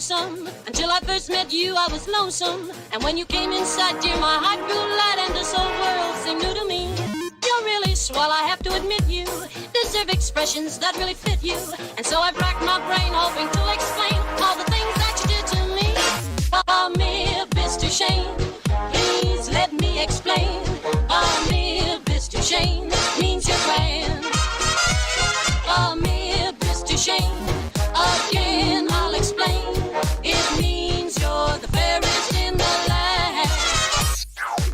lonesome. Until I first met you, I was lonesome. And when you came inside, dear, my heart grew light and this whole world seemed new to me. You're really swell, I have to admit you deserve expressions that really fit you. And so I've racked my brain hoping to explain all the things that you did to me. Amir, Mr. Shane, please let me explain. Amir, Mr. Shane, means you're grand. Amir, Mr. Shane, again I'll explain. It means you're the fairest in the land.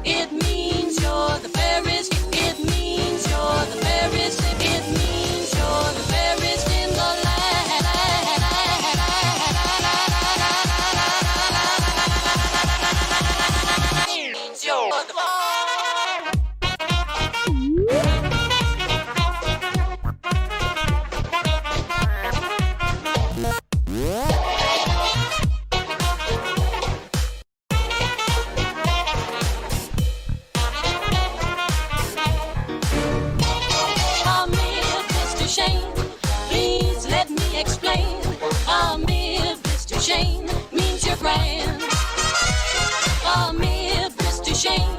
It means you're the fairest. It means you're the fairest. It means you're the fairest in the land. It means you're the Shane means you're grand. Amir, Mr. Shane,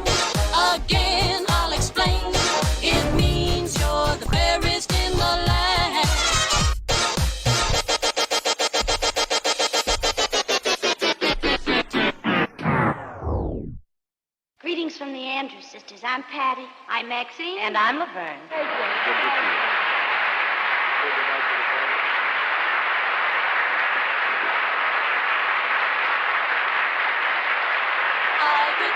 again I'll explain. It means you're the fairest in the land. Greetings from the Andrews sisters. I'm Patty. I'm Maxine. And I'm Laverne.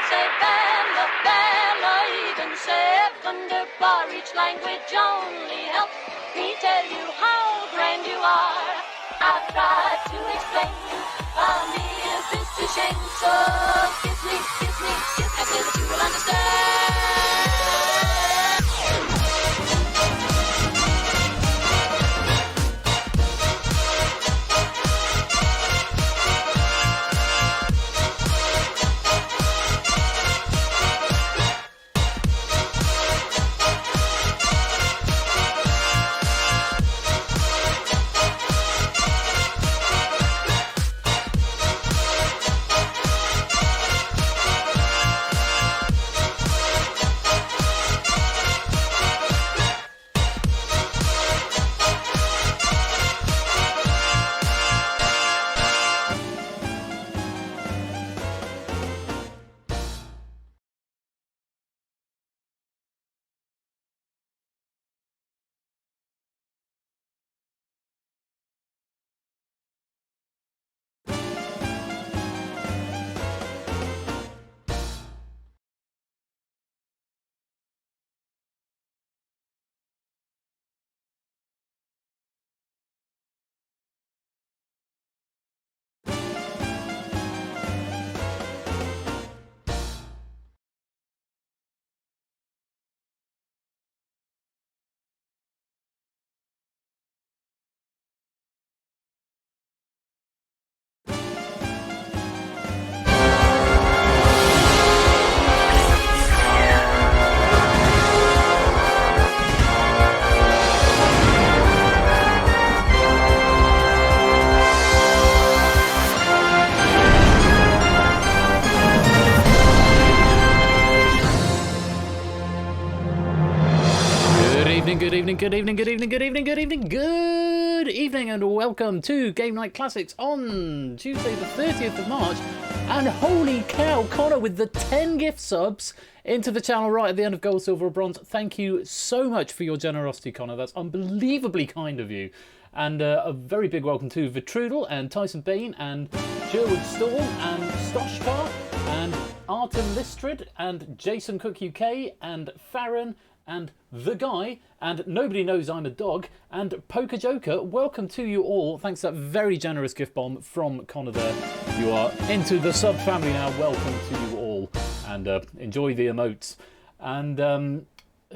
Say Bella, Bella, even say Thunderbar. Each language only helps me tell you how grand you are. I've tried to explain. Amir, Mr. Shane, so kiss me, kiss me, kiss me. I say that you will understand. Good evening, and welcome to Game Night Classics on Tuesday the 30th of March. And holy cow, Connor with the 10 gift subs into the channel right at the end of Gold, Silver, or Bronze. Thank you so much for your generosity, Connor. That's unbelievably kind of you. And a very big welcome to Vitrudel and Tyson Bain and Sherwood Storm and Stoshkar and Artem Listrid and Jason Cook UK and Farron and The Guy, and Nobody Knows I'm a Dog, and Poker Joker. Welcome to you all. Thanks for that very generous gift bomb from Connor there. You are into the sub family now. Welcome to you all, and enjoy the emotes. And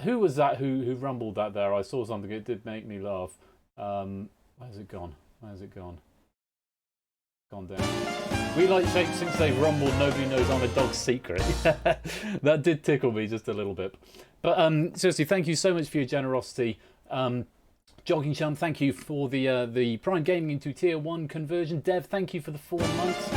who was that who rumbled that there? I saw something, it did make me laugh. Where's it gone? Where's it gone? Gone down. We like shapes since they've rumbled. Nobody knows I'm a dog's secret. That did tickle me just a little bit. But seriously, thank you so much for your generosity. Jogging Chum, thank you for the Prime Gaming into Tier 1 conversion. Dev, thank you for the 4 months.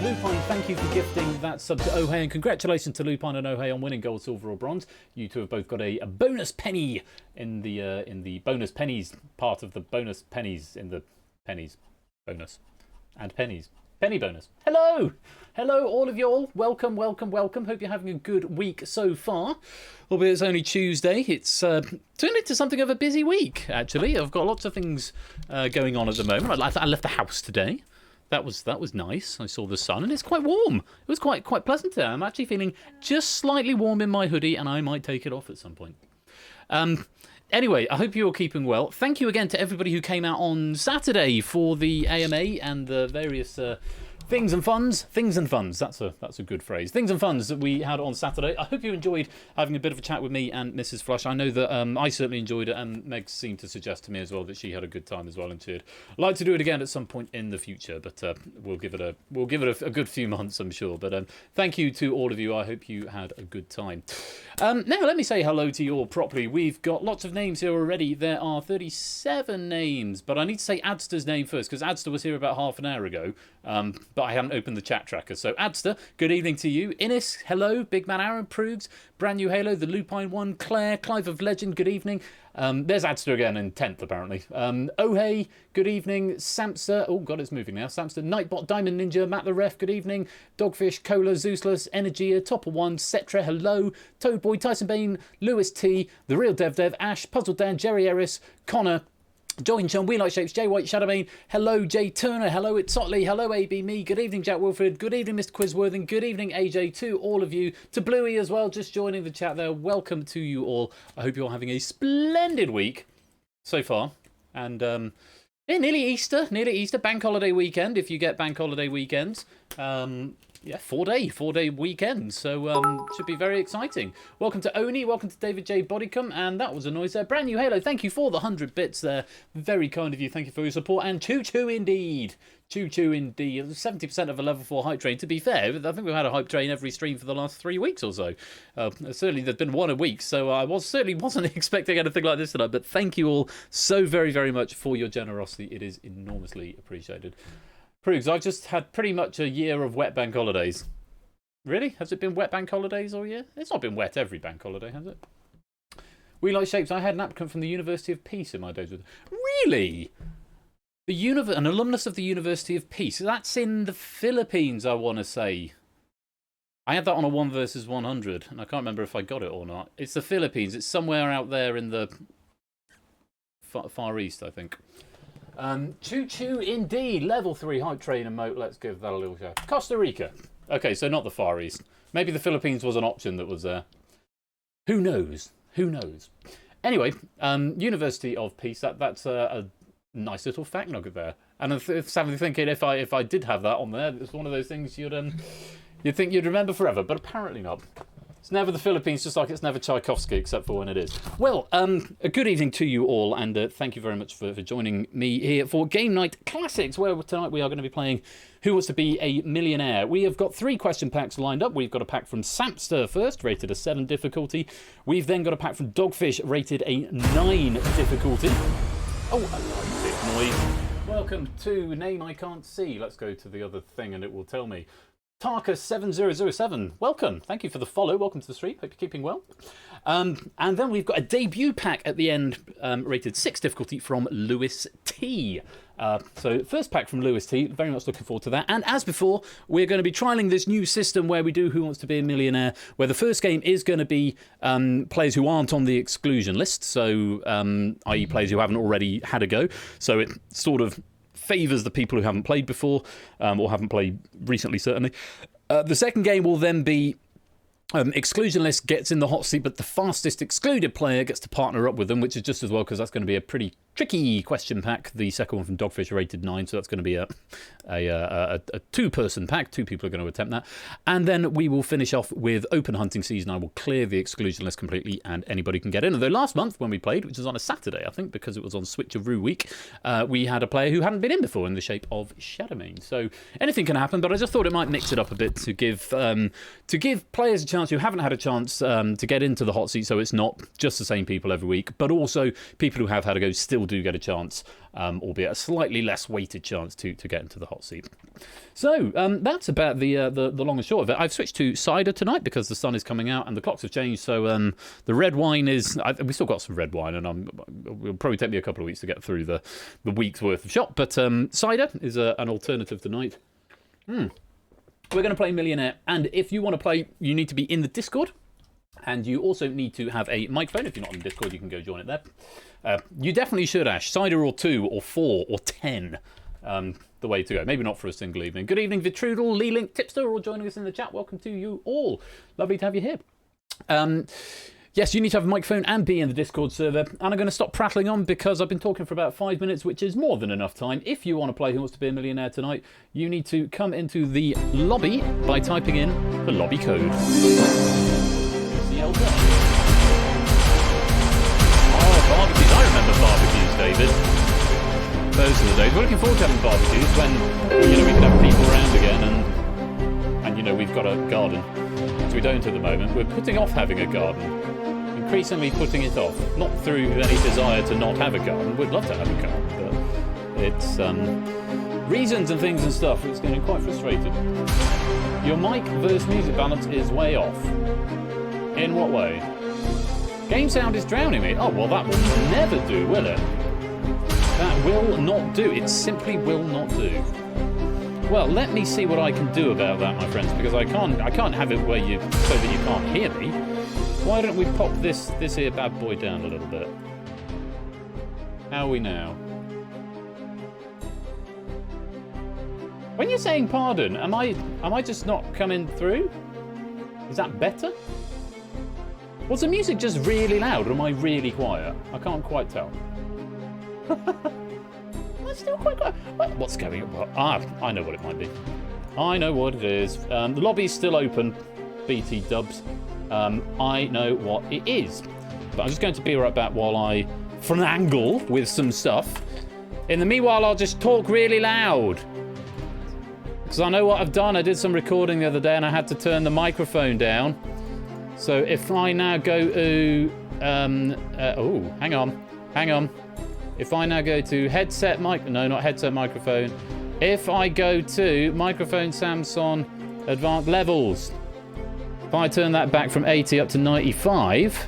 Lupine, thank you for gifting that sub to Ohei, and congratulations to Lupine and Ohei on winning gold, silver, or bronze. You two have both got a bonus penny in the bonus pennies part of the bonus pennies in the pennies bonus and pennies penny bonus. Hello, hello, all of you all. Welcome, welcome, welcome. Hope you're having a good week so far. Albeit it's only Tuesday, it's turned into something of a busy week. Actually, I've got lots of things going on at the moment. I left the house today. That was nice. I saw the sun, and it's quite warm. It was quite pleasant there. I'm actually feeling just slightly warm in my hoodie, and I might take it off at some point. Anyway, I hope you're keeping well. Thank you again to everybody who came out on Saturday for the AMA and the various things and funds. Things and funds. That's a good phrase. Things and funds that we had on Saturday. I hope you enjoyed having a bit of a chat with me and Mrs. Flush. I know that I certainly enjoyed it, and Meg seemed to suggest to me as well that she had a good time as well, and she'd like to do it again at some point in the future. But we'll give it a good few months, I'm sure. But thank you to all of you. I hope you had a good time. Now let me say hello to you all properly. We've got lots of names here already. There are 37 names, but I need to say Adster's name first because Adster was here about half an hour ago. But I haven't opened the chat tracker. So Adster, good evening to you. Innes, hello. Big Man Aaron, Prugs, Brand New Halo, the Lupine One, Claire, Clive of Legend, good evening. There's Adster again in 10th apparently. Ohei, good evening. Samster, oh god, it's moving now. Samster, Nightbot, Diamond Ninja, Matt the Ref, good evening. Dogfish, Cola, Zeusless, Energia, Topper One, Cetra, hello. Toadboy, Tyson Bain, Lewis T, The Real Dev, Ash, Puzzle Dan, Jerry Eris, Connor, Jogging Chum, We Like Shapes, Jay White, Shadowbane, hello Jay Turner, hello it's Sotley, hello AB Me, good evening Jack Wilfred, good evening Mr. Quizworthing, good evening AJ to all of you, to Bluey as well, just joining the chat there, welcome to you all. I hope you're having a splendid week so far, and yeah, nearly Easter, bank holiday weekend if you get bank holiday weekends. Yeah, 4-day weekend, so should be very exciting. Welcome to Oni, welcome to David J. Bodycom, and that was a noise there. Brand New Halo, thank you for the 100 bits there. Very kind of you, thank you for your support, and choo-choo indeed. Choo-choo indeed. 70% of a level 4 hype train. To be fair, I think we've had a hype train every stream for the last 3 weeks or so. Certainly there's been one a week, so I certainly wasn't expecting anything like this tonight, but thank you all so very, very much for your generosity. It is enormously appreciated. Prugs, I've just had pretty much a year of wet bank holidays. Really? Has it been wet bank holidays all year? It's not been wet every bank holiday, has it? We Like Shapes, I had an applicant from the University of Peace in my days with... Really? An alumnus of the University of Peace. That's in the Philippines, I want to say. I had that on a 1 versus 100, and I can't remember if I got it or not. It's the Philippines. It's somewhere out there in the Far East, I think. Choo-choo indeed. Level 3 hype train emote. Let's give that a little shout. Costa Rica. Okay, so not the Far East. Maybe the Philippines was an option that was there. Who knows? Who knows? Anyway, University of Peace. That's a nice little fact nugget there. And I'm sadly thinking if I did have that on there, it's one of those things you'd think you'd remember forever, but apparently not. It's never the Philippines, just like it's never Tchaikovsky, except for when it is. Well, a good evening to you all, and thank you very much for joining me here for Game Night Classics, where tonight we are going to be playing Who Wants to Be a Millionaire. We have got 3 question packs lined up. We've got a pack from Samster first, rated a 7 difficulty. We've then got a pack from Dogfish, rated a 9 difficulty. Oh, I like this noise. Welcome to Name I Can't See. Let's go to the other thing and it will tell me. Tarka7007, welcome. Thank you for the follow. Welcome to the stream. Hope you're keeping well. And then we've got a debut pack at the end, rated 6 difficulty from Lewis T. So first pack from Lewis T. Very much looking forward to that. And as before, we're going to be trialling this new system where we do Who Wants to Be a Millionaire, where the first game is going to be players who aren't on the exclusion list. So, i.e. players who haven't already had a go. So it sort of favours the people who haven't played before, or haven't played recently, certainly. The second game will then be exclusion list gets in the hot seat, but the fastest excluded player gets to partner up with them, which is just as well, because that's going to be a pretty tricky question pack. The second one from Dogfish rated 9, so that's going to be a 2-person pack. 2 people are going to attempt that. And then we will finish off with open hunting season. I will clear the exclusion list completely, and anybody can get in. Although last month when we played, which was on a Saturday, I think, because it was on Switcheroo week, we had a player who hadn't been in before in the shape of Shadowmane. So anything can happen, but I just thought it might mix it up a bit to give players a chance chance who haven't had a chance to get into the hot seat, so it's not just the same people every week, but also people who have had a go still do get a chance, albeit a slightly less weighted chance to get into the hot seat. So that's about the long and short of it. I've switched to cider tonight because the sun is coming out and the clocks have changed, so the red wine is... we've still got some red wine, and it'll probably take me a couple of weeks to get through the week's worth of shop, but cider is an alternative tonight. We're going to play Millionaire, and if you want to play, you need to be in the Discord, and you also need to have a microphone. If you're not in the Discord, you can go join it there. You definitely should, Ash. Cider or 2 or 4 or 10. The way to go. Maybe not for a single evening. Good evening, Vitrudel, Lee Link, Tipster, all joining us in the chat. Welcome to you all. Lovely to have you here. Yes, you need to have a microphone and be in the Discord server. And I'm going to stop prattling on because I've been talking for about 5 minutes, which is more than enough time. If you want to play Who Wants to Be a Millionaire tonight, you need to come into the lobby by typing in the lobby code. Oh, barbecues. I remember barbecues, David. Those are the days. We're looking forward to having barbecues when, we can have people around again and we've got a garden. So we don't at the moment. We're putting off having a garden. Increasingly putting it off. Not through any desire to not have a garden. We'd love to have a garden, but it's reasons and things and stuff. It's getting quite frustrated. Your mic versus music balance is way off. In what way? Game sound is drowning me. Oh, well, that will never do, will it? That will not do. It simply will not do. Well, let me see what I can do about that, my friends, because I can't have it where so that you can't hear me. Why don't we pop this here bad boy down a little bit? How are we now? When you're saying pardon, am I just not coming through? Is that better? Was the music just really loud, or am I really quiet? I can't quite tell. That's still quite quiet. What's going on? I know what it might be. I know what it is. The lobby's still open, BT dubs. I know what it is. But I'm just going to be right back while I finagle with some stuff. In the meanwhile, I'll just talk really loud. Because I know what I've done. I did some recording the other day and I had to turn the microphone down. So if I now go to... oh, hang on. If I now go to headset mic... No, not headset microphone. If I go to microphone Samsung advanced levels... If I turn that back from 80 up to 95,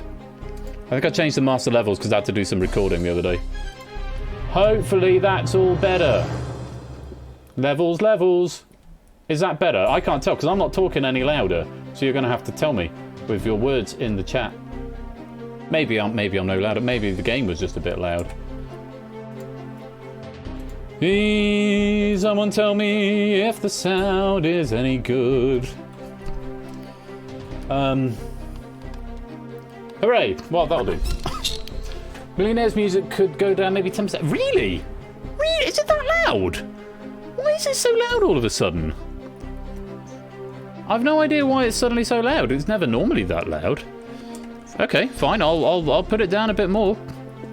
I think I changed the master levels because I had to do some recording the other day. Hopefully that's all better. Levels. Is that better? I can't tell because I'm not talking any louder. So you're going to have to tell me with your words in the chat. Maybe I'm no louder. Maybe the game was just a bit loud. Please, someone tell me if the sound is any good. Hooray! Well, that'll do. Millionaire's music could go down maybe 10%. Really? Really? Is it that loud? Why is it so loud all of a sudden? I've no idea why it's suddenly so loud. It's never normally that loud. Okay, fine. I'll put it down a bit more.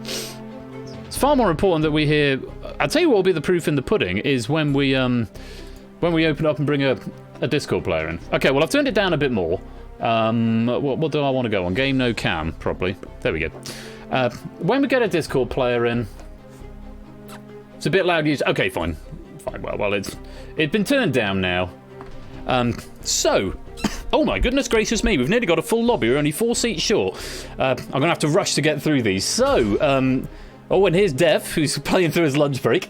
It's far more important that we hear. I'll tell you what will be the proof in the pudding is when we open up and bring a Discord player in. Okay, well I've turned it down a bit more. What do I want to go on? Game no cam, probably. There we go. When we get a Discord player in, it's a bit loud. Okay, fine. Well, it's been turned down now. So, oh my goodness gracious me, we've nearly got a full lobby. We're only 4 seats short. I'm gonna have to rush to get through these. So, oh, and here's Dev, who's playing through his lunch break.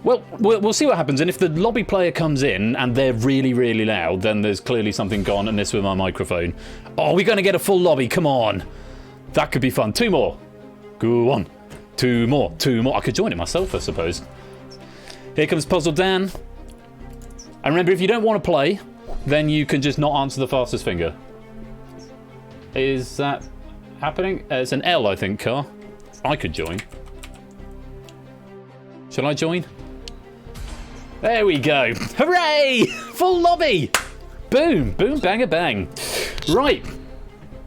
Well, we'll see what happens, and if the lobby player comes in and they're really, really loud, then there's clearly something gone amiss with my microphone. Oh, we're going to get a full lobby, come on. That could be fun. 2 more. Go on. 2 more. I could join it myself, I suppose. Here comes Puzzle Dan. And remember, if you don't want to play, then you can just not answer the fastest finger. Is that happening? It's an L, I think, Car. I could join. Shall I join? There we go. Hooray! Full lobby! Boom, boom, bang, a bang. Right.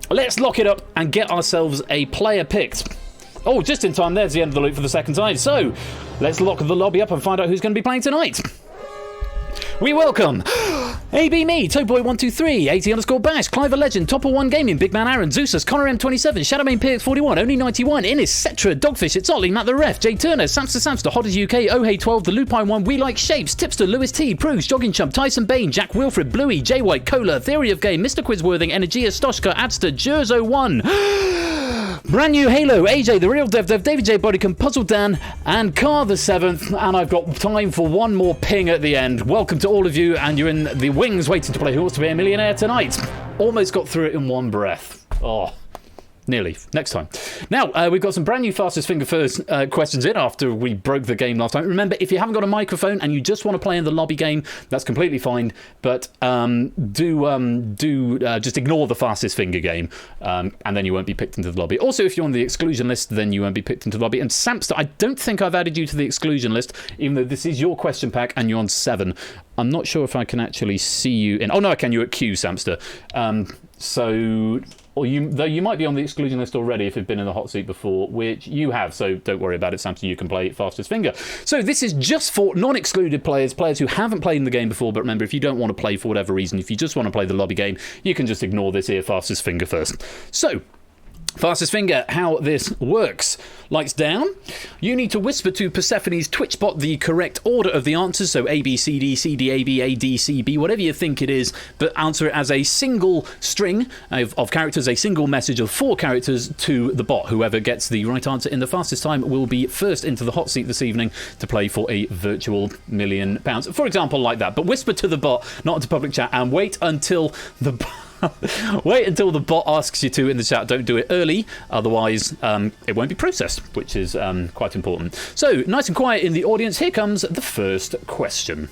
Let's lock it up and get ourselves a player picked. Oh, just in time. There's the end of the loop for the second time. So, let's lock the lobby up and find out who's going to be playing tonight. We welcome AB Me, Toadboy123, 80_Bash, Cliver Legend, Topper1 Gaming, Big Man Aaron, Zeus's, Connor M27, Shadowmain PX41, Only 91, Innis, Cetra, Dogfish, It's Otley, Matt the Ref, Jay Turner, Samster, Hotters UK, Ohey12, The Lupine One, We Like Shapes, Tipster, Lewis T, Proust, Jogging Chump, Tyson Bain, Jack Wilfred, Bluey, J White, Cola, Theory of Game, Mr. Quizworthing, Energia, Stoshka, Adster, Jerzo1, Brand New Halo, AJ, The Real Dev, David J. Bodycom, Puzzle Dan, and Car the 7th, and I've got time for one more ping at the end. Welcome to all of you, and you're in the wings waiting to play Who Wants to Be a Millionaire tonight. Almost got through it in one breath. Oh, nearly. Next time. Now, we've got some brand new Fastest Finger First questions in after we broke the game last time. Remember, if you haven't got a microphone and you just want to play in the lobby game, that's completely fine. But just ignore the Fastest Finger game, and then you won't be picked into the lobby. Also, if you're on the exclusion list, then you won't be picked into the lobby. And Samster, I don't think I've added you to the exclusion list, even though this is your question pack and you're on 7. I'm not sure if I can actually see you in... Oh, no, I can. You're at Q, Samster. Though you might be on the exclusion list already if you've been in the hot seat before, which you have, so don't worry about it, Samson, you can play Fastest Finger. So this is just for non-excluded players who haven't played in the game before, but remember, if you don't want to play for whatever reason, if you just want to play the lobby game, you can just ignore this here Fastest Finger first. So, Fastest Finger, how this works. Lights down. You need to whisper to Persephone's Twitch bot the correct order of the answers, so A, B, C, D, C, D, A, B, A, D, C, B, whatever you think it is, but answer it as a single string of characters, a single message of 4 characters to the bot. Whoever gets the right answer in the fastest time will be first into the hot seat this evening to play for a virtual £1 million. For example, like that. But whisper to the bot, not into public chat, and wait until the bot asks you to in the chat. Don't do it early, otherwise it won't be processed, which is quite important. So, nice and quiet in the audience. Here comes the first question.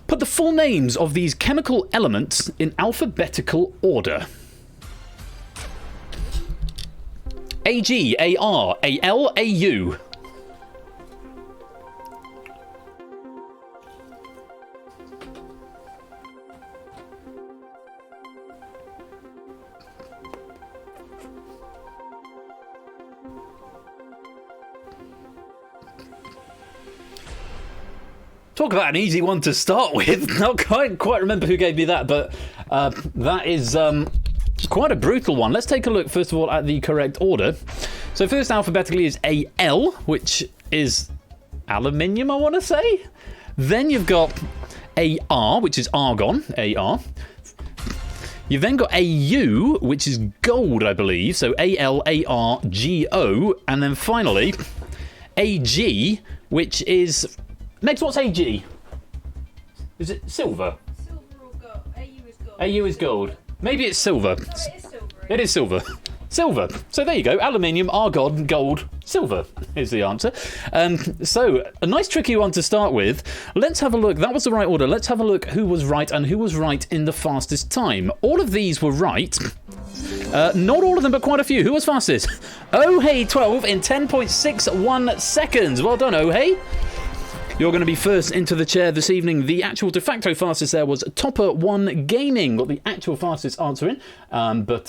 Put the full names of these chemical elements in alphabetical order. AG, AR, AL, AU. Talk about an easy one to start with. I can't quite remember who gave me that, but that is quite a brutal one. Let's take a look, first of all, at the correct order. So first alphabetically is AL, which is aluminium, I want to say. Then you've got AR, which is argon, AR. You've then got AU, which is gold, I believe. So ALARGO. And then finally, AG, which is... Megs, what's AG? Is it silver? Silver or gold? AU is gold. AU is gold. Maybe it's silver. No, it is silver. It is silver. Silver. So there you go. Aluminium, argon, gold, silver is the answer. So a nice tricky one to start with. Let's have a look. That was the right order. Let's have a look who was right and who was right in the fastest time. All of these were right. Not all of them, but quite a few. Who was fastest? Ohey12 in 10.61 seconds. Well done, Ohey. You're going to be first into the chair this evening. The actual de facto fastest there was Topper1 Gaming. Got the actual fastest answer in, but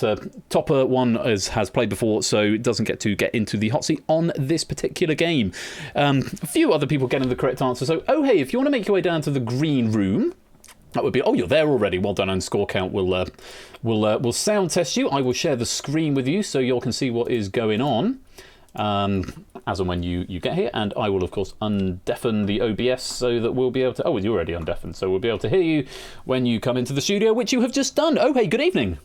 Topper1 has played before, so it doesn't get into the hot seat on this particular game. A few other people getting the correct answer. So, oh hey, if you want to make your way down to the green room, that would be... Oh, you're there already. Well done, and score count will sound test you. I will share the screen with you so you all can see what is going on. As and when you get here, and I will of course undeafen the OBS so that we'll be able to... Oh, you're already undeafened, so we'll be able to hear you when you come into the studio, which you have just done. Oh, hey, good evening.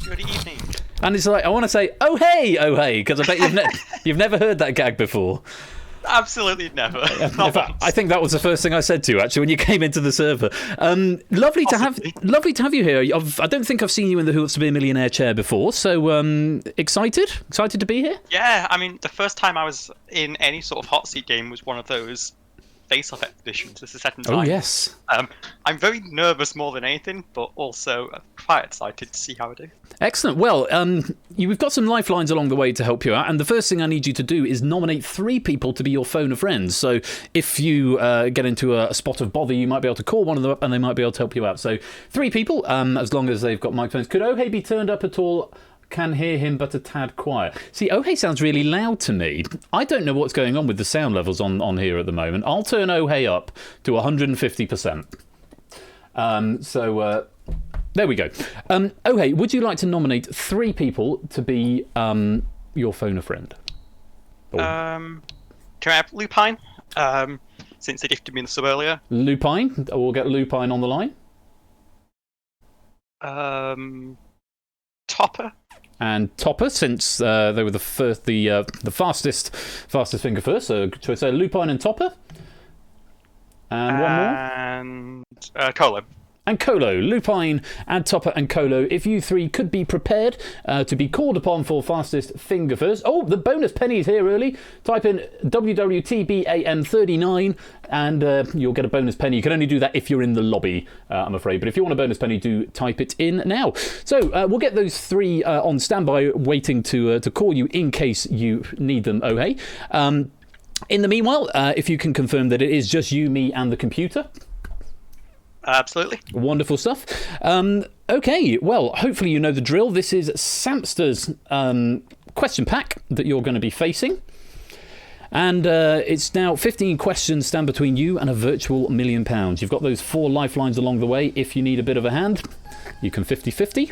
Good evening. And it's like, I want to say, oh, hey, because I bet you've never heard that gag before. Absolutely never. In fact, I think that was the first thing I said to you, actually, when you came into the server. Lovely to have you here. I don't think I've seen you in the Who Wants to Be a Millionaire chair before, so excited to be here? Yeah, I mean, the first time I was in any sort of hot seat game was one of those face-off expeditions. This is the second time. Oh, yes. I'm very nervous more than anything, but also quite excited to see how I do. Excellent. Well, we've got some lifelines along the way to help you out, and the first thing I need you to do is nominate 3 people to be your phone of friends. So if you get into a spot of bother, you might be able to call one of them up and they might be able to help you out. So 3 people, as long as they've got microphones. Could Ohey be turned up at all? Can hear him, but a tad quiet. See, Ohey sounds really loud to me. I don't know what's going on with the sound levels on here at the moment. I'll turn Ohey up to 150%. There we go. Okay, would you like to nominate 3 people to be your phone a friend? Can I have Lupine? Since they gifted me the sub earlier. Lupine. We'll get Lupine on the line. Topper. And Topper, since they were the fastest finger first. So should I say Lupine and Topper? And one more. And Colo. And Colo, Lupine and Topper and Colo, if you 3 could be prepared to be called upon for fastest finger first. Oh, the bonus penny is here early. Type in WWTBAM39 and you'll get a bonus penny. You can only do that if you're in the lobby, I'm afraid. But if you want a bonus penny, do type it in now. So we'll get those 3 on standby, waiting to call you in case you need them, oh hey. In the meanwhile, if you can confirm that it is just you, me and the computer. Absolutely. Wonderful stuff. Okay, well, hopefully you know the drill. This is Samster's question pack that you're going to be facing. And it's now 15 questions stand between you and a virtual £1 million. You've got those 4 lifelines along the way. If you need a bit of a hand, you can 50-50.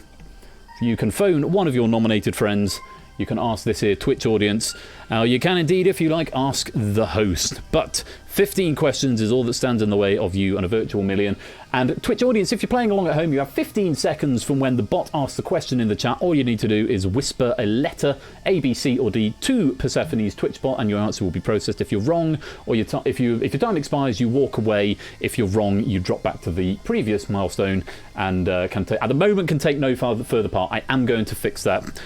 You can phone one of your nominated friends. You can ask this here Twitch audience. You can indeed, if you like, ask the host. But 15 questions is all that stands in the way of you and a virtual £1 million. And Twitch audience, if you're playing along at home, you have 15 seconds from when the bot asks the question in the chat. All you need to do is whisper a letter, A, B, C, or D, to Persephone's Twitch bot, and your answer will be processed. If you're wrong, or if your time expires, you walk away. If you're wrong, you drop back to the previous milestone, and at the moment can take no further part. I am going to fix that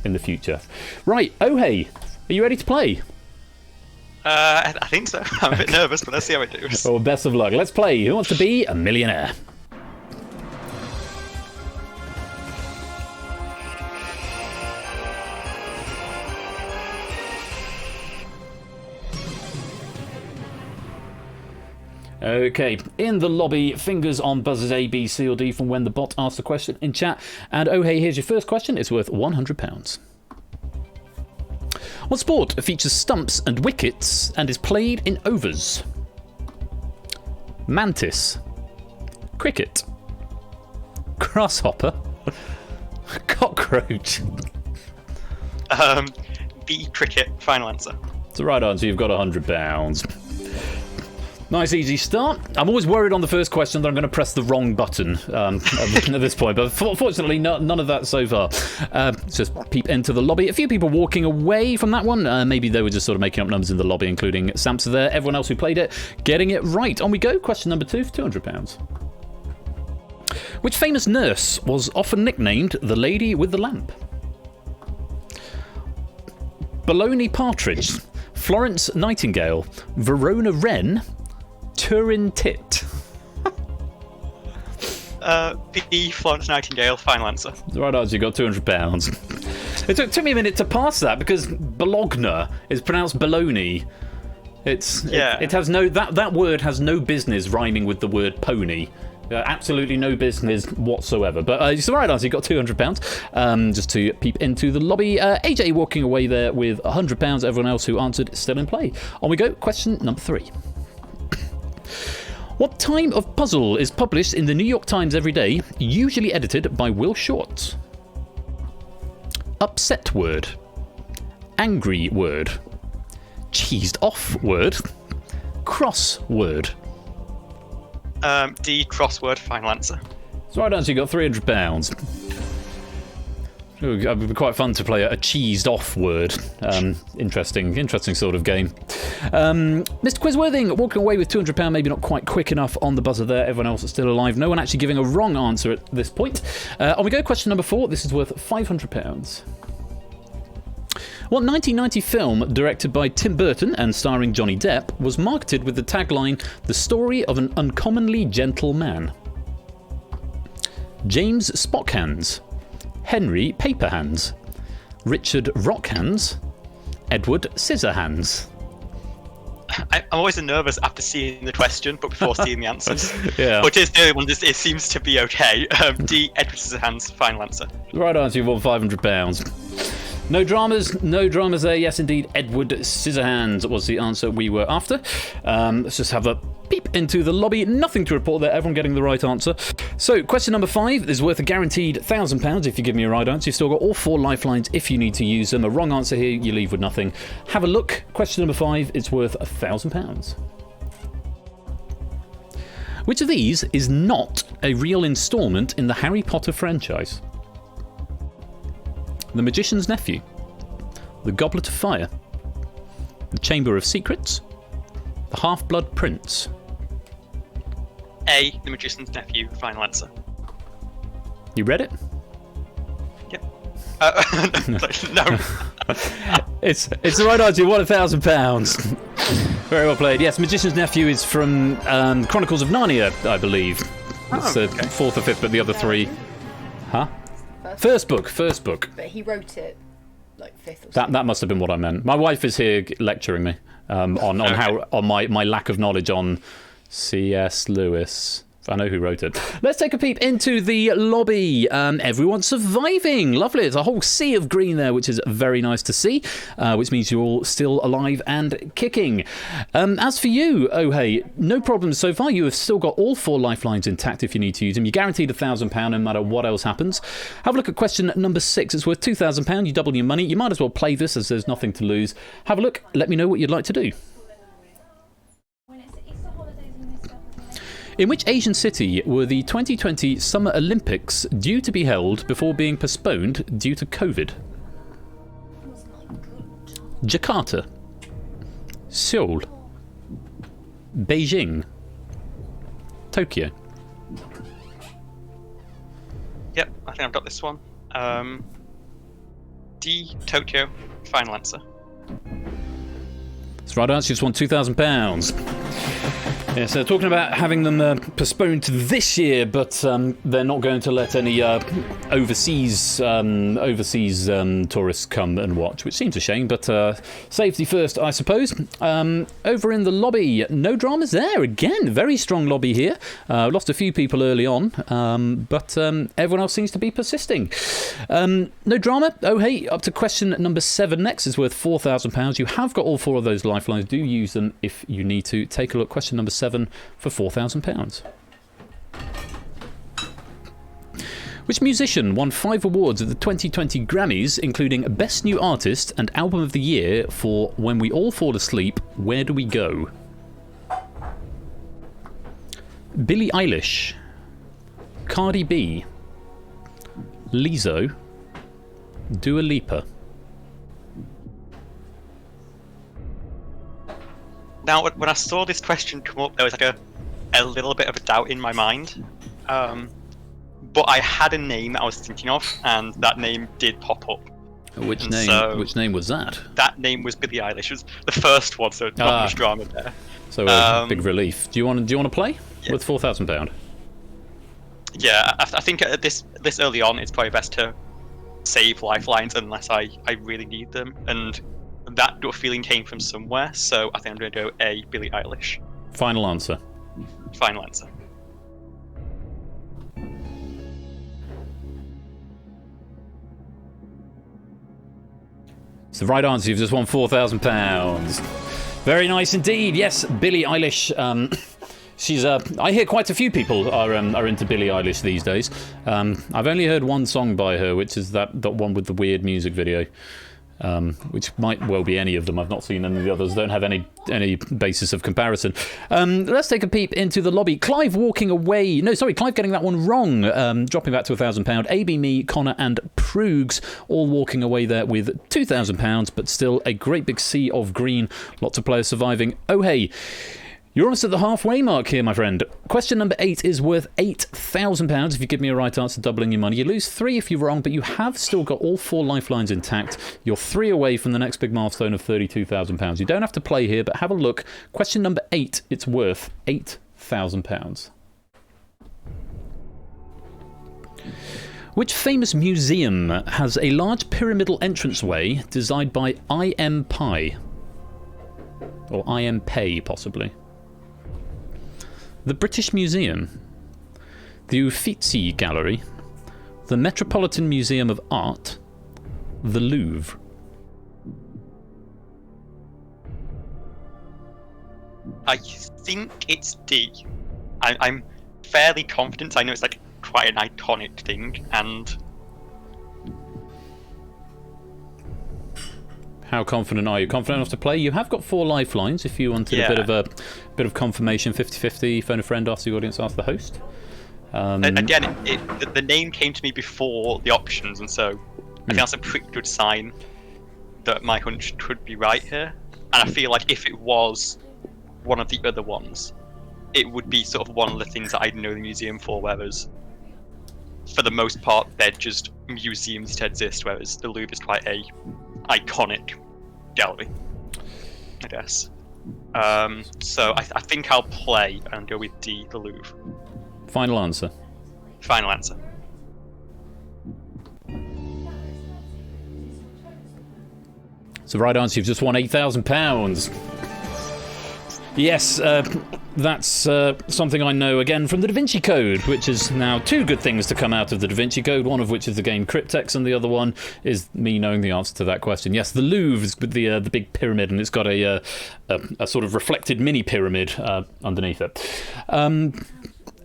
in the future. Right, oh hey, are you ready to play? I think so. I'm a bit nervous, but let's see how it goes. Well, best of luck. Let's play Who Wants to Be a Millionaire? Okay, in the lobby, fingers on buzzers A, B, C or D from when the bot asks the question in chat. And oh hey, here's your first question. It's worth £100. What sport features stumps and wickets and is played in overs? Mantis. Cricket. Grasshopper. Cockroach. B, cricket. Final answer. It's the right answer. You've got £100. Nice easy start. I'm always worried on the first question that I'm going to press the wrong button at this point, but fortunately none of that so far. Let's just peep into the lobby. A few people walking away from that one. Maybe they were just sort of making up numbers in the lobby, including Samsa there. Everyone else who played it, getting it right. On we go. Question number 2 for £200. Which famous nurse was often nicknamed the Lady with the Lamp? Baloney Partridge, Florence Nightingale, Verona Wren, Turin Tit. B, Florence Nightingale. Final answer. The right answer. You got £200. It took me a minute to pass that because Bologna is pronounced baloney. It has no that word has no business rhyming with the word pony. Absolutely no business whatsoever. But it's the right answer. You got £200. Just to peep into the lobby. AJ walking away there with £100. Everyone else who answered is still in play. On we go. Question number 3. What time of puzzle is published in the New York Times every day, usually edited by Will Short? Upset word. Angry word. Cheesed off word. Crossword. D, crossword. Final answer. That's the right answer. You got £300. It would be quite fun to play a cheesed off word. Interesting sort of game. Mr. Quizworthing walking away with £200, maybe not quite quick enough on the buzzer there. Everyone else is still alive. No one actually giving a wrong answer at this point. On we go, question number 4. This is worth £500. What 1990 film, directed by Tim Burton and starring Johnny Depp, was marketed with the tagline, "The Story of an Uncommonly Gentle Man"? James Spockhands, Henry Paperhands, Richard Rockhands, Edward Scissorhands. I'm always nervous after seeing the question, but before seeing the answers. Yeah. But it's the only one. It seems to be okay. D, Edward Scissorhands. Final answer. The right answer, you've won £500. No dramas there. Yes, indeed. Edward Scissorhands was the answer we were after. Let's just have a peep into the lobby. Nothing to report there. Everyone getting the right answer. So, question number 5 is worth a guaranteed £1,000 if you give me a right answer. You've still got all 4 lifelines if you need to use them. A wrong answer here, you leave with nothing. Have a look. Question number 5 is worth £1,000. Which of these is not a real instalment in the Harry Potter franchise? The Magician's Nephew, The Goblet of Fire, The Chamber of Secrets, The Half-Blood Prince. A, The Magician's Nephew, final answer. You read it? Yep. No. It's the right answer. You won £1,000. Very well played. Yes, Magician's Nephew is from Chronicles of Narnia, I believe. It's the 4th or 5th, but the other 3... Huh? First book. But he wrote it like 5th or That must have been what I meant. My wife is here lecturing me on my lack of knowledge on C.S. Lewis. I know who wrote it. Let's take a peep into the lobby. Everyone's surviving. Lovely. It's a whole sea of green there, which is very nice to see, which means you're all still alive and kicking. As for you, oh hey, no problems so far. You have still got all 4 lifelines intact if you need to use them. You're guaranteed £1,000 no matter what else happens. Have a look at question number 6. It's worth £2,000. You double your money. You might as well play this as there's nothing to lose. Have a look. Let me know what you'd like to do. In which Asian city were the 2020 Summer Olympics due to be held before being postponed due to COVID? Jakarta, Seoul, Beijing, Tokyo. Yep, I think I've got this one. D, Tokyo, final answer. That's right answer. You just won £2,000. Yeah, so talking about having them postponed to this year, but they're not going to let any overseas tourists come and watch, which seems a shame, but safety first, I suppose. Over in the lobby, no dramas there. Again, very strong lobby here. Lost a few people early on, but everyone else seems to be persisting. No drama. Oh, hey, up to question number 7 next is worth £4,000. You have got all 4 of those lifelines. Do use them if you need to. Take a look. Question number 7 for £4,000. Which musician won 5 awards at the 2020 Grammys, including Best New Artist and Album of the Year for When We All Fall Asleep, Where Do We Go? Billie Eilish, Cardi B, Lizzo, Dua Lipa. Now, when I saw this question come up, there was like a little bit of a doubt in my mind. But I had a name I was thinking of, and that name did pop up. Which name was that? That name was Billie Eilish. It was the first one, so not much drama there. So big relief. Do you want to play with £4,000? Yeah, I think at this early on, it's probably best to save lifelines unless I really need them. And that gut feeling came from somewhere, so I think I'm going to go A, Billie Eilish. Final answer. Final answer. It's the right answer. You've just won £4,000. Very nice indeed. Yes, Billie Eilish. She's I hear quite a few people are into Billie Eilish these days. I've only heard one song by her, which is that one with the weird music video. Which might well be any of them. I've not seen any of the others. Don't have any basis of comparison. Let's take a peep into the lobby. Clive walking away. No, sorry, Clive getting that one wrong. Dropping back to £1,000. AB, me, Connor and Proogs all walking away there with £2,000, but still a great big sea of green. Lots of players surviving. Oh, hey. You're almost at the halfway mark here, my friend. Question number 8 is worth £8,000 if you give me a right answer, doubling your money. You lose 3 if you're wrong, but you have still got all 4 lifelines intact. You're 3 away from the next big milestone of £32,000. You don't have to play here, but have a look. Question number 8, it's worth £8,000. Which famous museum has a large pyramidal entranceway designed by I.M. Pei? Or I.M. Pei, possibly. The British Museum, the Uffizi Gallery, the Metropolitan Museum of Art, the Louvre? I think it's D. I'm fairly confident. I know it's like quite an iconic thing, and How confident are you? Confident enough to play? You have got 4 lifelines if you wanted a bit of confirmation. 50-50. Phone a friend, ask the audience, ask the host. Again, the name came to me before the options, and so I think that's a pretty good sign that my hunch could be right here. And I feel like if it was one of the other ones, it would be sort of one of the things that I'd know the museum for, whereas for the most part they're just museums that exist, whereas the Louvre is quite a iconic gallery, I guess. So I think I'll play and go with D, the Louvre. Final answer. Final answer. It's the right answer. You've just won £8,000. Yes, that's something I know again from the Da Vinci Code, which is now 2 good things to come out of the Da Vinci Code, one of which is the game Cryptex, and the other one is me knowing the answer to that question. Yes, the Louvre is with the big pyramid, and it's got a sort of reflected mini pyramid underneath it.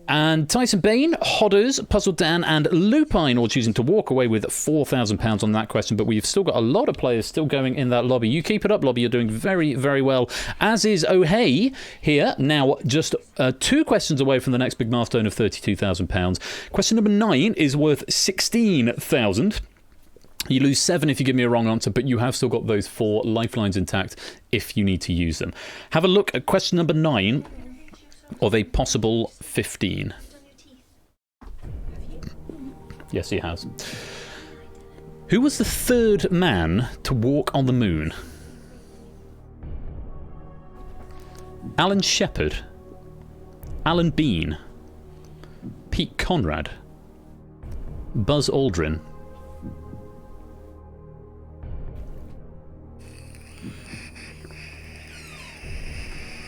And Tyson Bain, Hodders, Puzzle Dan, and Lupine all choosing to walk away with £4,000 on that question, but we've still got a lot of players still going in that lobby. You keep it up, lobby. You're doing very, very well, as is O'Hay here, now just 2 questions away from the next big milestone of £32,000. Question number 9 is worth £16,000. You lose 7 if you give me a wrong answer, but you have still got those 4 lifelines intact if you need to use them. Have a look at question number 9 of a possible 15. Yes, he has. Who was the 3rd man to walk on the moon? Alan Shepard, Alan Bean, Pete Conrad, Buzz Aldrin.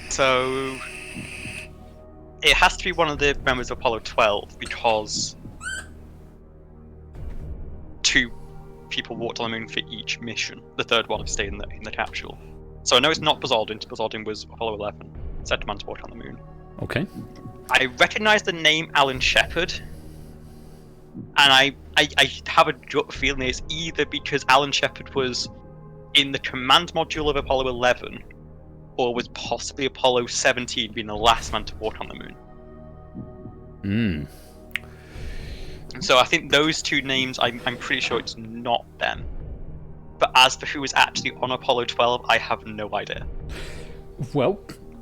So it has to be one of the members of Apollo 12 because 2 people walked on the moon for each mission. The 3rd one stayed in the capsule. So I know it's not Buzz Aldrin. Buzz Aldrin was Apollo 11. Second man to walk on the moon. Okay. I recognise the name Alan Shepard, and I have a gut feeling it's either because Alan Shepard was in the command module of Apollo 11, or was possibly Apollo 17 being the last man to walk on the moon. So I think those 2 names, I'm pretty sure it's not them. But as for who was actually on Apollo 12, I have no idea. Well,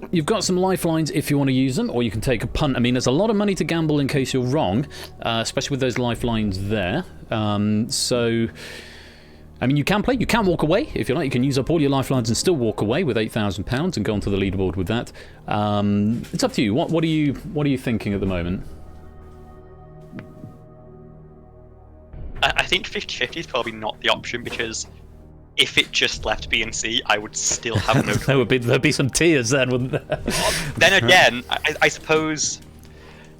you've got some lifelines if you want to use them, or you can take a punt. I mean, there's a lot of money to gamble in case you're wrong, especially with those lifelines there. So, I mean, you can play, you can walk away if you like. You can use up all your lifelines and still walk away with £8,000 and go onto the leaderboard with that. It's up to you. What are you thinking at the moment? I think 50-50 is probably not the option, because if it just left B and C, I would still have no trouble. There'd be some tears then, wouldn't there? Then again, I suppose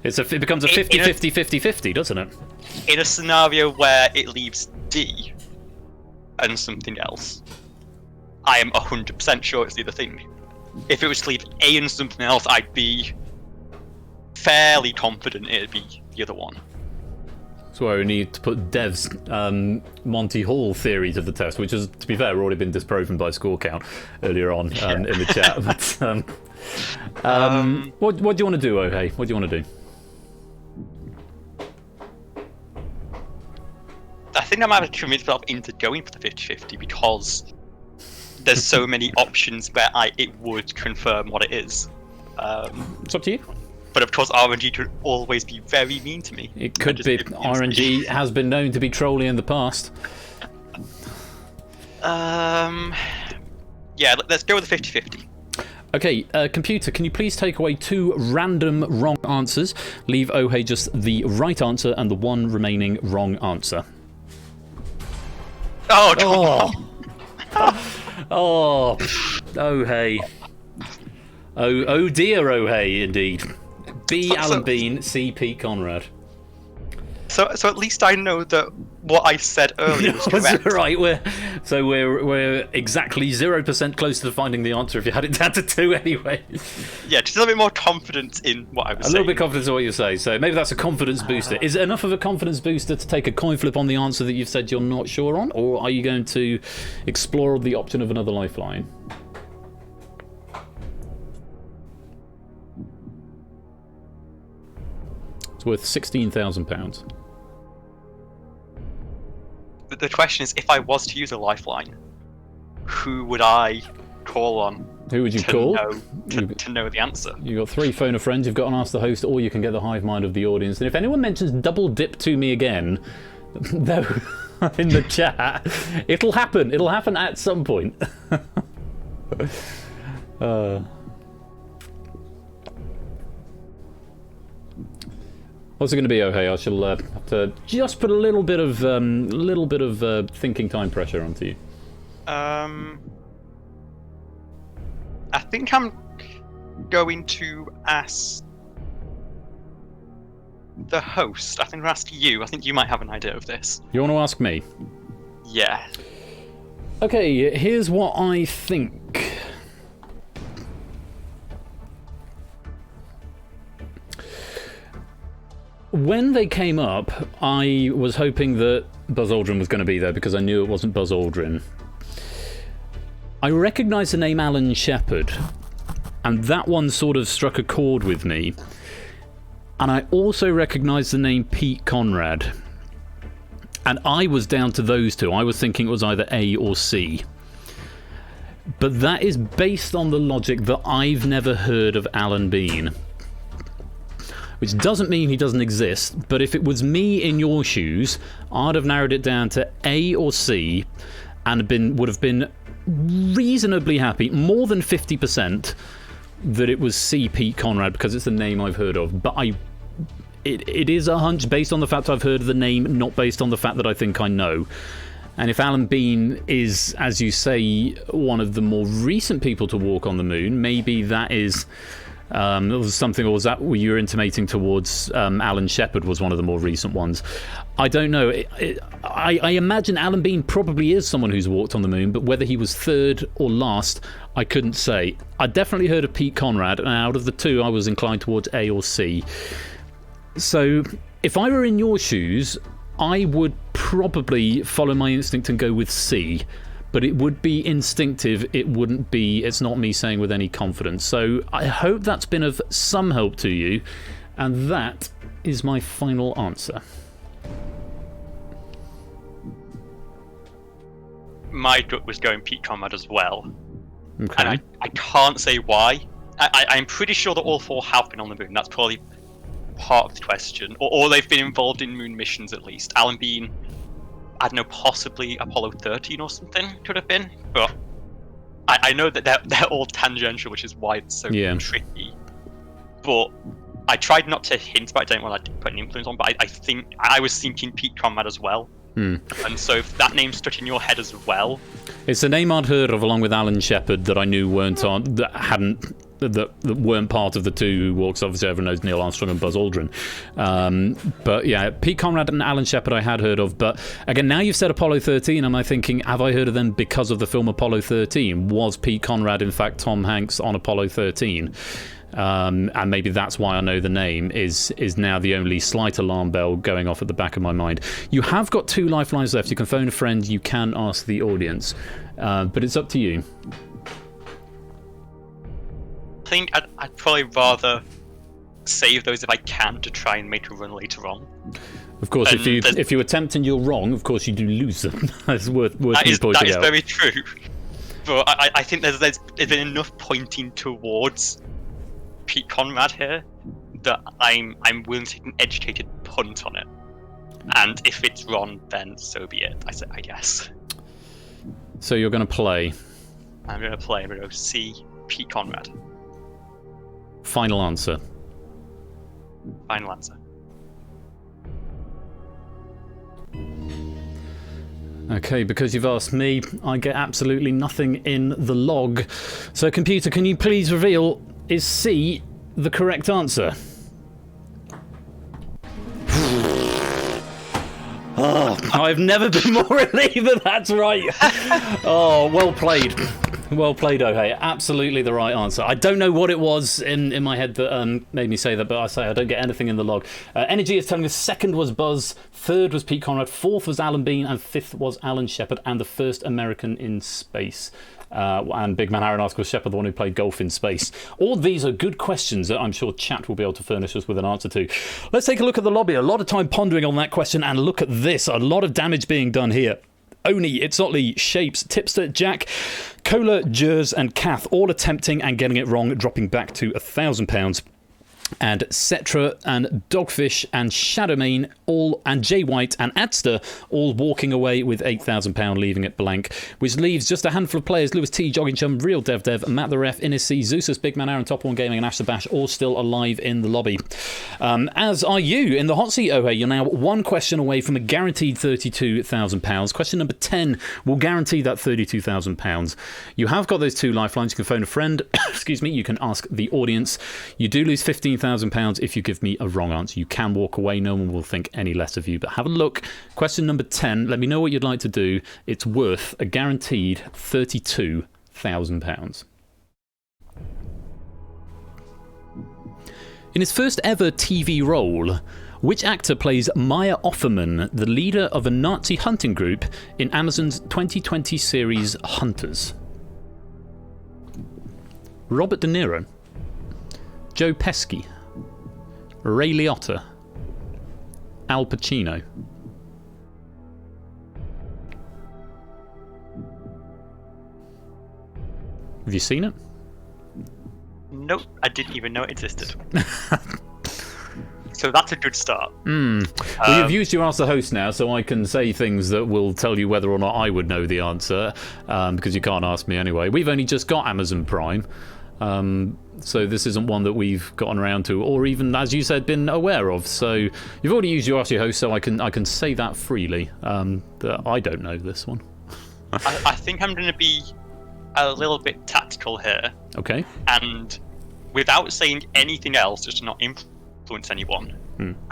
it becomes a 50-50-50-50, doesn't it? In a scenario where it leaves D and something else, I am 100% sure it's the other thing. If it was to leave A and something else, I'd be fairly confident it'd be the other one. That's why we need to put Dev's Monty Hall theory to the test, which has, to be fair, already been disproven by score count earlier on in the chat. But, what do you want to do, O'Hay? What do you want to do? I think I might have convinced myself into going for the 50-50 because there's so many options where it would confirm what it is. It's up to you. But of course, RNG could always be very mean to me. It could be. RNG has been known to be trolly in the past. Yeah, let's go with the 50-50. Okay, computer, can you please take away 2 random wrong answers? Leave O'Hay just the right answer and the 1 remaining wrong answer. Oh, oh, O'Hay. Oh dear, O'Hay, indeed. B. Alan Bean, C. Pete Conrad. So at least I know that what I said earlier was correct. Right, we're exactly 0% closer to finding the answer if you had it down to 2 anyway. Yeah, just a little bit more confidence in what I was saying. A little bit confidence in what you say, so maybe that's a confidence booster. Is it enough of a confidence booster to take a coin flip on the answer that you've said you're not sure on, or are you going to explore the option of another lifeline? It's worth £16,000. But the question is, if I was to use a lifeline, who would I call on? Who would you call? To know the answer. You've got 3 phone a friend, you've got an Ask the Host, or you can get the hive mind of the audience. And if anyone mentions double dip to me again, though, in the chat, it'll happen. It'll happen at some point. What's it going to be, Hey? I shall have to just put a little bit of thinking time pressure onto you. I think I'm going to ask the host. I think I'm going to ask you. I think you might have an idea of this. You want to ask me? Yeah. Okay, here's what I think. When they came up, I was hoping that Buzz Aldrin was going to be there because I knew it wasn't Buzz Aldrin. I recognised the name Alan Shepard, and that one sort of struck a chord with me. And I also recognised the name Pete Conrad. And I was down to those two. I was thinking it was either A or C. But that is based on the logic that I've never heard of Alan Bean. Which doesn't mean he doesn't exist, but if it was me in your shoes, I'd have narrowed it down to A or C and would have been reasonably happy, more than 50%, that it was C. Pete Conrad, because it's the name I've heard of. But it is a hunch based on the fact I've heard of the name, not based on the fact that I think I know. And if Alan Bean is, as you say, one of the more recent people to walk on the moon, maybe that is... something, or was that were you intimating towards Alan Shepard was one of the more recent ones? I don't know. I imagine Alan Bean probably is someone who's walked on the moon, but whether he was third or last, I couldn't say. I definitely heard of Pete Conrad, and out of the two, I was inclined towards A or C. So, if I were in your shoes, I would probably follow my instinct and go with C. But it would be instinctive, it's not me saying with any confidence. So I hope that's been of some help to you, and that is my final answer. My gut was going Pete Conrad as well. Okay. And I can't say why. I'm pretty sure that all 4 have been on the moon. That's probably part of the question. Or they've been involved in moon missions at least. Alan Bean... I don't know, possibly Apollo 13 or something could have been, but I know that they're all tangential, which is why it's so tricky. But I tried not to hint, but I don't want to put an influence on, but I think I was thinking Pete Conrad as well. And so if that name stuck in your head as well... It's a name I'd heard of along with Alan Shepard that I knew weren't part of the two who walks. Obviously everyone knows Neil Armstrong and Buzz Aldrin. But yeah, Pete Conrad and Alan Shepard I had heard of. But again, now you've said Apollo 13, am I thinking, have I heard of them because of the film Apollo 13? Was Pete Conrad in fact Tom Hanks on Apollo 13? And maybe that's why I know the name is now the only slight alarm bell going off at the back of my mind. You have got 2 lifelines left. You can phone a friend, you can ask the audience, but it's up to you. I think I'd probably rather save those if I can to try and make a run later on. Of course, if you attempt and you're wrong, of course you do lose them. That's worth me pointing out. That is very true. But I think there's been enough pointing towards Pete Conrad here that I'm willing to take an educated punt on it, and if it's wrong, then so be it. I guess. So you're going to play. I'm going to play. I'm going to go see Pete Conrad. Final answer. Final answer. Okay, because you've asked me, I get absolutely nothing in the log. So computer, can you please reveal, is C the correct answer? Oh, I've never been more relieved that that's right. Oh, well played. Well played, Ohei. Absolutely the right answer. I don't know what it was in my head that made me say that, but I say I don't get anything in the log. Energy is telling us second was Buzz, third was Pete Conrad, fourth was Alan Bean, and fifth was Alan Shepard, and the first American in space. And Big Man Aaron asks, was Shepard the one who played golf in space? All these are good questions that I'm sure chat will be able to furnish us with an answer to. Let's take a look at the lobby. A lot of time pondering on that question, and look at this. A lot of damage being done here. Oni, Itzotli, Shapes, Tipster, Jack, Cola, Jers, and Kath all attempting and getting it wrong, dropping back to £1,000. And Cetra and Dogfish and Shadowmane all, and Jay White and Adster all walking away with £8,000, leaving it blank, which leaves just a handful of players: Lewis T, Jogging Chum, Real Dev, Matt the Ref, Innes C, Zeus, Big Man Aaron, Top One Gaming, and Ash the Bash, all still alive in the lobby. As are you in the hot seat, Ohei. You're now one question away from a guaranteed £32,000. Question number 10 will guarantee that £32,000. You have got those two lifelines. You can phone a friend. Excuse me. You can ask the audience. You do lose £15,000 if you give me a wrong answer. You can walk away. No one will think any less of you. But have a look. Question number 10. Let me know what you'd like to do. It's worth a guaranteed £32,000. In his first ever TV role, which actor plays Maya Offerman, the leader of a Nazi hunting group in Amazon's 2020 series Hunters? Robert De Niro, Joe Pesci, Ray Liotta, Al Pacino. Have you seen it? Nope, I didn't even know it existed. So that's a good start. Well, you've used your Ask the Host now, so I can say things that will tell you whether or not I would know the answer, because you can't ask me anyway. We've only just got Amazon Prime. So this isn't one that we've gotten around to, or even, as you said, been aware of. So you've already used your Ask Your Host, so I can say that freely. That I don't know this one. I think I'm going to be a little bit tactical here. Okay. And without saying anything else, just to not influence anyone,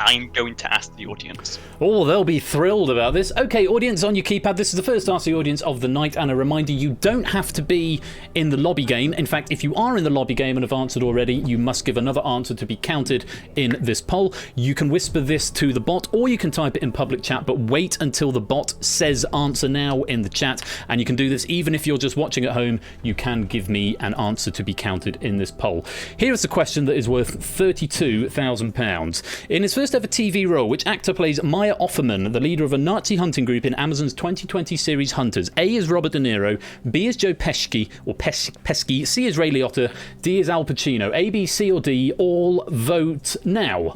I'm going to ask the audience. Oh, they'll be thrilled about this. Okay, audience, on your keypad, this is the first Ask the Audience of the night, and a reminder, you don't have to be in the lobby game. In fact, if you are in the lobby game and have answered already, you must give another answer to be counted in this poll. You can whisper this to the bot, or you can type it in public chat, but wait until the bot says answer now in the chat, and you can do this even if you're just watching at home. You can give me an answer to be counted in this poll. Here is the question that is worth £32,000. In his first ever TV role, which actor plays Maya Offerman, the leader of a Nazi hunting group in Amazon's 2020 series Hunters? A is Robert De Niro, B is Joe Pesci, or Pesci, C is Ray Liotta, D is Al Pacino. A, B, C, or D, all vote now.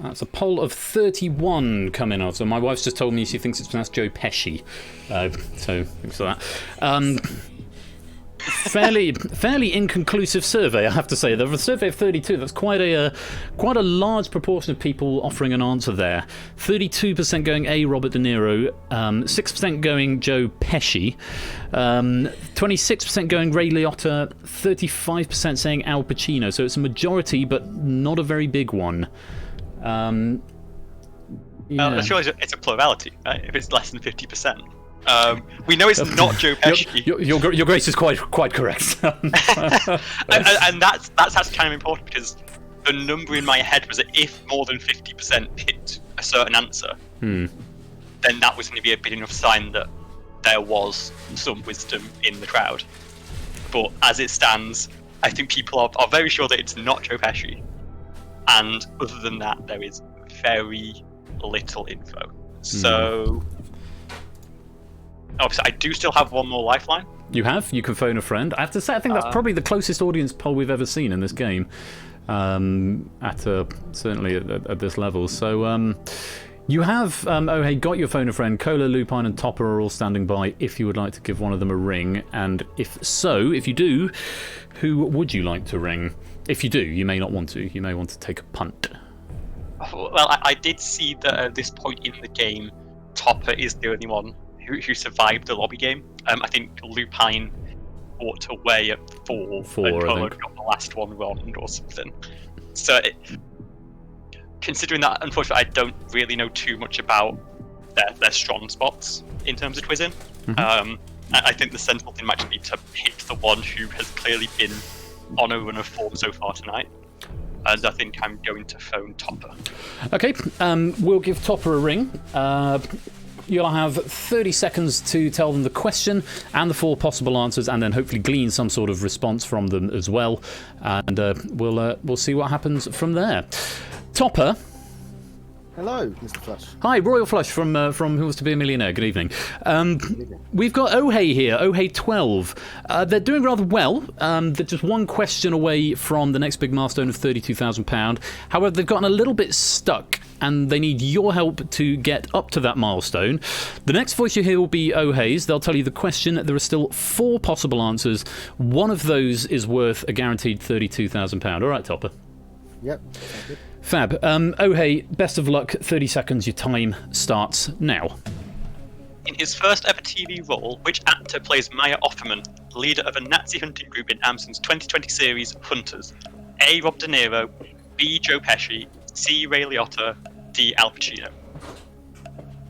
That's a poll of 31 coming out. So my wife's just told me she thinks it's pronounced Joe Pesci. So thanks for that. Fairly inconclusive survey, I have to say. There was a survey of 32. That's quite a large proportion of people offering an answer there. 32% going A, Robert De Niro. 6% going Joe Pesci. 26% going Ray Liotta. 35% saying Al Pacino. So it's a majority, but not a very big one. Sure, it's a plurality, right? If it's less than 50%. We know it's not Joe Pesci. Your grace is quite correct. and that's kind of important, because the number in my head was that if more than 50% picked a certain answer, then that was going to be a big enough sign that there was some wisdom in the crowd. But as it stands, I think people are very sure that it's not Joe Pesci. And other than that, there is very little info. So, obviously, I do still have one more lifeline. You have? You can phone a friend. I have to say, I think that's probably the closest audience poll we've ever seen in this game. Certainly at this level. So, you have, Ohei, got your phone a friend. Cola, Lupine, and Topper are all standing by if you would like to give one of them a ring. And if you do, who would you like to ring? If you do, you may not want to. You may want to take a punt. Well, I did see that at this point in the game, Topper is the only one who survived the lobby game. I think Lupine walked away at 4 and Colo got the last one wrong or something. So, considering that, unfortunately, I don't really know too much about their strong spots in terms of quizzing. I think the sensible thing might be to pick the one who has clearly been on a run of form so far tonight. And I think I'm going to phone Topper. Okay, we'll give Topper a ring. You'll have 30 seconds to tell them the question and the 4 possible answers, and then hopefully glean some sort of response from them as well. And we'll see what happens from there. Topper. Hello, Mr. Flush. Hi, Royal Flush from Who Wants to Be a Millionaire. Good evening. We've got Ohei here, Ohei 12. They're doing rather well. They're just one question away from the next big milestone of £32,000. However, they've gotten a little bit stuck, and they need your help to get up to that milestone. The next voice you hear will be Ohei's. They'll tell you the question. There are still 4 possible answers. One of those is worth a guaranteed £32,000. All right, Topper. Yep, sounds good. Fab. Ohei, best of luck. 30 seconds. Your time starts now. In his first ever TV role, which actor plays Maya Offerman, leader of a Nazi hunting group in Amazon's 2020 series Hunters? A. Rob De Niro, B. Joe Pesci, C. Ray Liotta, D. Al Pacino.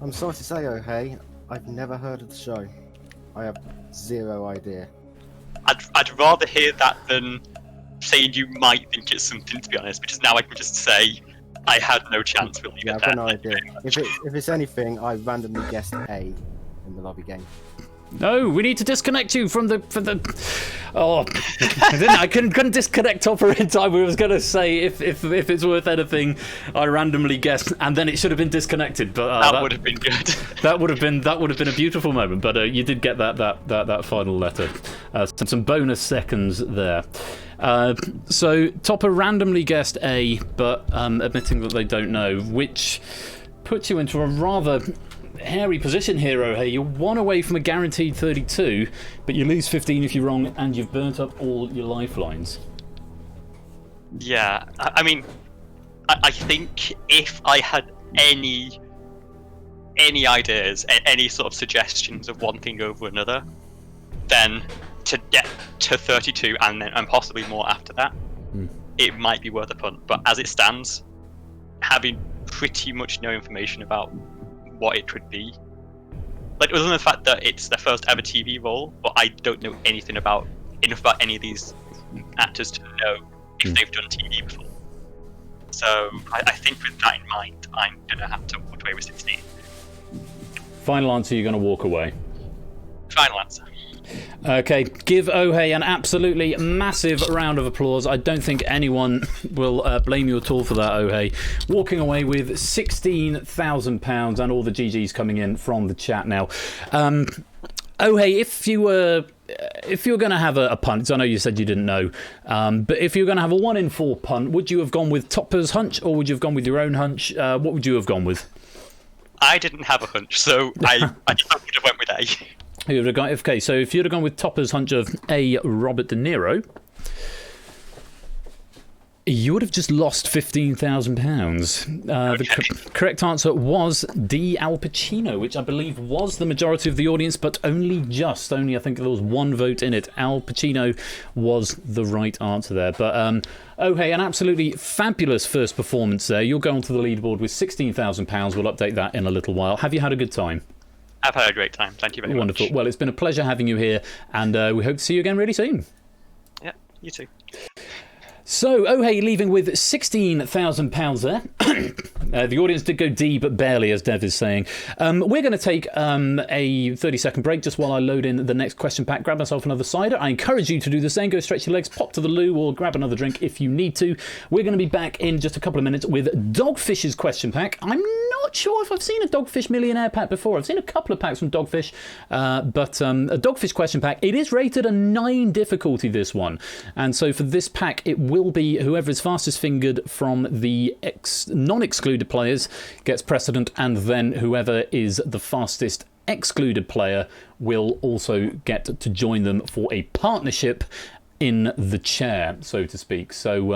I'm sorry to say, oh hey, I've never heard of the show. I have 0 idea. I'd rather hear that than saying you might think it's something, to be honest, because now I can just say I had no chance. We'll leave Yeah, it I've there. got no idea. If it's anything, I randomly guessed A in the lobby game. No, we need to disconnect you from the. Oh, I couldn't disconnect Topper in time. We was going to say if it's worth anything, I randomly guessed, and then it should have been disconnected. But that would have been good. That would have been a beautiful moment. But you did get that final letter. Some bonus seconds there. So Topper randomly guessed A, but admitting that they don't know, which puts you into a rather hairy position here, Ohei. You're 1 away from a guaranteed 32, but you lose 15 if you're wrong, and you've burnt up all your lifelines. Yeah, I mean, I think if I had any ideas, any sort of suggestions of one thing over another, then to get to 32 and possibly more after that, it might be worth a punt. But as it stands, having pretty much no information about what it could be, like other than the fact that it's their first ever TV role, but I don't know anything about enough about any of these actors to know if they've done TV before. So I think with that in mind, I'm gonna have to walk away with 16. Final answer, you're going to walk away. Final answer. Okay, give Ohei an absolutely massive round of applause. I don't think anyone will blame you at all for that, Ohei. Walking away with £16,000 and all the GGs coming in from the chat now. Ohei, if you were going to have a punt, I know you said you didn't know, but if you were going to have a 1 in 4 punt, would you have gone with Topper's hunch or would you have gone with your own hunch? What would you have gone with? I didn't have a hunch, so I would have went with A. You would have gone, okay, so if you'd have gone with Topper's hunch of A. Robert De Niro, you would have just lost £15,000. The correct answer was D. Al Pacino, which I believe was the majority of the audience, but only I think there was 1 vote in it. Al Pacino was the right answer there. But Ohei, an absolutely fabulous first performance there. You'll go onto the leaderboard with £16,000. We'll update that in a little while. Have you had a good time? I've had a great time. Thank you very much. Wonderful. Well, it's been a pleasure having you here, and we hope to see you again really soon. Yeah, you too. So, Ohei leaving with £16,000 there. The audience did go D, but barely, as Dev is saying. We're going to take a 30-second break just while I load in the next question pack. Grab myself another cider. I encourage you to do the same. Go stretch your legs, pop to the loo, or grab another drink if you need to. We're going to be back in just a couple of minutes with Dogfish's question pack. I'm not sure if I've seen a Dogfish Millionaire pack before. I've seen a couple of packs from Dogfish, but a Dogfish question pack. It is rated a 9 difficulty, this one. And so for this pack, it will be whoever is fastest fingered from the non-excluded players gets precedent, and then whoever is the fastest excluded player will also get to join them for a partnership in the chair, so to speak. So,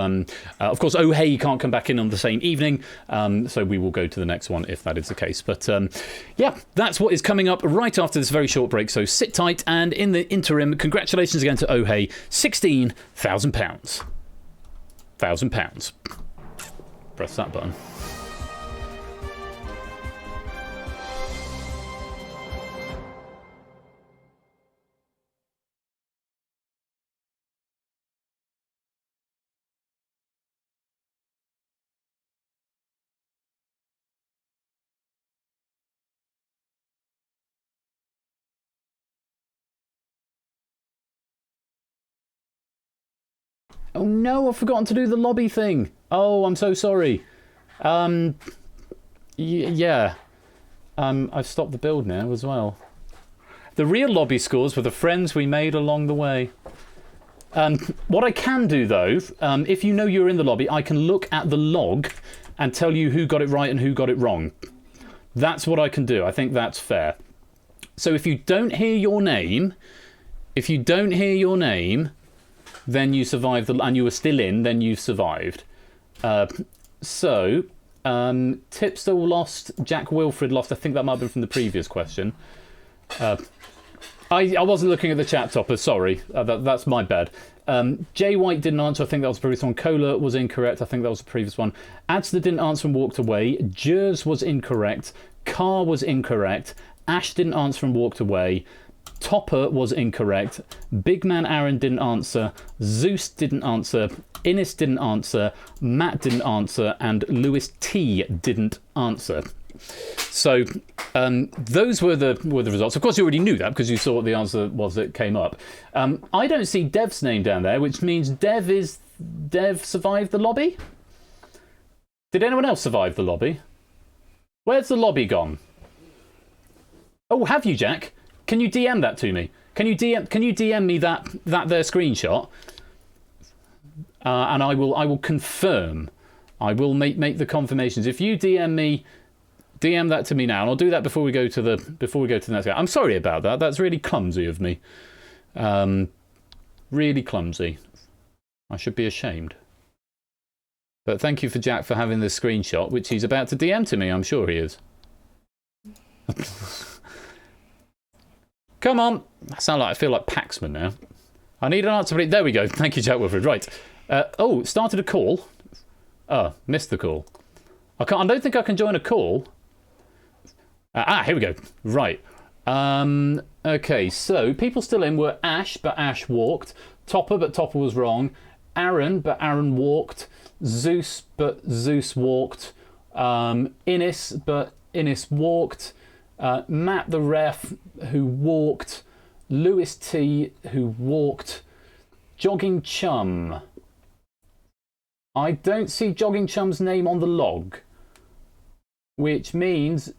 of course, Oh Hey can't come back in on the same evening, so we will go to the next one if that is the case. But, yeah, that's what is coming up right after this very short break, so sit tight, and in the interim, congratulations again to Oh Hey, £16,000. £1,000. Press that button. Oh no, I've forgotten to do the lobby thing. Oh, I'm so sorry. Yeah. I've stopped the build now as well. The real lobby scores were the friends we made along the way. What I can do, though, if you know you're in the lobby, I can look at the log and tell you who got it right and who got it wrong. That's what I can do. I think that's fair. So if you don't hear your name, then you survived, and you were still in, then you've survived. Tipster lost, Jack Wilfred lost. I think that might have been from the previous question. I wasn't looking at the chat topper, sorry. That's my bad. Jay White didn't answer, I think that was the previous one. Cola was incorrect, I think that was the previous one. Adster didn't answer and walked away. Jers was incorrect. Carr was incorrect. Ash didn't answer and walked away. Topper was incorrect. Big Man Aaron didn't answer. Zeus didn't answer. Innes didn't answer. Matt didn't answer. And Lewis T didn't answer. So those were the results. Of course, you already knew that because you saw what the answer was that came up. I don't see Dev's name down there, which means Dev survived the lobby? Did anyone else survive the lobby? Where's the lobby gone? Oh, have you, Jack? Can you DM that to me? Can you DM me that there screenshot? And I will confirm. I will make the confirmations. If you DM that to me now, and I'll do that before we go to the next guy. I'm sorry about that. That's really clumsy of me. Really clumsy. I should be ashamed. But thank you for Jack for having this screenshot, which he's about to DM to me. I'm sure he is. Come on. I feel like Paxman now. I need an answer. There we go. Thank you, Jack Wilfred. Right. Started a call. Oh, missed the call. I don't think I can join a call. Here we go. Right. Okay, so people still in were Ash, but Ash walked. Topper, but Topper was wrong. Aaron, but Aaron walked. Zeus, but Zeus walked. Innes, but Innes walked. Matt the ref, who walked. Lewis T, who walked. Jogging Chum. I don't see Jogging Chum's name on the log, which means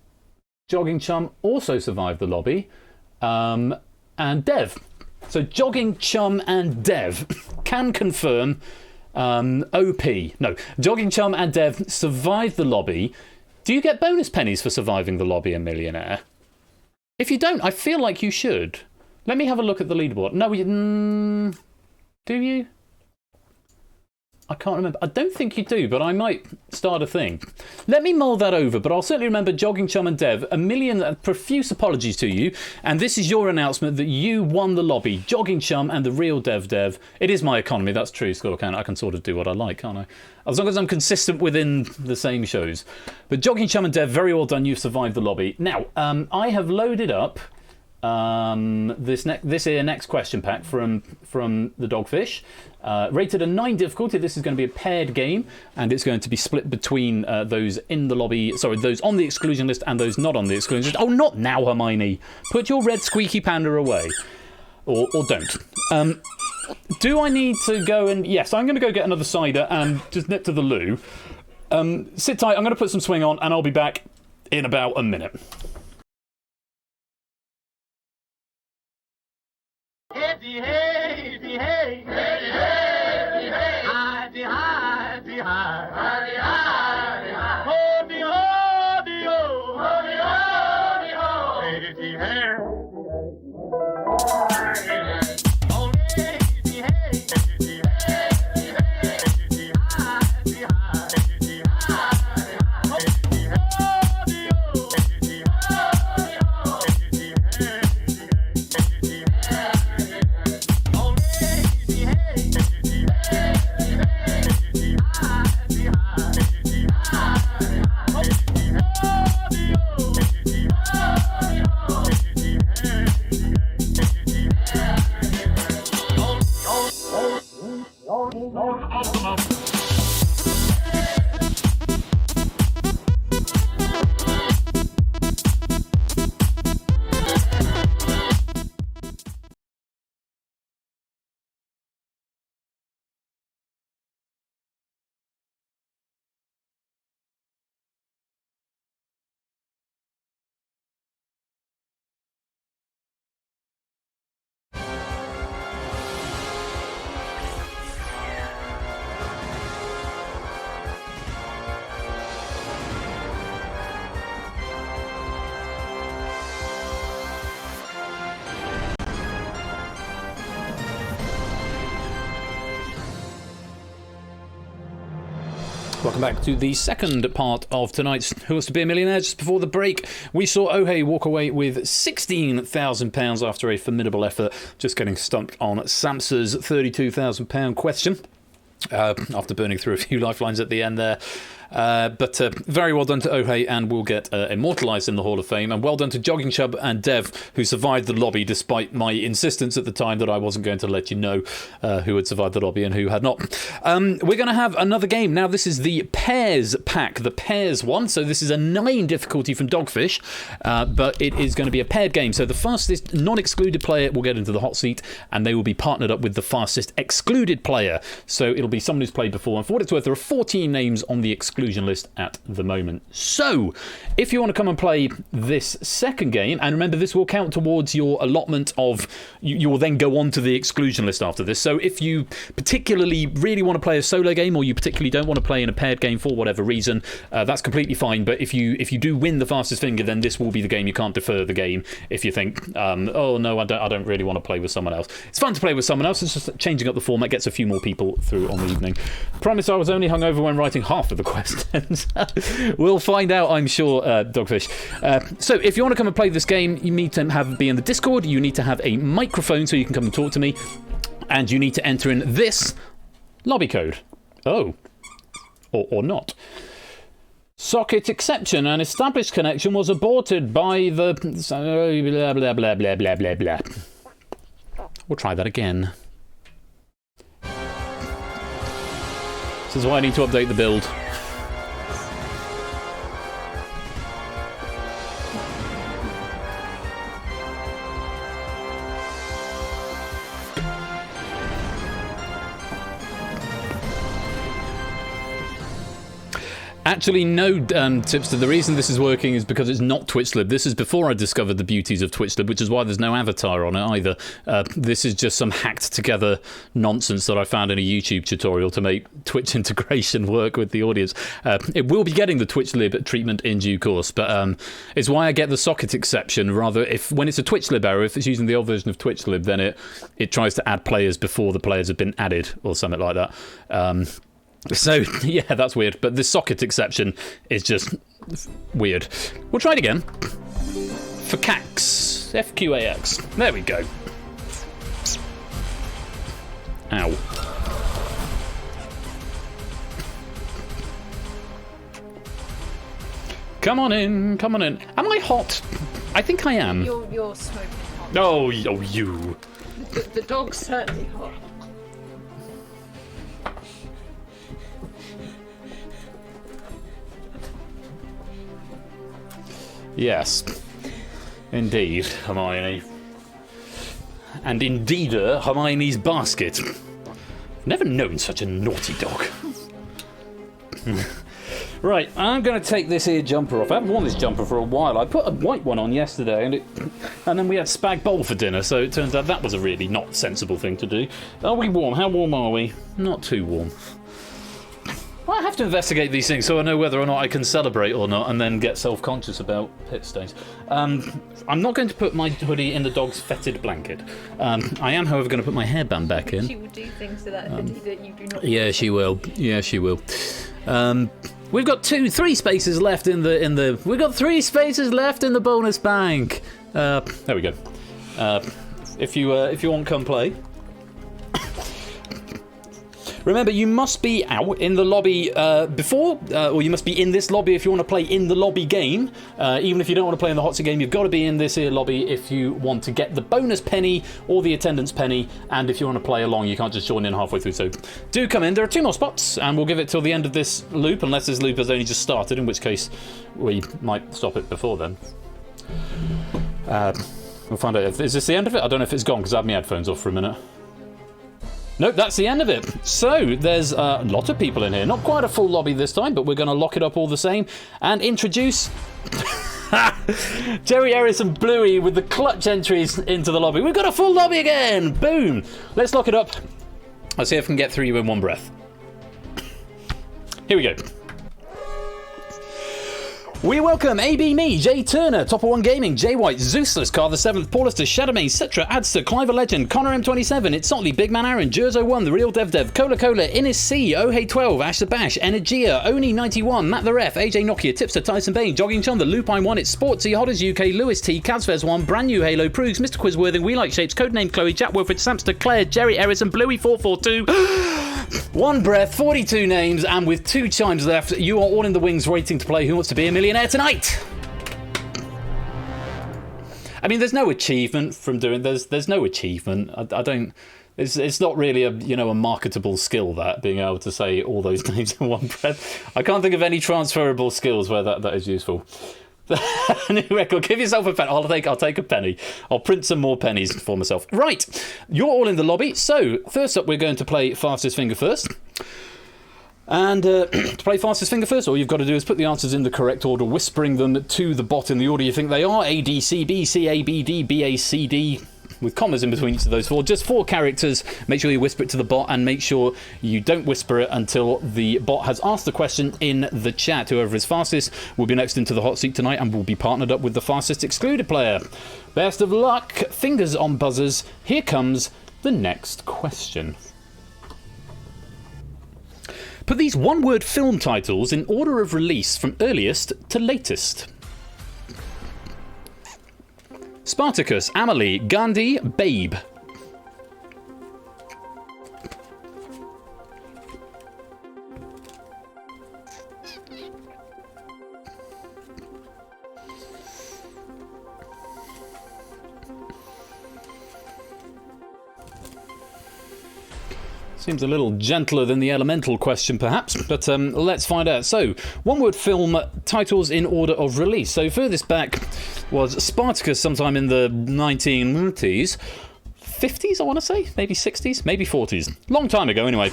Jogging Chum also survived the lobby, and Dev. So Jogging Chum and Dev can confirm OP. No, Jogging Chum and Dev survived the lobby. Do you get bonus pennies for surviving the lobby in Millionaire? If you don't, I feel like you should. Let me have a look at the leaderboard. No, do you? I can't remember. I don't think you do, but I might start a thing. Let me mull that over, but I'll certainly remember Jogging Chum and Dev. A million profuse apologies to you, and this is your announcement that you won the lobby. Jogging Chum and the real Dev. It is my economy, that's true, Scorecount. I can sort of do what I like, can't I? As long as I'm consistent within the same shows. But Jogging Chum and Dev, very well done. You've survived the lobby. Now, I have loaded up this here next question pack from the Dogfish. Rated a 9 difficulty. This is going to be a paired game, and it's going to be split between those in the lobby, sorry, those on the exclusion list and those not on the exclusion list. Oh, not now, Hermione. Put your red squeaky panda away. Or don't. Do I need to go and... Yes, I'm going to go get another cider and just nip to the loo. Sit tight. I'm going to put some swing on, and I'll be back in about a minute. Hey, hey, hey, hey, hey, hey, hidey, hidey, hidey, hidey, hidey, hody, hody, ho, hody, hody, ho, hey, hey, oh, hey, hey, Welcome back to the second part of tonight's Who Wants to Be a Millionaire. Just before the break, we saw Ohei walk away with £16,000 after a formidable effort, just getting stumped on Samsa's £32,000 question after burning through a few lifelines at the end there. But very well done to Ohei, and will get immortalised in the Hall of Fame. And well done to Jogging Chub and Dev, who survived the lobby despite my insistence at the time that I wasn't going to let you know who had survived the lobby and who had not. We're going to have another game. Now, this is the Pairs pack, the Pairs one. So this is a 9 difficulty from Dogfish, but it is going to be a paired game. So the fastest non-excluded player will get into the hot seat, and they will be partnered up with the fastest excluded player. So it'll be someone who's played before. And for what it's worth, there are 14 names on the exclusion list at the moment. So if you want to come and play this second game, and remember, this will count towards your allotment of, you will then go on to the exclusion list after this. So if you particularly really want to play a solo game, or you particularly don't want to play in a paired game for whatever reason, that's completely fine. But if you do win the fastest finger, then this will be the game. You can't defer the game if you think, oh no, I don't really want to play with someone else. It's fun to play with someone else. It's just changing up the format, gets a few more people through on the evening. Promise I was only hungover when writing half of the questions. We'll find out, I'm sure, Dogfish. So if you want to come and play this game, you need to be in the Discord. You need to have a microphone so you can come and talk to me, and you need to enter in this lobby code. Oh, or not. Socket exception. An established connection was aborted by the blah blah blah blah blah blah blah. We'll try that again. This is why I need to update the build. Actually, no, Tipster. The reason this is working is because it's not TwitchLib. This is before I discovered the beauties of TwitchLib, which is why there's no avatar on it either. This is just some hacked together nonsense that I found in a YouTube tutorial to make Twitch integration work with the audience. It will be getting the TwitchLib treatment in due course, but it's why I get the socket exception. Rather, when it's a TwitchLib error, if it's using the old version of TwitchLib, then it tries to add players before the players have been added or something like that. So, yeah, that's weird. But the socket exception is just weird. We'll try it again. For CAX. FQAX. There we go. Ow. Come on in, come on in. Am I hot? I think I am. You're smoking hot. Oh, you. The dog's certainly hot. Yes, indeed, Hermione. And indeeder, Hermione's basket. Never known such a naughty dog. Right, I'm going to take this here jumper off. I haven't worn this jumper for a while. I put a white one on yesterday, and then we had spag bowl for dinner, so it turns out that was a really not sensible thing to do. Are we warm? How warm are we? Not too warm. Well, I have to investigate these things so I know whether or not I can celebrate or not, and then get self-conscious about pit stains. I'm not going to put my hoodie in the dog's fetid blanket. I am, however, going to put my hairband back in. She will do things to that hoodie that you do not. Yeah, she will. Yeah, she will. We've got 3 spaces left in the. We've got 3 spaces left in the bonus bank. There we go. If you want, come play. Remember, you must be out in the lobby before, or you must be in this lobby if you want to play in the lobby game. Even if you don't want to play in the hot seat game, you've got to be in this here lobby if you want to get the bonus penny or the attendance penny. And if you want to play along, you can't just join in halfway through. So do come in. There are 2 more spots, and we'll give it till the end of this loop, unless this loop has only just started, in which case we might stop it before then. We'll find out. Is this the end of it? I don't know if it's gone because I have my headphones off for a minute. Nope, that's the end of it. So, there's a lot of people in here. Not quite a full lobby this time, but we're going to lock it up all the same and introduce Jerry Harris and Bluey with the clutch entries into the lobby. We've got a full lobby again! Boom! Let's lock it up. I'll see if I can get through you in one breath. Here we go. We welcome AB Me, Jay Turner, Topper One Gaming, Jay White, Zeusless, Car the Seventh, Paulister, Shadowmane, Citra, Adster, Cliver Legend, Connor M27, It's Sotley, Big Man Aaron, Jerzo1, The Real Dev Dev, Cola Cola, Innis C, Ohey12, Ash the Bash, Energia, Oni91, Matt the Ref, AJ Nokia, Tipster, Tyson Bain, Jogging Chun, The Lupine One, It's Sportsy, Hodders UK, Lewis T, Kazfez One, Brand New Halo, Proogs, Mr. Quizworthing, We Like Shapes, Codename Chloe, Jack Wilfred, Samster, Claire, Jerry Eris, and Bluey442. One breath, 42 names, and with 2 chimes left, you are all in the wings waiting to play Who Wants to Be a Millionaire tonight. I mean, there's no achievement from doing. There's no achievement. I don't. It's not really a a marketable skill, that being able to say all those names in one breath. I can't think of any transferable skills where that is useful. New record. Give yourself a penny. I'll take a penny. I'll print some more pennies for myself. Right, you're all in the lobby. So first up, we're going to play Fastest Finger First. And to play Fastest Finger First, all you've got to do is put the answers in the correct order, whispering them to the bot in the order you think they are. A, D, C, B, C, A, B, D, B, A, C, D, with commas in between each of those 4. Just 4 characters. Make sure you whisper it to the bot, and make sure you don't whisper it until the bot has asked the question in the chat. Whoever is fastest will be next into the hot seat tonight and will be partnered up with the fastest excluded player. Best of luck. Fingers on buzzers. Here comes the next question. Put these one-word film titles in order of release from earliest to latest. Spartacus, Amelie, Gandhi, Babe. Seems a little gentler than the elemental question, perhaps, but let's find out. So, one-word film titles in order of release. So, furthest back was Spartacus sometime in the 1950s. 50s, I want to say? Maybe 60s? Maybe 40s. Long time ago, anyway.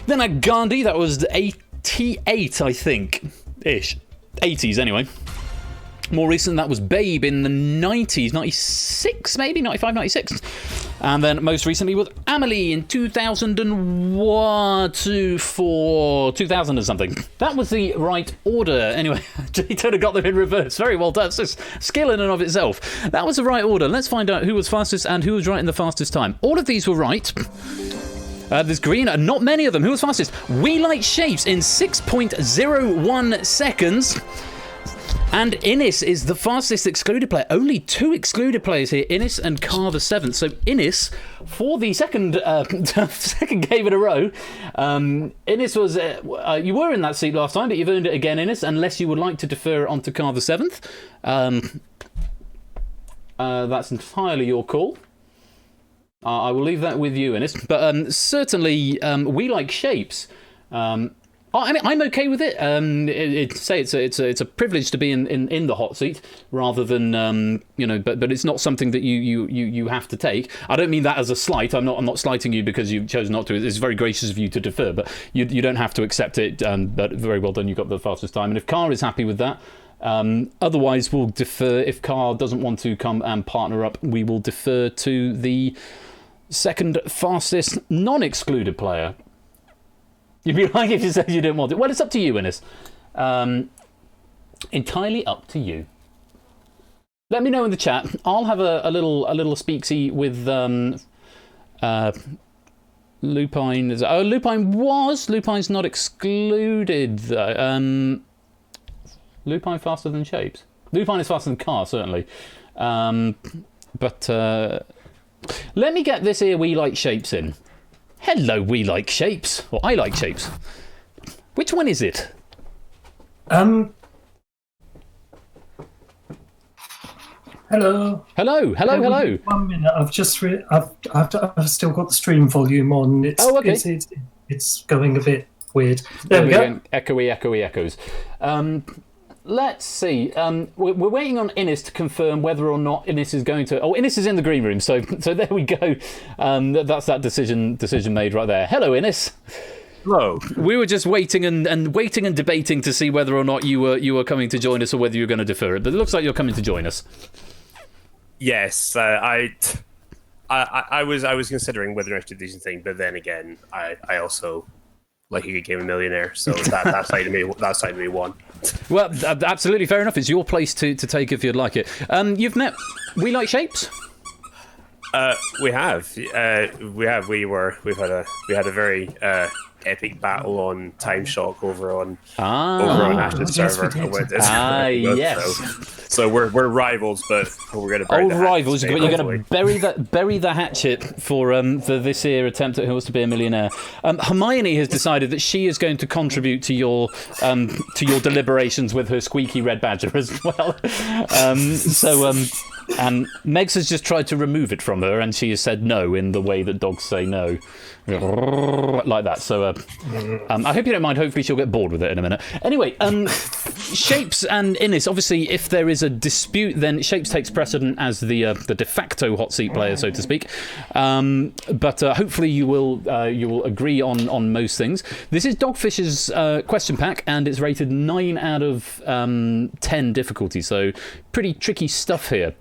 Then at Gandhi, that was 88, I think. Ish. 80s, anyway. More recent, that was Babe in the 90s, 96 maybe, 95, 96. And then most recently with Amelie in 2001 to 2000 or something. That was the right order. Anyway, Jay Turner got them in reverse. Very well done. It's just skill in and of itself. That was the right order. Let's find out who was fastest and who was right in the fastest time. All of these were right. There's green, and not many of them. Who was fastest? We Like Shapes in 6.01 seconds. And Innis is the fastest excluded player. Only 2 excluded players here, Innis and Car the Seventh. So Innis, for the second game in a row, Innis was... you were in that seat last time, but you've earned it again, Innis, unless you would like to defer onto Car the Seventh. That's entirely your call. I will leave that with you, Innis. But certainly, We Like Shapes... I mean, I'm okay with it. It's a privilege to be in the hot seat rather than but it's not something that you have to take. I don't mean that as a slight. I'm not slighting you because you've chosen not to. It's very gracious of you to defer, but you don't have to accept it. But very well done. You got the fastest time, and if Car is happy with that. Otherwise, we'll defer. If Car doesn't want to come and partner up, we will defer to the second fastest non-excluded player. You'd be lying if you said you didn't want it. Well, it's up to you, Innis. Entirely up to you. Let me know in the chat. I'll have a little speaksy with Lupine. Lupine's not excluded though. Lupine faster than Shapes. Lupine is faster than Car, certainly. But let me get this here We Like Shapes in. Hello, We Like Shapes. Or I Like Shapes. Which one is it? Hello. Hello. 1 minute. I've just I've still got the stream volume on. Okay. It's going a bit weird. There we go. Echoey echoes. Let's see. We're waiting on Innis to confirm whether or not Innis is going to... Oh, Innis is in the green room, so there we go. That's that decision made right there. Hello, Innis. Hello. We were just waiting and debating to see whether or not you were coming to join us or whether you were going to defer it. But it looks like you're coming to join us. Yes, I was considering whether or not to do something, but then again, I also like a good game of Millionaire, so that side of me won. Well, absolutely fair enough. It's your place to take if you'd like it. You've met We Like Shapes? We have. We had a very epic battle on Time Shock over on Ashton's server. Yes. So we're rivals, but we're going to bury old the rivals, hatchet, but you're going to bury the hatchet for this year attempt at Who Wants to Be a Millionaire. Hermione has decided that she is going to contribute to your deliberations with her squeaky red badger as well. And Megs has just tried to remove it from her, and she has said no in the way that dogs say no. Like that. So I hope you don't mind. Hopefully she'll get bored with it in a minute. Anyway, Shapes and Innis, obviously if there is a dispute, then Shapes takes precedent as the de facto hot seat player, so to speak. But hopefully you will agree on most things. This is Dogfish's question pack, and it's rated 9 out of 10 difficulty, so pretty tricky stuff here.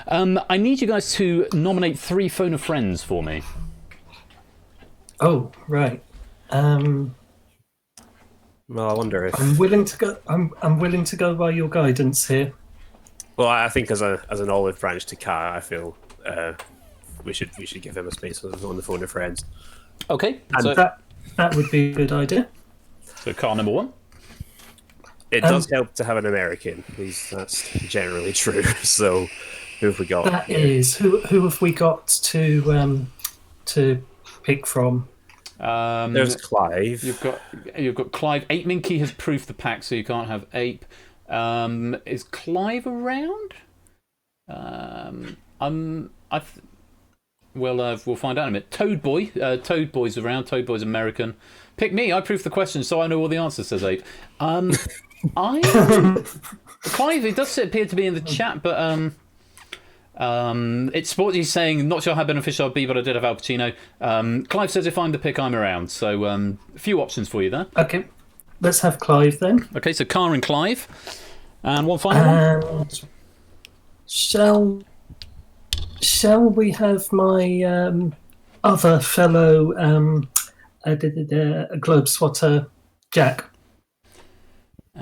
I need you guys to nominate 3 phone a friends for me. Oh, right. Well, I wonder if I'm willing to go. I'm willing to go by your guidance here. Well, I think as an olive branch to Kat, I feel we should give him a space on the phone of friends. Okay, and so that would be a good idea. So car number 1. It does help to have an American. That's generally true. So who have we got? That is who have we got to pick from? There's Clive. You've got Clive. Ape Minky has proofed the pack, so you can't have Ape. Is Clive around? We'll find out in a minute. Toad Boy. Toad Boy's around. Toad Boy's American. Pick me. I proofed the question, so I know all the answers, says Ape. Clive, it does appear to be in the chat, but it's sport. He's saying, not sure how beneficial I'll be, but I did have Al Pacino. Clive says if I'm the pick, I'm around. So a few options for you there. Okay, let's have Clive then. Okay, so Car and Clive. And one final one. Shall we have my other fellow globetrotter, Jack?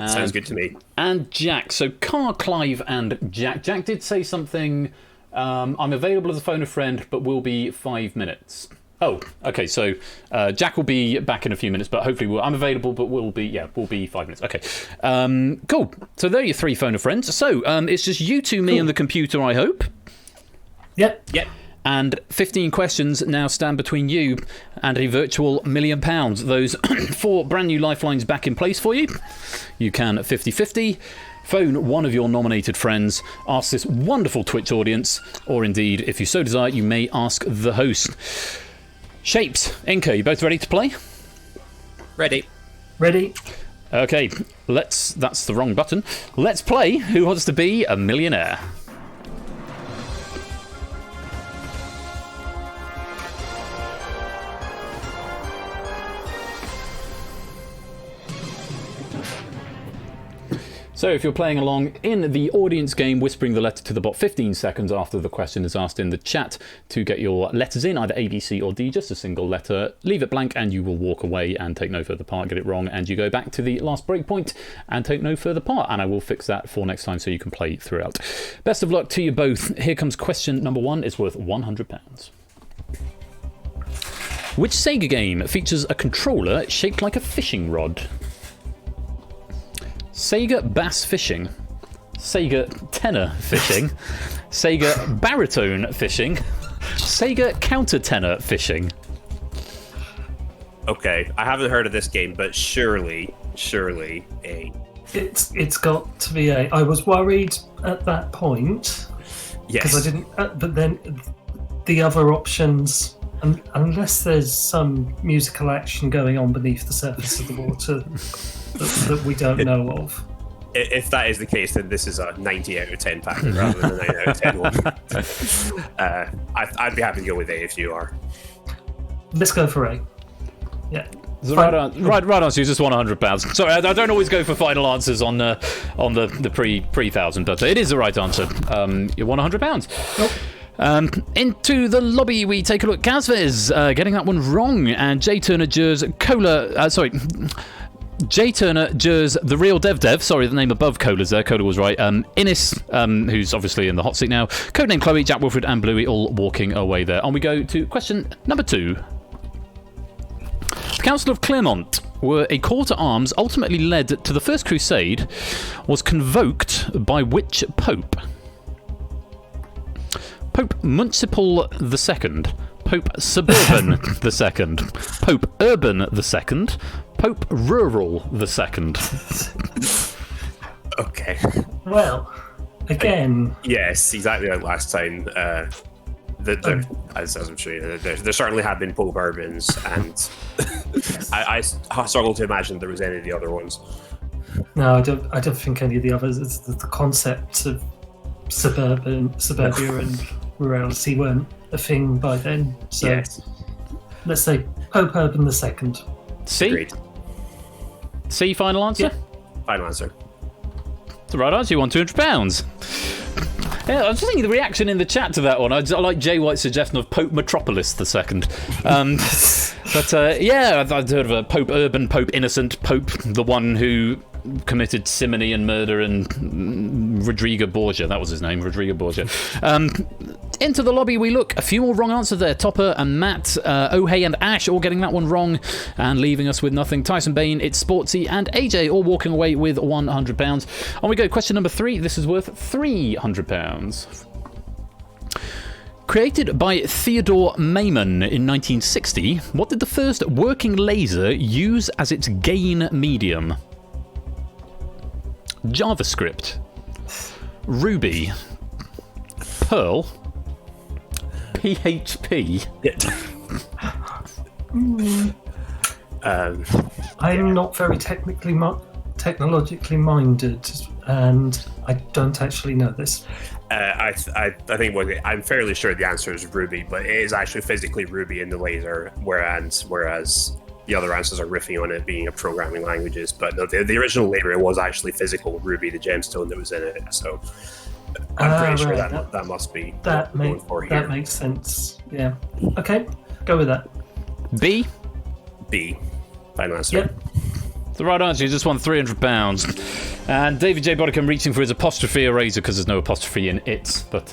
Sounds good to me. And Jack. So Car, Clive, and Jack. Jack did say something. I'm available as a phone a friend, but will be 5 minutes. Oh, okay. So Jack will be back in a few minutes, but hopefully I'm available, but we'll be 5 minutes. Okay. Cool. So there are your 3 phone a friends. So it's just you two, me, and the computer, I hope. Yep. And 15 questions now stand between you and a virtual £1 million. Those 4 brand new lifelines back in place for you. You can 50-50 phone one of your nominated friends, ask this wonderful Twitch audience, or indeed, if you so desire, you may ask the host. Shapes, Inca, you both ready to play? Ready. Okay, that's the wrong button. Let's play Who Wants to Be a Millionaire? So if you're playing along in the audience game, whispering the letter to the bot 15 seconds after the question is asked in the chat to get your letters in, either A, B, C or D, just a single letter. Leave it blank and you will walk away and take no further part. Get it wrong and you go back to the last breakpoint and take no further part. And I will fix that for next time so you can play throughout. Best of luck to you both. Here comes question number 1. It's worth £100. Which Sega game features a controller shaped like a fishing rod? Sega Bass Fishing, Sega Tenor Fishing, Sega Baritone Fishing, Sega Countertenor Fishing. Okay, I haven't heard of this game, but surely A. It's got to be A. I was worried at that point. Yes. Because I didn't. But then the other options, unless there's some musical action going on beneath the surface of the water that we don't know of. If that is the case, then this is a 90 out of 10 pack rather than a 9 out of 10 one. I'd be happy to go with A if you are. Let's go for A. Yeah. The right answer is just £100. Sorry, I don't always go for final answers on the pre-1000, but it is the right answer. You're £100. Nope. Into the lobby we take a look. Gazvez getting that one wrong, and J Turner Jers Cola. Jay Turner, Jers, the real Dev. Sorry, the name above Cola's there. Cola was right. Innes, who's obviously in the hot seat now. Codename Chloe, Jack Wilfred, and Bluey all walking away there. On we go to question number 2. The Council of Clermont were a call to arms ultimately led to the First Crusade, was convoked by which Pope? Pope Municipal II, Pope Suburban II, Pope Urban II, Pope Rural II. Okay. Well, again. Yes, exactly like last time. As I'm sure you know, there certainly have been Pope Urbans, and I struggle to imagine there was any of the other ones. No, I don't think any of the others. It's the concept of suburbia and rurality weren't a thing by then. So Yes. let's say Pope Urban II. C? Agreed. C, final answer? Yeah. Final answer. The right answer, you won £200. Yeah, I was just thinking the reaction in the chat to that one. I like Jay White's suggestion of Pope Metropolis II. Yeah, I'd heard of a Pope Urban, Pope Innocent, Pope the one who committed simony and murder, and Rodrigo Borgia. That was his name, Rodrigo Borgia. Into the lobby we look. A few more wrong answers there. Topper and Matt, Ohey and Ash all getting that one wrong and leaving us with nothing. Tyson Bain, It's Sportsy, and AJ all walking away with £100. On we go. Question number 3. This is worth £300. Created by Theodore Maiman in 1960, what did the first working laser use as its gain medium? JavaScript, Ruby, Perl, PHP. I'm not very technologically minded, and I don't actually know this. I think I'm fairly sure the answer is Ruby, but it is actually physically Ruby in the laser, whereas the other answers are riffing on it being a programming languages. But no, the original laser was actually physical Ruby, the gemstone that was in it. So I'm pretty sure that must be that makes sense. Yeah. Okay, go with that. B. Final answer. Yep. The right answer, you just won £300. And David J. Bodicum reaching for his apostrophe eraser because there's no apostrophe in it. But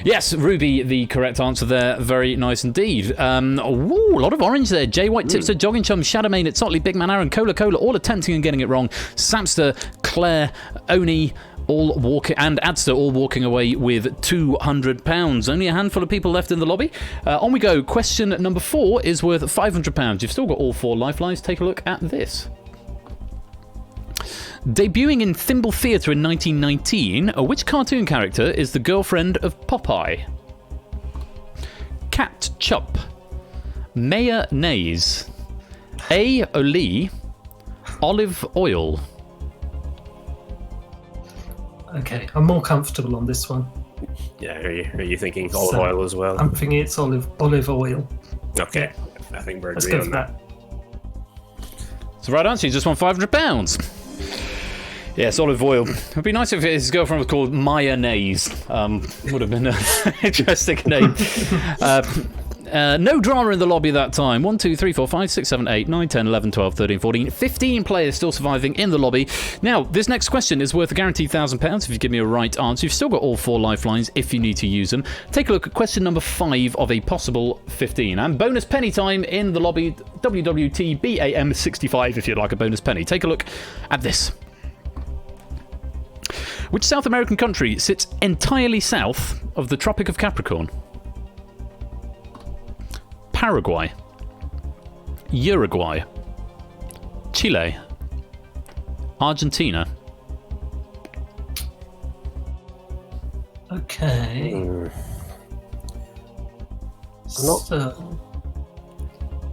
yes, Ruby, the correct answer there. Very nice indeed. A lot of orange there. J. White, Tipster, Jogging Chum, Shadowmane, It's Otley, Big Man Aaron, Cola, all attempting and getting it wrong. Samster, Claire, Oni, all walking, and Adster all walking away with £200. Only a handful of people left in the lobby. On we go. Question number 4 is worth £500. You've still got all 4 lifelines. Take a look at this. Debuting in Thimble Theatre in 1919, which cartoon character is the girlfriend of Popeye? Cat Chup, Mayonnaise, A. Oli, Olive Oil. Okay, I'm more comfortable on this one. Yeah, are you thinking olive oil as well? I'm thinking it's olive oil. Okay, I think we're Let's agreed go on for that. It's the right answer. You just won £500. Yes, olive oil. It would be nice if his girlfriend was called Mayonnaise. Would have been an interesting name. No drama in the lobby that time. 1, 2, 3, 4, 5, 6, 7, 8, 9, 10, 11, 12, 13, 14, 15 players still surviving in the lobby. Now, this next question is worth a guaranteed £1,000 if you give me a right answer. You've still got all 4 lifelines if you need to use them. Take a look at question number 5 of a possible 15. And bonus penny time in the lobby. WWTBAM65 if you'd like a bonus penny. Take a look at this. Which South American country sits entirely south of the Tropic of Capricorn? Paraguay, Uruguay, Chile, Argentina. Okay. I'm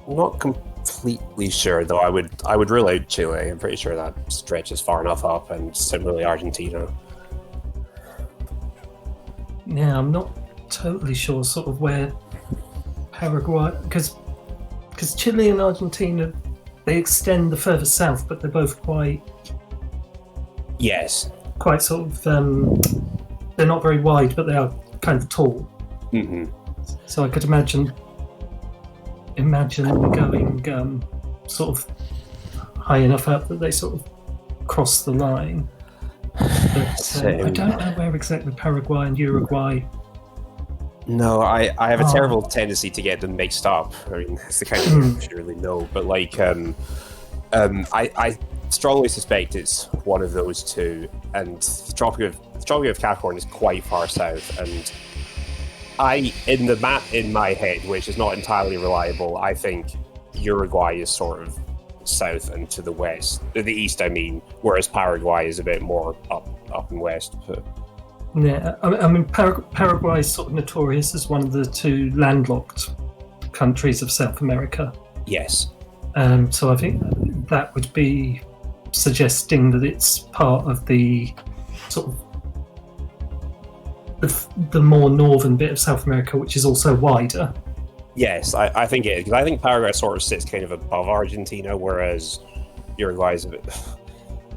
not completely sure, though. I would rule out Chile. I'm pretty sure that stretches far enough up, and similarly Argentina. Yeah, I'm not totally sure sort of where Paraguay, because Chile and Argentina, they extend the further south, but they're both quite sort of they're not very wide, but they are kind of tall. Mm-hmm. So I could imagine them going sort of high enough up that they sort of cross the line. But I don't know where exactly Paraguay and Uruguay. No, I have a terrible tendency to get them mixed up. I mean, it's the kind of thing you should really know. But like, I strongly suspect it's one of those two. And the Tropic of Capricorn is quite far south. And in the map in my head, which is not entirely reliable, I think Uruguay is sort of south and to the west, the east. I mean, whereas Paraguay is a bit more up and west. But... Yeah, I mean, Paraguay is sort of notorious as one of the two landlocked countries of South America. Yes. So I think that would be suggesting that it's part of the sort of the more northern bit of South America, which is also wider. Yes, I think it is, because I think Paraguay sort of sits kind of above Argentina, whereas Uruguay is a bit...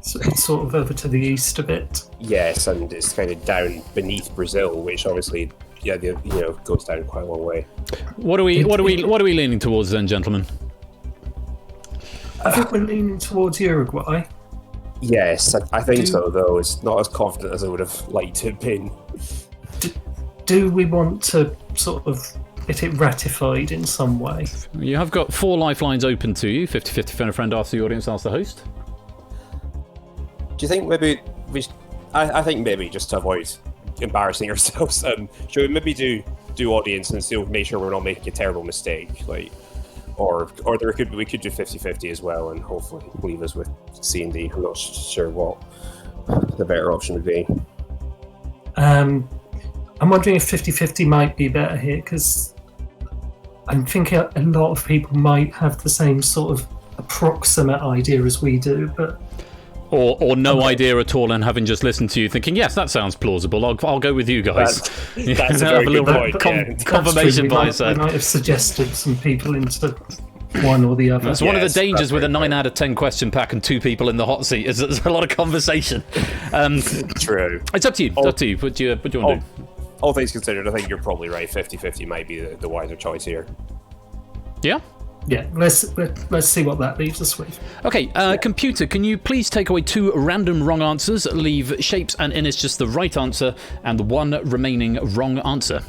So it's sort of over to the east a bit. Yes, and it's kind of down beneath Brazil, which obviously, goes down quite a long way. What are we leaning towards then, gentlemen? I think we're leaning towards Uruguay. Yes, I think so, though. It's not as confident as I would have liked to have been. Do we want to sort of get it ratified in some way? You have got 4 lifelines open to you. 50-50 phone a friend, ask the audience, ask the host. Do you think maybe I think maybe just to avoid embarrassing ourselves, should we maybe do audience and still make sure we're not making a terrible mistake, like, or we could do 50-50 as well, and hopefully leave us with C and D. I'm not sure what the better option would be. I'm wondering if 50-50 might be better here, because I'm thinking a lot of people might have the same sort of approximate idea as we do, but... Or no idea at all, and having just listened to you, thinking, yes, that sounds plausible. I'll go with you guys. That's a very good point. Confirmation bias. We might have suggested some people into one or the other. That's one of the dangers with a 9 out of 10 question pack and 2 people in the hot seat. Is that there's a lot of conversation. True. It's up to you. What do you want to do? All things considered, I think you're probably right. 50-50 might be the wiser choice here. Yeah. Yeah, let's see what that leaves us with. Okay, computer, can you please take away 2 random wrong answers, leave shapes and innes just the right answer, and the 1 remaining wrong answer?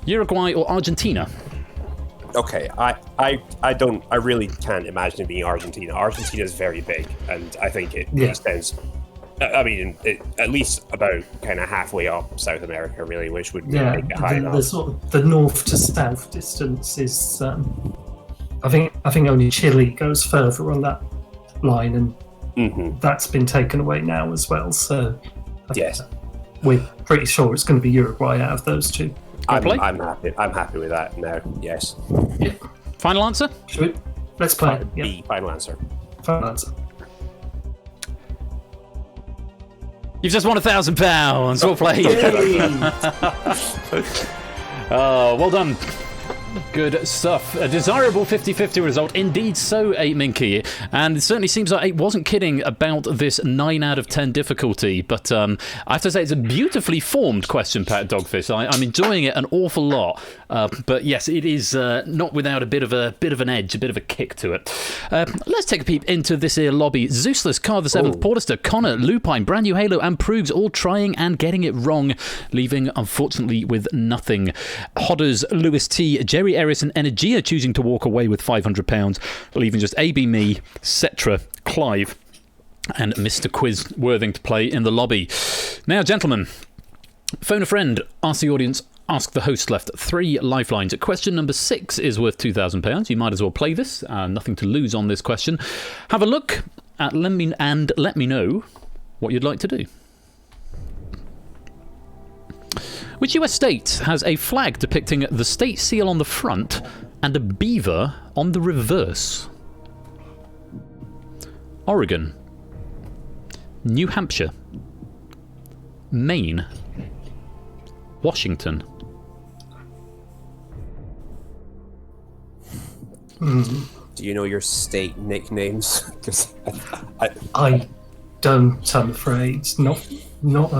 Uruguay or Argentina? Okay, I really can't imagine it being Argentina. Argentina is very big, and I think it extends. I mean, at least about kind of halfway up South America, really, which would make it high enough. The sort of the north to south distance is, I think only Chile goes further on that line, and that's been taken away now as well. So yes, we're pretty sure it's going to be Uruguay out of those 2. I'm happy. I'm happy with that now. Yes. Yeah. Final answer? Let's play. B. Final answer. Final answer. You've just won £1,000. Well played. Oh, well done. Good stuff. A desirable 50-50 result. Indeed so, 8Minky. And it certainly seems like 8 wasn't kidding about this 9 out of 10 difficulty. But I have to say, it's a beautifully formed question, Pat Dogfish. I'm enjoying it an awful lot. But yes, it is not without a bit of an edge, a bit of a kick to it. Let's take a peep into this here lobby. Zeusless, Car the 7th, Portister, Connor, Lupine, Brand New Halo, and Proogs all trying and getting it wrong, leaving, unfortunately, with nothing. Hodders, Lewis T, Jerry Eris, and Energia choosing to walk away with £500, leaving just AB Me, Cetra, Clive, and Mr. Quiz Worthing to play in the lobby. Now, gentlemen, phone a friend, ask the audience, ask the host left 3 lifelines. Question number 6 is worth £2,000. You might as well play this. Nothing to lose on this question. Have a look at let me know what you'd like to do. Which US state has a flag depicting the state seal on the front and a beaver on the reverse? Oregon, New Hampshire, Maine, Washington. Do you know your state nicknames? Because I don't, I'm afraid. Not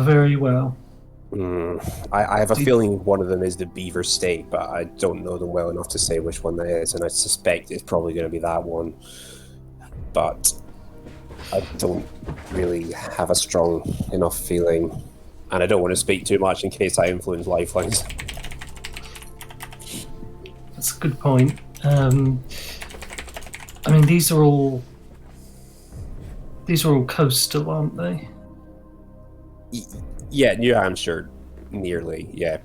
very well. I have a feeling one of them is the Beaver State, but I don't know them well enough to say which one that is, and I suspect it's probably going to be that one. But I don't really have a strong enough feeling, and I don't want to speak too much in case I influence lifelines. That's a good point. I mean, these are all coastal, aren't they? Yeah, New Hampshire, nearly. Yeah.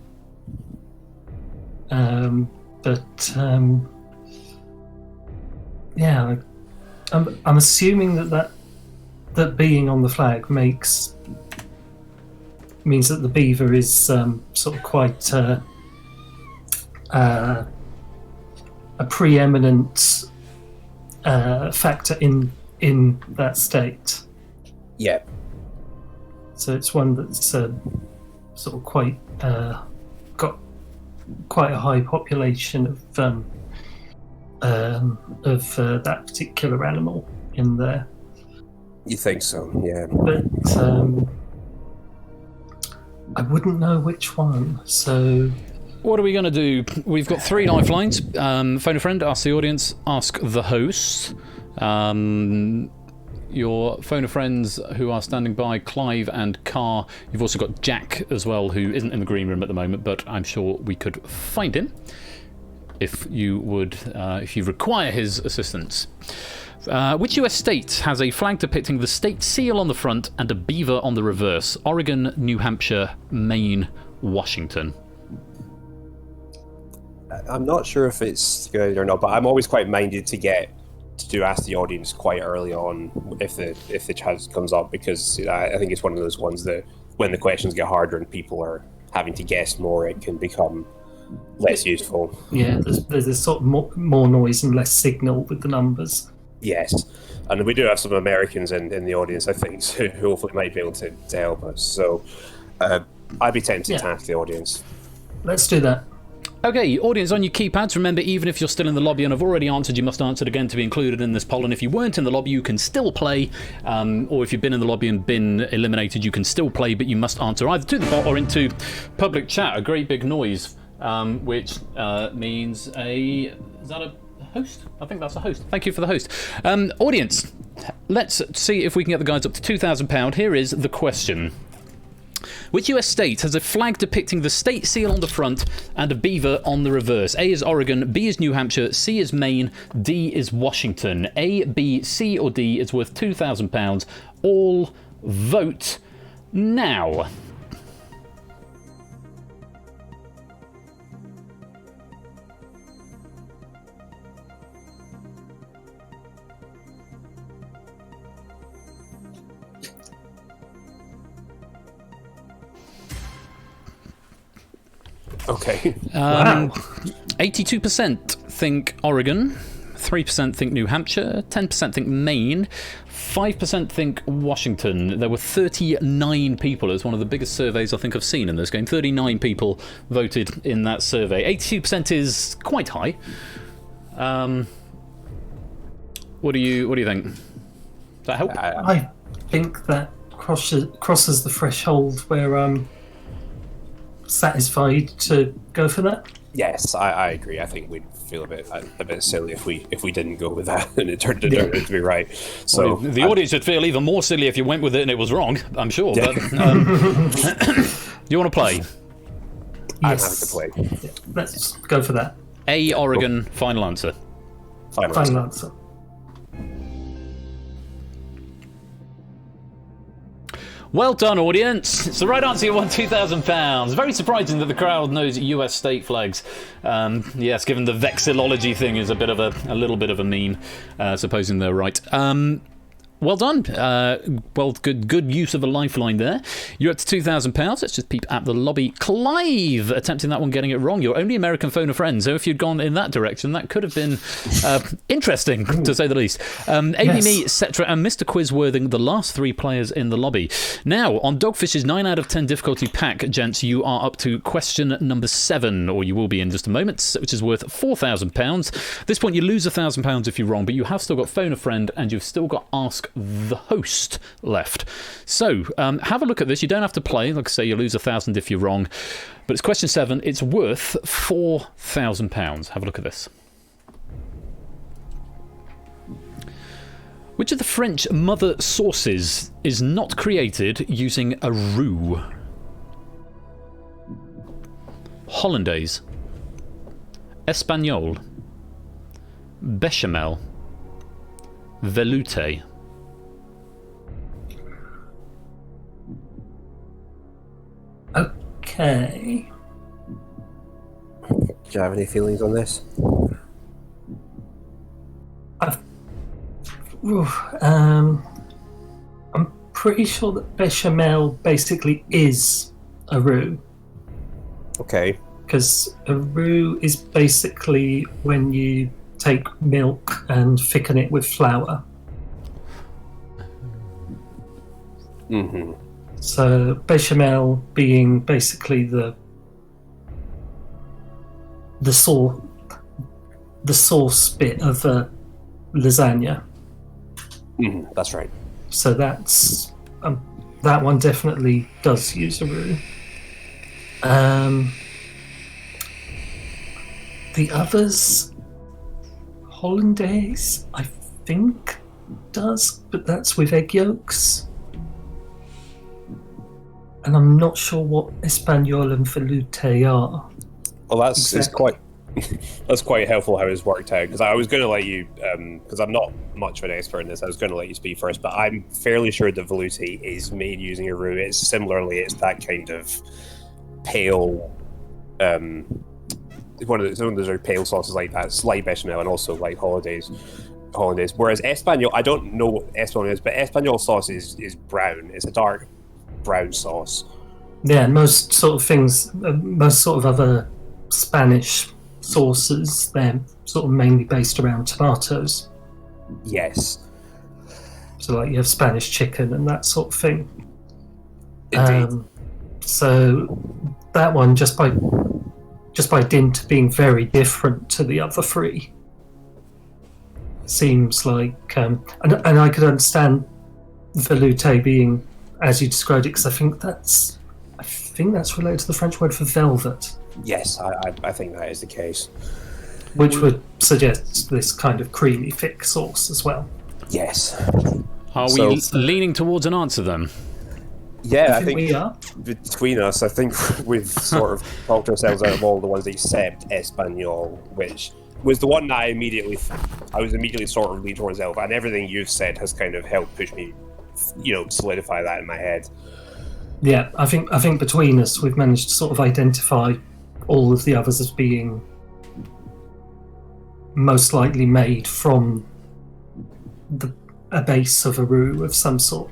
Yeah, I'm assuming that being on the flag means that the beaver is sort of quite a preeminent factor in that state. Yeah. So it's one that's sort of quite got quite a high population of that particular animal in there. You think so? Yeah. But I wouldn't know which one. So what are we going to do? We've got 3 lifelines. Phone a friend, ask the audience, ask the host. Your phone a friends who are standing by, Clive and Carr. You've also got Jack as well, who isn't in the green room at the moment, but I'm sure we could find him if you would, if you require his assistance. Which US state has a flag depicting the state seal on the front and a beaver on the reverse? Oregon, New Hampshire, Maine, Washington. I'm not sure if it's good or not, but I'm always quite minded to ask the audience quite early on if the chance comes up, because I think it's one of those ones that when the questions get harder and people are having to guess more, it can become less useful. Yeah, there's a sort of more noise and less signal with the numbers. Yes, and we do have some Americans in the audience, I think, who hopefully might be able to help us. So I'd be tempted to ask the audience. Let's do that. Okay, audience, on your keypads, remember, even if you're still in the lobby and have already answered, you must answer it again to be included in this poll. And if you weren't in the lobby, you can still play. Or if you've been in the lobby and been eliminated, you can still play, but you must answer either to the bot or into public chat. A great big noise, which means is that a host? I think that's a host. Thank you for the host. Audience, let's see if we can get the guys up to £2,000. Here is the question. Which US state has a flag depicting the state seal on the front and a beaver on the reverse? A is Oregon, B is New Hampshire, C is Maine, D is Washington. A, B, C or D is worth £2,000. All vote now. Okay. Wow. 82% think Oregon, 3% think New Hampshire, 10% think Maine, 5% think Washington. There were 39 people. It was one of the biggest surveys I think I've seen in this game. 39 people voted in that survey. 82% is quite high. What do you think? Does that help? I think that crosses the threshold where I'm satisfied to go for that. Yes, I agree. I think we'd feel a bit silly if we didn't go with that and it turned out to be right. So well, the audience would feel even more silly if you went with it and it was wrong, I'm sure. Yeah. But, you want to play? I'm happy to play. Yeah, let's go for that. A, Oregon, final answer. Final answer. Well done, audience. It's the right answer. You won £2,000. Very surprising that the crowd knows US state flags. Yes, given the vexillology thing is a little bit of a meme, supposing they're right. Well done. Well, good use of a lifeline there. You're up to £2,000. Let's just peep at the lobby. Clive, attempting that one, getting it wrong. You're only American phone a friend, so if you'd gone in that direction, that could have been interesting, to say the least. Amy, me, etc., and Mr. Quizworthing, the last 3 players in the lobby. Now, on Dogfish's 9 out of 10 difficulty pack, gents, you are up to question number 7, or you will be in just a moment, which is worth £4,000. At this point, you lose £1,000 if you're wrong, but you have still got phone a friend, and you've still got ask the host left. So, have a look at this. You don't have to play. Like I say, you lose 1,000 if you're wrong. But it's question 7. It's worth £4,000. Have a look at this. Which of the French mother sauces is not created using a roux? Hollandaise, Espagnole, Bechamel, Velouté. Okay. Do you have any feelings on this? I'm pretty sure that bechamel basically is a roux. Okay. Because a roux is basically when you take milk and thicken it with flour. Mm-hmm. So bechamel being basically the sauce bit of a lasagna. Mm-hmm. That's right. So that's that one definitely does use a roux. The others, hollandaise, I think does, but that's with egg yolks. And I'm not sure what Espagnole and Velouté are. Well, that's quite that's quite helpful how it's worked out, because I was going to let you, because I'm not much of an expert in this, I was going to let you speak first, but I'm fairly sure that Velouté is made using a roux. It's that kind of pale, one of those are pale sauces like that. It's like bechamel and also like hollandaise. Whereas Espagnole, I don't know what Espagnole is, but Espagnole sauce is brown. It's a dark brown sauce. Yeah, and most sort of other Spanish sauces, they're sort of mainly based around tomatoes. Yes. So like you have Spanish chicken and that sort of thing. Indeed. So that one, just by dint of being very different to the other three, seems like, and I could understand velouté being as you described it, because I think that's related to the French word for velvet. Yes, I think that is the case. Which would suggest this kind of creamy, thick sauce as well. Yes. Are we leaning towards an answer then? Yeah, I think we are. Between us, I think we've sort of talked ourselves out of all the ones except Espagnole, which was the one that I was immediately sort of leaning towards Elf, and everything you've said has kind of helped push me, solidify that in my head. Yeah, I think between us we've managed to sort of identify all of the others as being most likely made from a base of a roux of some sort.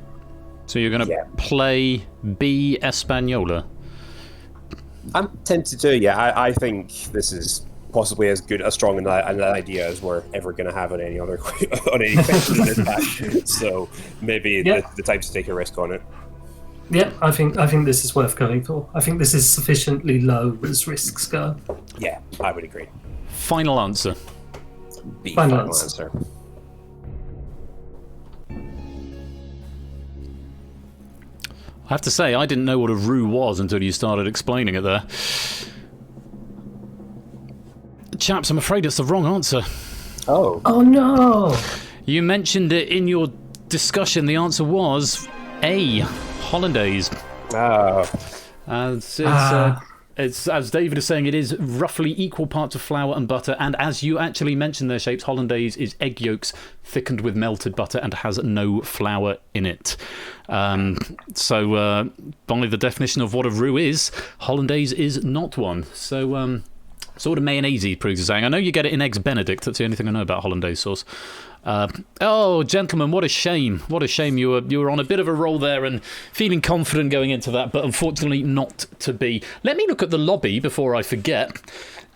So you're going to play B Espagnola? I'm tempted to, yeah. I think this is possibly as strong an idea as we're ever going to have on any other on any question in this pack. So maybe the time to take a risk on it. Yeah, I think this is worth going for. I think this is sufficiently low as risks go. Yeah, I would agree. Final answer. B, final answer. I have to say, I didn't know what a roux was until you started explaining it there. Chaps, I'm afraid it's the wrong answer. Oh. Oh no! You mentioned it in your discussion. The answer was A, hollandaise. It's as David is saying, it is roughly equal parts of flour and butter, and as you actually mentioned there, Shapes, hollandaise is egg yolks thickened with melted butter and has no flour in it. So by the definition of what a roux is, hollandaise is not one. So sort of mayonnaise, proves is saying. I know you get it in Eggs Benedict. That's the only thing I know about hollandaise sauce. Oh, gentlemen, what a shame. What a shame. You were on a bit of a roll there and feeling confident going into that, but unfortunately not to be. Let me look at the lobby before I forget.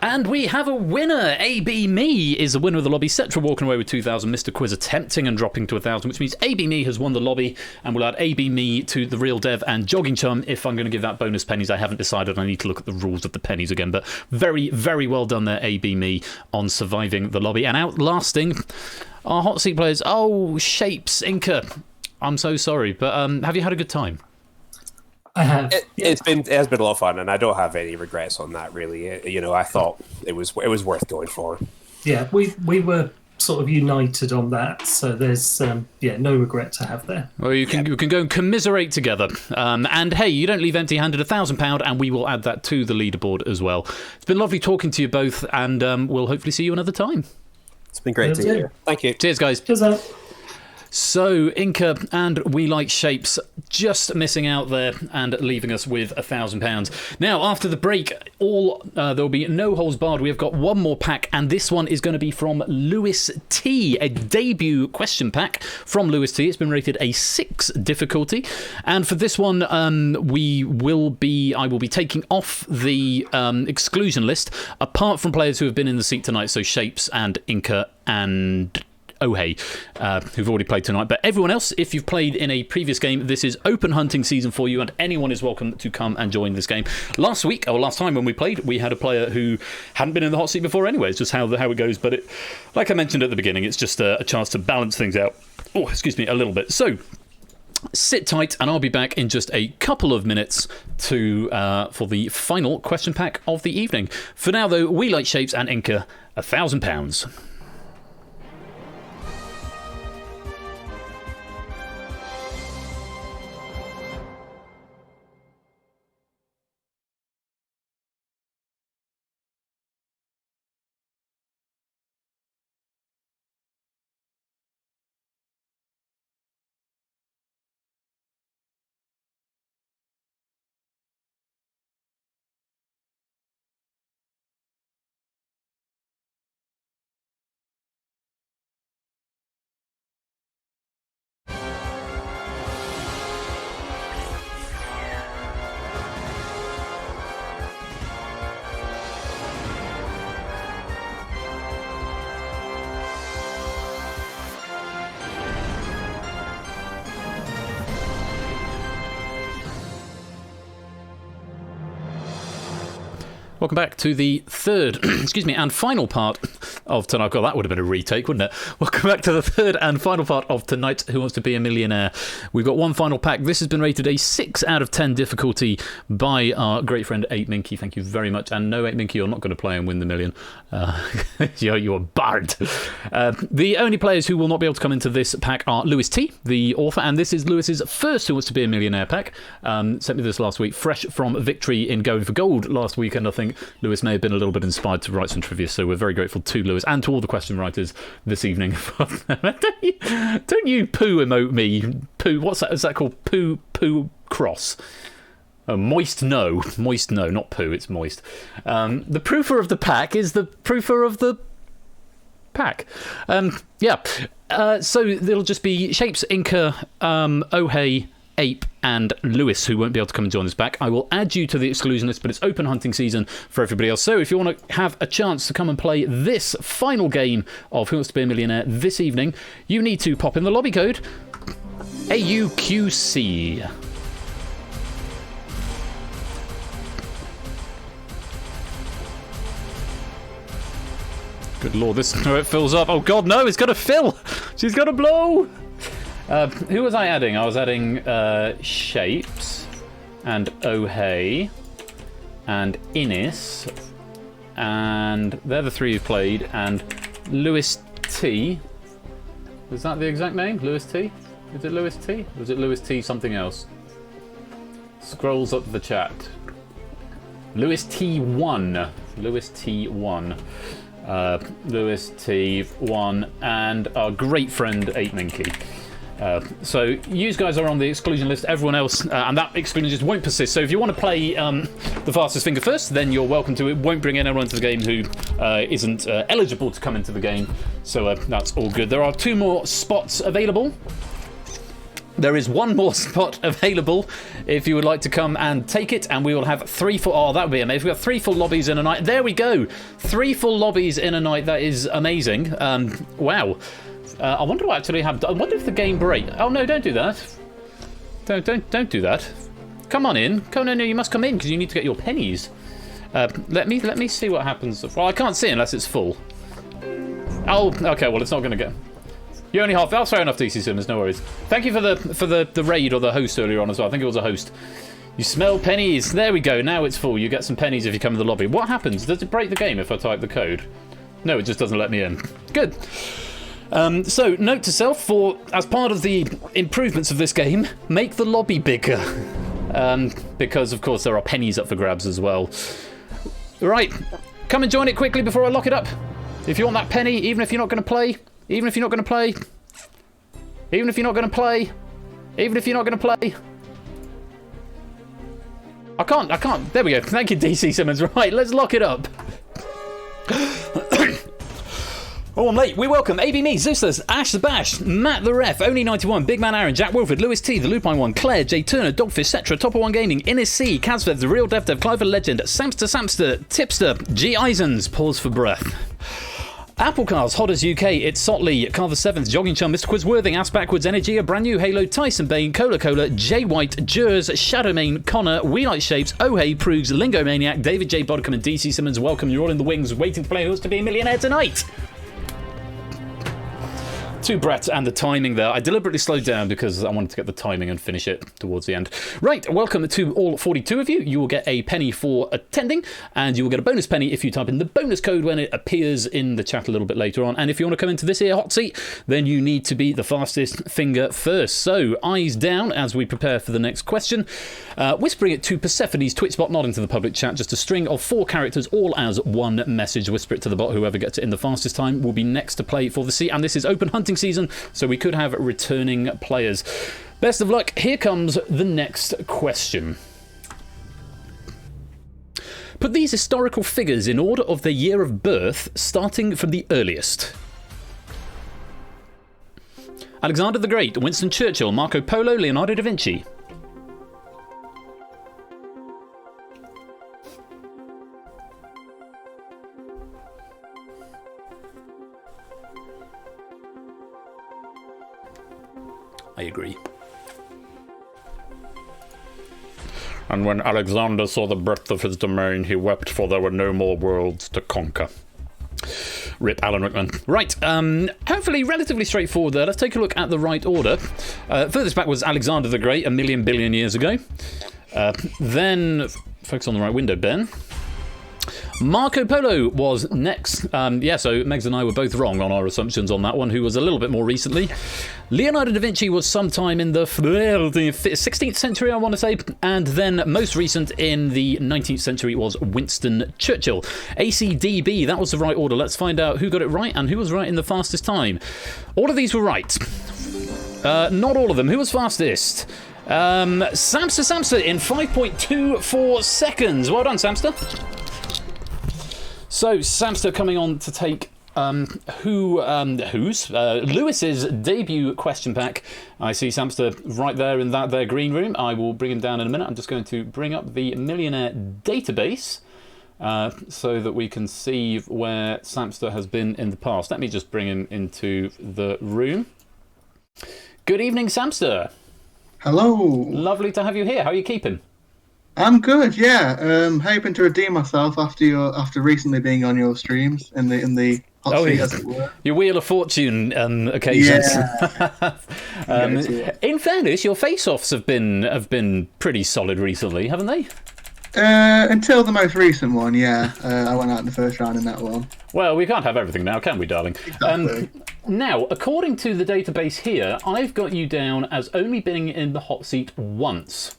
And we have a winner. AB Me is the winner of the lobby. Cetra walking away with 2,000. Mr. Quiz attempting and dropping to 1,000, which means AB Me has won the lobby, and we'll add AB Me to the Real Dev and Jogging Chum. If I'm going to give that bonus pennies, I haven't decided. I need to look at the rules of the pennies again. But very, very well done there, AB Me, on surviving the lobby and outlasting Our hot seat players. Oh, Shapes, Inca. I'm so sorry, but have you had a good time? I have. It has been a lot of fun, and I don't have any regrets on that. Really, I thought it was worth going for. Yeah, we were sort of united on that, so there's no regret to have there. Well, you can go and commiserate together. And hey, you don't leave empty-handed. £1,000, and we will add that to the leaderboard as well. It's been lovely talking to you both, and we'll hopefully see you another time. It's been great to hear. Thank you. Cheers, guys. Cheers, Al. So, Inca and We Like Shapes just missing out there and leaving us with £1,000. Now, after the break, there'll be no holds barred. We have got one more pack, and this one is going to be from Lewis T, a debut question pack from Lewis T. It's been rated a 6 difficulty, and for this one, I will be taking off the exclusion list, apart from players who have been in the seat tonight, so Shapes and Inca and Ohei, who've already played tonight. But everyone else, if you've played in a previous game, this is open hunting season for you, and anyone is welcome to come and join this game. Last time when we played, we had a player who hadn't been in the hot seat before anyway. It's just how it goes. But like I mentioned at the beginning, it's just a chance to balance things out. Oh, excuse me, a little bit. So sit tight, and I'll be back in just a couple of minutes for the final question pack of the evening. For now, though, We Like Shapes and Inca, £1,000. Welcome back to the third, and final part of tonight. God, that would have been a retake, wouldn't it? Welcome back to the third and final part of tonight, Who Wants to Be a Millionaire? We've got one final pack. This has been rated a 6 out of 10 difficulty by our great friend 8 Minky. Thank you very much. And no, 8 Minky, you're not going to play and win the million. You're barred. The only players who will not be able to come into this pack are Lewis T, the author, and this is Lewis's first Who Wants to Be a Millionaire pack. Sent me this last week, fresh from victory in Going for Gold last weekend, I think. Lewis may have been a little bit inspired to write some trivia, so we're very grateful to Lewis and to all the question writers this evening. Don't you poo emote me? Poo, what's that? Is that called poo cross? Moist no, not poo, it's moist. The proofer of the pack is the proofer of the pack. So it'll just be Shapes, Inca, Ohei, Ape and Lewis, who won't be able to come and join this pack. I will add you to the exclusion list, but it's open hunting season for everybody else. So if you want to have a chance to come and play this final game of Who Wants to Be a Millionaire this evening, you need to pop in the lobby code AUQC. Good lord, this it fills up. Oh god, no, it's got to fill. She's got to blow. Who was I adding? I was adding Shapes and Ohei and Innis, and they're the three who played, and Lewis T. Is that the exact name? Lewis T? Is it Lewis T? Or is it Lewis T something else? Scrolls up the chat. Lewis T1. Lewis T1. Lewis T1 and our great friend 8 Minky. So you guys are on the exclusion list, everyone else, and that exclusion just won't persist. So if you want to play the fastest finger first, then you're welcome to it. Won't bring anyone to the game who isn't eligible to come into the game. So that's all good. There are 2 more spots available. There is 1 more spot available if you would like to come and take it, and we will have 3 full... Oh, that would be amazing. We've got 3 full lobbies in a night. There we go. 3 full lobbies in a night. That is amazing. Wow. I wonder what actually happened. I wonder if the game break. Oh no! Don't do that. Don't do that. Come on in. No, you must come in because you need to get your pennies. Let me see what happens. Well, I can't see unless it's full. Oh, okay. Well, it's not going to get. You only half. That's fair enough, DC Simmons. No worries. Thank you for the raid or the host earlier on as well. I think it was a host. You smell pennies. There we go. Now it's full. You get some pennies if you come in the lobby. What happens? Does it break the game if I type the code? No, it just doesn't let me in. Good. So, note to self, as part of the improvements of this game, make the lobby bigger. Because, of course, there are pennies up for grabs as well. Right. Come and join it quickly before I lock it up. If you want that penny, even if you're not going to play, even if you're not going to play, even if you're not going to play, even if you're not going to play. I can't. There we go. Thank you, DC Simmons. Right, let's lock it up. Oh, I'm late. We welcome AB Me, Zeuslas, Ash the Bash, Matt the Ref, Only91, Big Man Aaron, Jack Wilford, Lewis T, The Lupine One, Claire, Jay Turner, Dogfish, Cetra, Topper One Gaming, Innis C, Kazvev, The Real Dev, Clive the Legend, Samster, Tipster, G. Isons, Pause for Breath. Applecars, Hodders UK, It's Sotley, Carver 7th, Jogging Chum, Mr. Quizworthing, Ass Backwards, Energy, A Brand New, Halo, Tyson Bane, Cola, Jay White, Jers, Shadowmane, Connor, We Like Shapes, Oh Hey, Prugs, Lingo Maniac, David J. Bodicum and DC Simmons. Welcome, you're all in the wings, waiting to play Who's to Be a Millionaire tonight. To Brett and the timing there. I deliberately slowed down because I wanted to get the timing and finish it towards the end. Right, welcome to all 42 of you. You will get a penny for attending, and you will get a bonus penny if you type in the bonus code when it appears in the chat a little bit later on. And if you want to come into this here hot seat, then you need to be the fastest finger first. So, eyes down as we prepare for the next question. Whispering it to Persephone's Twitch bot, not into the public chat, just a string of 4 characters, all as one message. Whisper it to the bot. Whoever gets it in the fastest time will be next to play for the seat. And this is open hunting season, so we could have returning players. Best of luck. Here comes the next question. Put these historical figures in order of their year of birth, starting from the earliest. Alexander the Great, Winston Churchill, Marco Polo, Leonardo da Vinci. I agree. And when Alexander saw the breadth of his domain, he wept, for there were no more worlds to conquer. Rip Alan Rickman. Right, hopefully relatively straightforward there. Let's take a look at the right order. Furthest back was Alexander the Great, 1,000,000 billion years ago. Then, focus on the right window, Ben. Marco Polo was next. Yeah, so Megs and I were both wrong on our assumptions on that one, who was a little bit more recently. Leonardo da Vinci was sometime in the 16th century, I want to say, and then most recent in the 19th century was Winston Churchill. ACDB, that was the right order. Let's find out who got it right and who was right in the fastest time. All of these were right. Not all of them. Who was fastest? Samster in 5.24 seconds. Well done, Samster. So, Samster coming on to take Lewis's debut question pack. I see Samster right there in that there green room. I will bring him down in a minute. I'm just going to bring up the Millionaire database so that we can see where Samster has been in the past. Let me just bring him into the room. Good evening, Samster. Hello. Lovely to have you here. How are you keeping? I'm good, yeah. Hoping to redeem myself after recently being on your streams in the hot seat, as it were. Your Wheel of Fortune occasions. Yeah. In fairness, your face-offs have been pretty solid recently, haven't they? Until the most recent one, yeah. I went out in the first round in that one. Well, we can't have everything now, can we, darling? Exactly. Now, according to the database here, I've got you down as only being in the hot seat once.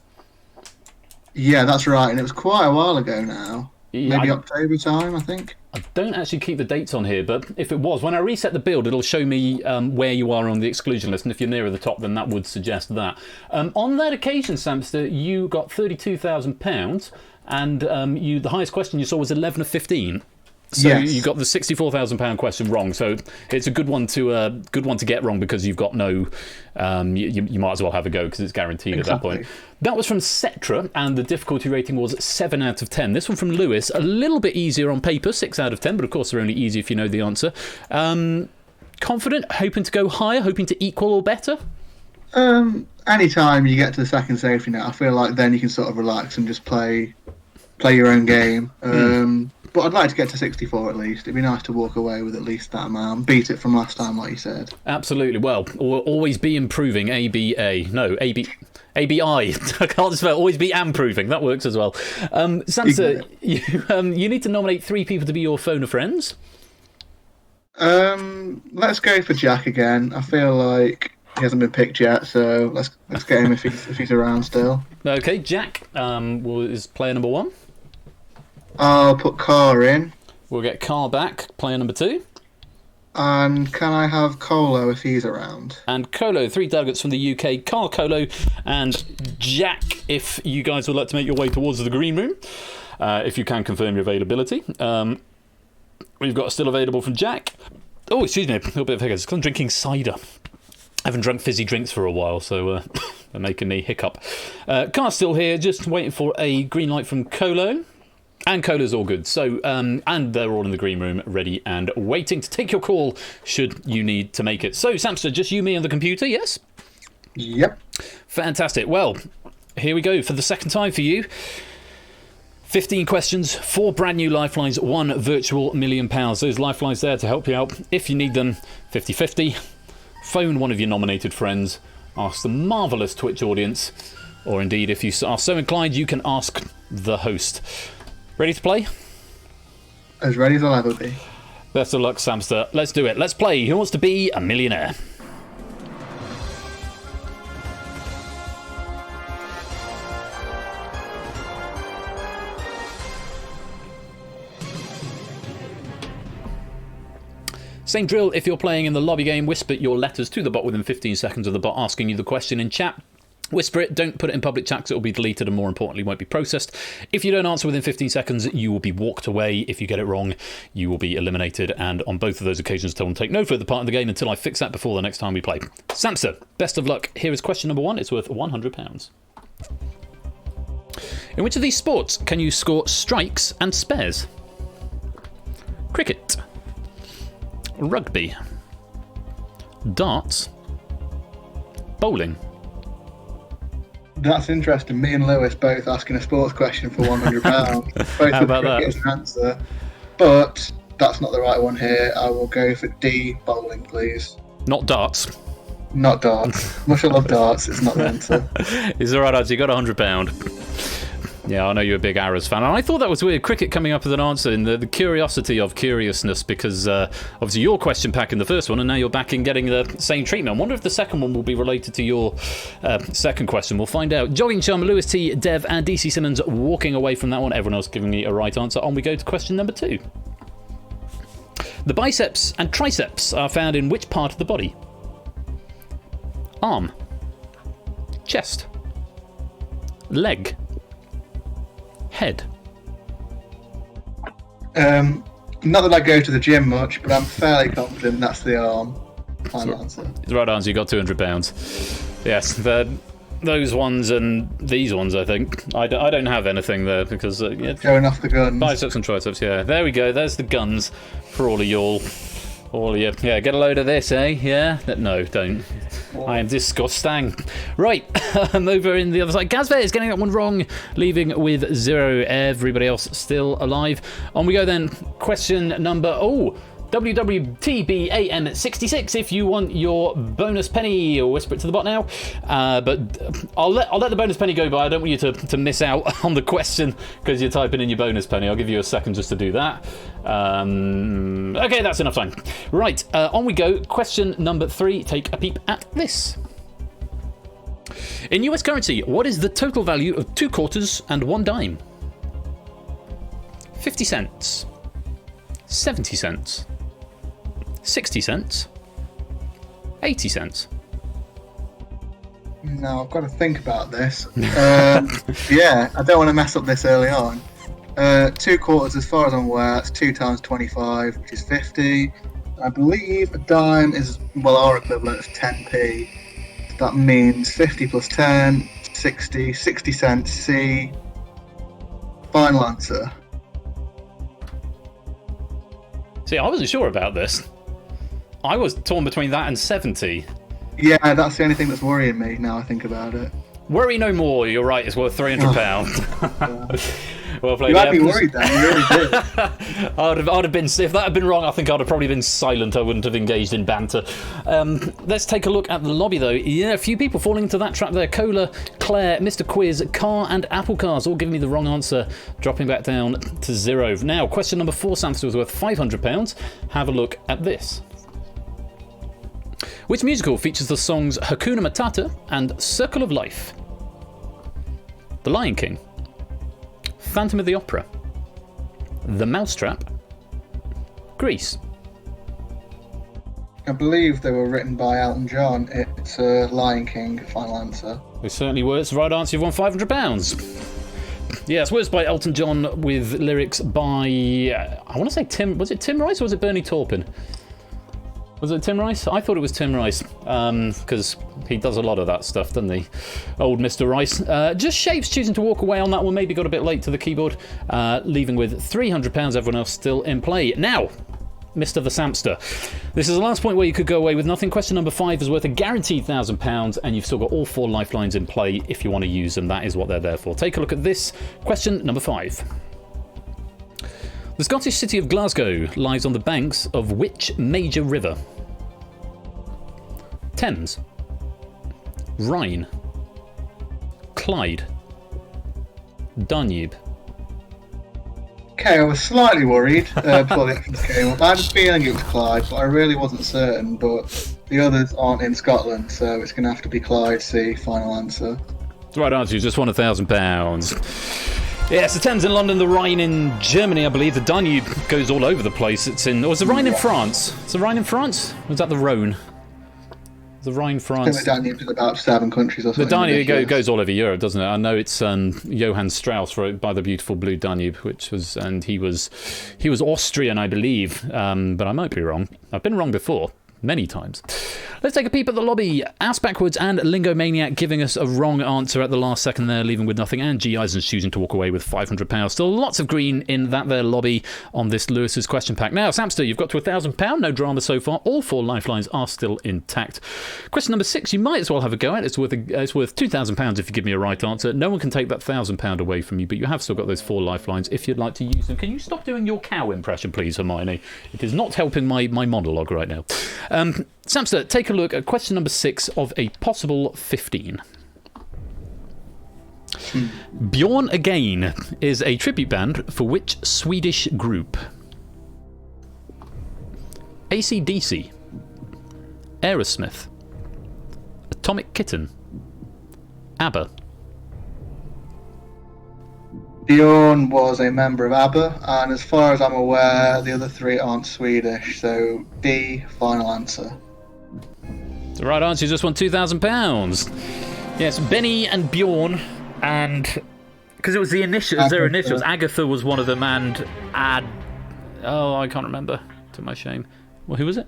Yeah, that's right, and it was quite a while ago now. Yeah, Maybe October time, I think. I don't actually keep the dates on here, but if it was, when I reset the build, it'll show me where you are on the exclusion list, and if you're nearer the top, then that would suggest that. On that occasion, Samster, you got £32,000, and the highest question you saw was 11 of 15. So yes. You got the £64,000 question wrong. So it's a good one to get wrong because you've got no. You might as well have a go because it's guaranteed at that point. That was from Cetra, and the difficulty rating was 7 out of 10. This one from Lewis, a little bit easier on paper, 6 out of 10, but of course they're only easy if you know the answer. Confident, hoping to go higher, hoping to equal or better. Anytime you get to the second safety net, I feel like then you can sort of relax and just play your own game. But I'd like to get to 64 at least. It'd be nice to walk away with at least that amount. Beat it from last time, like you said. Absolutely. Well, always be improving. ABA. No, ABI. I can't spell. Always be improving. That works as well. Sansa, you need to nominate 3 people to be your phone of friends. Let's go for Jack again. I feel like he hasn't been picked yet, so let's get him if he's around still. Okay, Jack is player number 1. I'll put Car in. We'll get Car back, player number 2. And can I have Colo if he's around? And Colo, 3 delegates from the UK. Car, Colo, and Jack, if you guys would like to make your way towards the green room, if you can confirm your availability. We've got still available from Jack. Oh, excuse me, a little bit of hiccups. I'm drinking cider. I haven't drunk fizzy drinks for a while, so they're making me hiccup. Car's still here, just waiting for a green light from Colo. And Colo's all good. So, and they're all in the green room, ready and waiting to take your call should you need to make it. So, Samster, just you, me, and the computer, yes? Yep. Fantastic. Well, here we go for the second time for you. 15 questions, 4 brand new lifelines, 1 virtual £1 million. Those lifelines there to help you out if you need them. 50-50. Phone one of your nominated friends. Ask the marvellous Twitch audience. Or indeed, if you are so inclined, you can ask the host. Ready to play? As ready as I'll ever be. Best of luck, Samster. Let's do it. Let's play Who Wants to Be a Millionaire? Same drill, if you're playing in the lobby game, whisper your letters to the bot within 15 seconds of the bot asking you the question in chat. Whisper it, don't put it in public chat because it will be deleted and more importantly won't be processed. If you don't answer within 15 seconds, you will be walked away. If you get it wrong, you will be eliminated. And on both of those occasions, tell them to take no further part in the game until I fix that before the next time we play. Samster, best of luck. Here is question number 1. It's worth £100. In which of these sports can you score strikes and spares? Cricket. Rugby. Darts. Bowling. That's interesting. Me and Lewis both asking a sports question for £100. Both How about that? As an answer. But that's not the right one here. I will go for D, bowling, please. Not darts. Not darts. Much I love darts, it's not the answer. It's alright, Ads, you got £100. Yeah, I know you're a big Arrows fan. And I thought that was weird. Cricket coming up with an answer in the curiosity of curiousness because obviously your question pack in the first one and now you're back in getting the same treatment. I wonder if the second one will be related to your second question. We'll find out. Jogging Chum, Lewis T, Dev and DC Simmons walking away from that one. Everyone else giving me a right answer. On we go to question number 2. The biceps and triceps are found in which part of the body? Arm. Chest. Leg. Head. Not that I go to the gym much, but I'm fairly confident that's the arm. Final answer. The right answer, you got £200. Yes, those ones and these ones, I think. I don't have anything there because... yeah, going off the guns. Biceps and triceps, yeah. There we go, there's the guns for all of y'all. All of you. Yeah, get a load of this, eh? Yeah? No, don't. I am disgusting. Right, I'm over in the other side. Gazvet is getting that one wrong, leaving with 0. Everybody else still alive. On we go then. Question number... WWTBAN66 if you want your bonus penny. Whisper it to the bot now. But I'll let the bonus penny go by. I don't want you to miss out on the question because you're typing in your bonus penny. I'll give you a second just to do that. Okay, that's enough time. Right, on we go. Question number 3. Take a peep at this. In US currency, what is the total value of 2 quarters and 1 dime? 50 cents. 70 cents. 60 cents. 80 cents. No, I've got to think about this. Yeah, I don't want to mess up this early on. 2 quarters, as far as I'm aware, that's 2 times 25, which is 50. I believe a dime is, well, our equivalent is 10p. That means 50 plus 10, 60, 60 cents, C. Final answer. See, I wasn't sure about this. I was torn between that and 70. Yeah, that's the only thing that's worrying me now I think about it. Worry no more, you're right, it's worth £300. Well played. You had me because- worried then. You really did. I'd have been, if that had been wrong, I think I'd have probably been silent. I wouldn't have engaged in banter. Let's take a look at the lobby, though. Yeah, a few people falling into that trap there. Cola, Claire, Mr. Quiz, Car, and Apple Cars all giving me the wrong answer, dropping back down to 0. Now, question number 4, Samster, was worth £500. Have a look at this. Which musical features the songs Hakuna Matata and Circle of Life? The Lion King, Phantom of the Opera, The Mousetrap, Grease. I believe they were written by Elton John. It's Lion King, final answer. It certainly were. It's the right answer. You've won £500. Yes, words by Elton John with lyrics by, I want to say Tim, was it Tim Rice or was it Bernie Taupin? Was it Tim Rice? I thought it was Tim Rice, because he does a lot of that stuff, doesn't he? Old Mr. Rice. Just Shapes choosing to walk away on that one. Maybe got a bit late to the keyboard, leaving with £300. Everyone else still in play. Now, Mr. the Samster. This is the last point where you could go away with nothing. Question number 5 is worth a guaranteed £1,000, and you've still got all 4 lifelines in play if you want to use them. That is what they're there for. Take a look at this. Question number 5. The Scottish city of Glasgow lies on the banks of which major river? Thames, Rhine, Clyde, Danube. Okay, I was slightly worried before the options came up. I had a feeling it was Clyde, but I really wasn't certain. But the others aren't in Scotland, so it's going to have to be Clyde. C, final answer. The right answer is just won £1,000. Yes, the Thames in London, the Rhine in Germany, I believe. The Danube goes all over the place. It's in. Or was the Rhine in France? Is the Rhine in France? Or was that the Rhone? The Rhine, France. I think the Danube's in about 7 countries or something. The Danube goes all over Europe, doesn't it? I know it's Johann Strauss wrote By the Beautiful Blue Danube, which was, and he was Austrian, I believe, but I might be wrong. I've been wrong before. Many times. Let's take a peep at the lobby. Ass Backwards and Lingo Maniac giving us a wrong answer at the last second there, leaving with nothing. And G. Eisens choosing to walk away with £500. Still lots of green in that there lobby on this Lewis's question pack. Now, Samster, you've got to £1,000. No drama so far. All 4 lifelines are still intact. Question number 6, you might as well have a go at. It's worth £2,000 if you give me a right answer. No one can take that £1,000 away from you, but you have still got those 4 lifelines if you'd like to use them. Can you stop doing your cow impression, please, Hermione? It is not helping my monologue right now. Samster, take a look at question number 6 of a possible 15. Bjorn Again is a tribute band for which Swedish group? AC/DC, Aerosmith, Atomic Kitten, ABBA. Bjorn was a member of ABBA, and as far as I'm aware, the other 3 aren't Swedish, so D, final answer. The right answer is just won £2,000. Yes, Benny and Bjorn, and because it was the initials, their initials. Agatha was one of them, and I can't remember. To my shame. Well, who was it?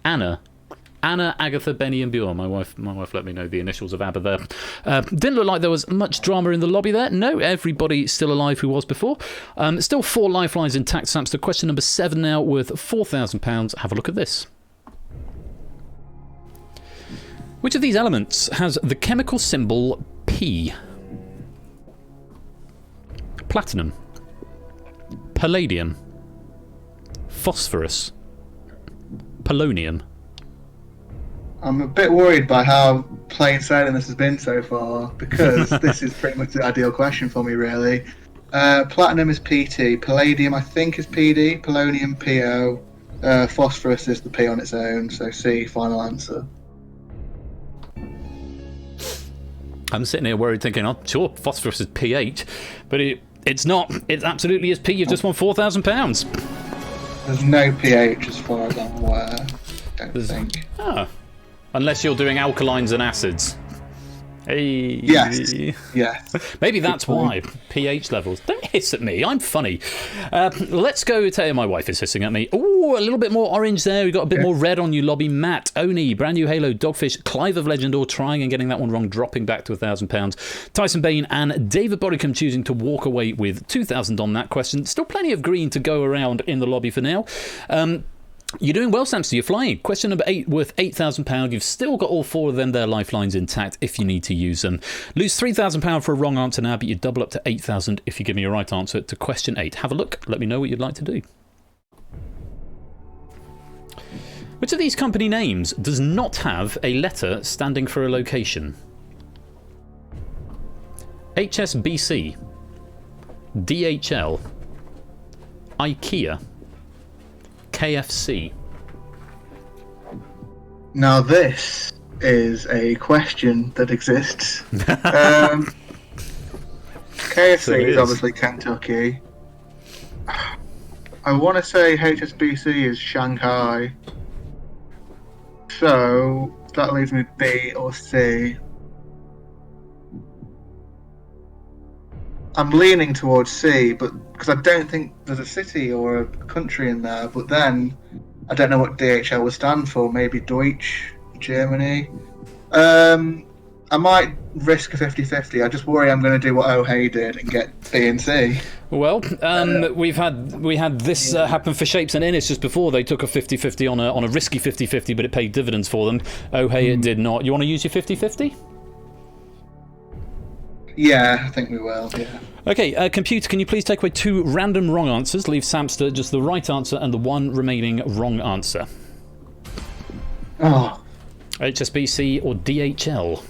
Anna, Agatha, Benny, and Bjorn. My wife let me know the initials of ABBA there. Didn't look like there was much drama in the lobby there. No, everybody still alive who was before. Still 4 lifelines intact, Samster. Question number 7 now, worth £4,000. Have a look at this. Which of these elements has the chemical symbol P? Platinum, palladium, phosphorus, polonium. I'm a bit worried by how plain sailing this has been so far, because this is pretty much the ideal question for me, really. Platinum is PT, palladium I think is PD, polonium PO, phosphorus is the P on its own, so C, final answer. I'm sitting here worried thinking, oh, sure, phosphorus is pH, but it's not. It absolutely is P. You've just won £4,000. There's no pH as far as I'm aware, I don't think. Unless you're doing alkalines and acids. Hey. Yes. Maybe that's why. pH levels. Don't hiss at me. I'm funny. Let's go. Tell you, my wife is hissing at me. Oh, a little bit more orange there. We've got a bit more red on you, lobby. Matt, Oni, Brand New Halo, Dogfish, Clive of Legendor trying and getting that one wrong, dropping back to £1,000. Tyson Bain and David Bodicum choosing to walk away with 2,000 on that question. Still plenty of green to go around in the lobby for now. You're doing well, Samster. You're flying. Question number 8, worth £8,000. You've still got all 4 of them, their lifelines intact if you need to use them. Lose £3,000 for a wrong answer now, but you double up to 8,000 if you give me a right answer to question 8. Have a look. Let me know what you'd like to do. Which of these company names does not have a letter standing for a location? HSBC, DHL, IKEA, KFC. Now this is a question that exists. KFC is obviously Kentucky. I want to say HSBC is Shanghai. So that leaves me B or C. I'm leaning towards C, but because I don't think there's a city or a country in there. But then I don't know what DHL would stand for. Maybe Deutsch, Germany. I might risk a 50-50. I just worry I'm going to do what O'Hay did and get B and C. Well, we had this happen for Shapes and Innis just before. They took a 50-50 on a risky 50-50, but it paid dividends for them. O'Hay, it did not. You want to use your 50-50? Yeah, I think we will, yeah. Okay, computer, can you please take away 2 random wrong answers? Leave Samster just the right answer and the 1 remaining wrong answer. Oh. HSBC or DHL?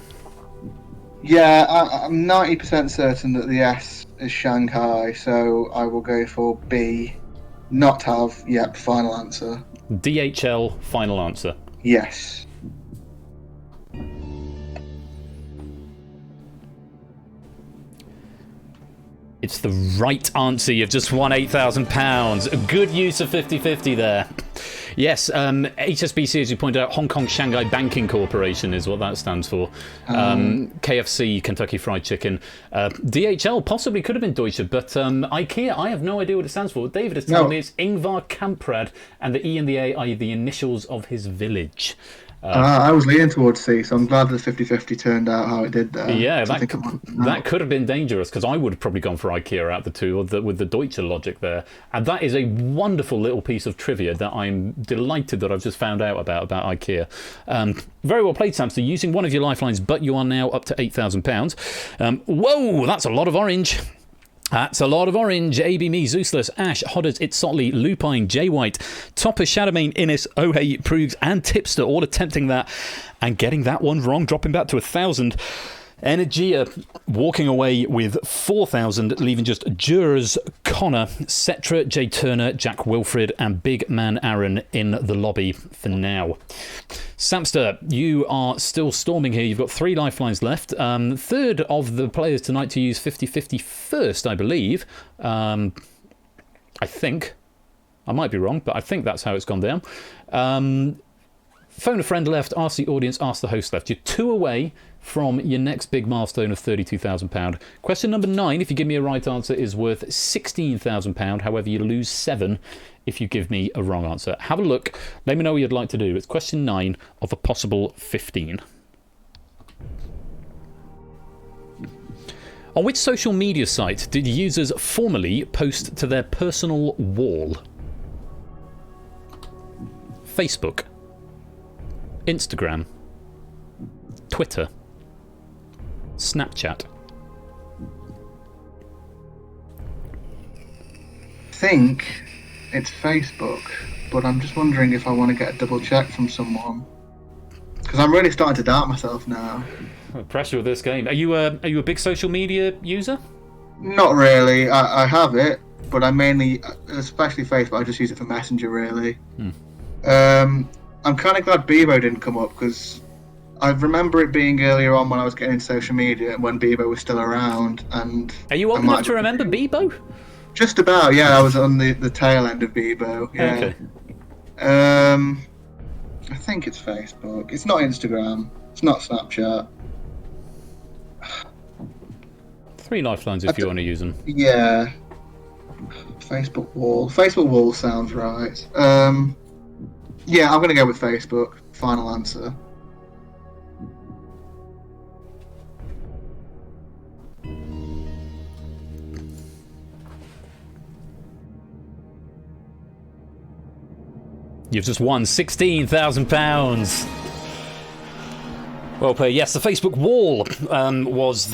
Yeah, I'm 90% certain that the S is Shanghai, so I will go for B. Not have, yep, final answer. DHL, final answer. Yes. It's the right answer. You've just won £8,000. A good use of 50-50 there. Yes, HSBC, as you pointed out, Hong Kong Shanghai Banking Corporation is what that stands for. KFC, Kentucky Fried Chicken. DHL possibly could have been Deutsche, but IKEA, I have no idea what it stands for. David has told me it's Ingvar Kamprad, and the E and the A are the initials of his village. I was leaning towards C, so I'm glad the 50-50 turned out how it did there. Yeah, that could have been dangerous, because I would have probably gone for IKEA out the two with the Deutsche logic there. And that is a wonderful little piece of trivia that I'm delighted that I've just found out about IKEA. Very well played, Samster, using one of your lifelines, but you are now up to £8,000. Whoa, that's a lot of orange. That's a lot of orange. AB Me, Zeusless, Ash, Hodders, Itzotli, Lupine, J White, Topper, Shadowmane, Innis, O'Hay, Prugs, and Tipster all attempting that and getting that one wrong, dropping back to 1,000. Energia walking away with 4,000, leaving just Jurors, Connor, Cetra, Jay Turner, Jack Wilfred, and Big Man Aaron in the lobby for now. Samster, you are still storming here. You've got 3 lifelines left. Third of the players tonight to use 50-50 first, I believe. I think. I might be wrong, but I think that's how it's gone down. Phone a friend left, ask the audience, ask the host left. You're 2 away from your next big milestone of £32,000. Question number 9, if you give me a right answer, is worth £16,000. However, you lose 7 if you give me a wrong answer. Have a look. Let me know what you'd like to do. It's question 9 of a possible 15. On which social media site did users formerly post to their personal wall? Facebook, Instagram, Twitter, Snapchat. I think it's Facebook, but I'm just wondering if I want to get a double check from someone. Because I'm really starting to doubt myself now. Pressure with this game. Are you a big social media user? Not really. I have it, but I mainly, especially Facebook, I just use it for Messenger, really. I'm kind of glad Bebo didn't come up, because I remember it being earlier on when I was getting into social media, when Bebo was still around. And are you old enough to remember Bebo? Just about, yeah. I was on the tail end of Bebo. Yeah. Okay. I think it's Facebook. It's not Instagram. It's not Snapchat. 3 lifelines if you want to use them. Yeah. Facebook wall. Facebook wall sounds right. Yeah, I'm going to go with Facebook. Final answer. You've just won £16,000. Well played. Yes, the Facebook wall was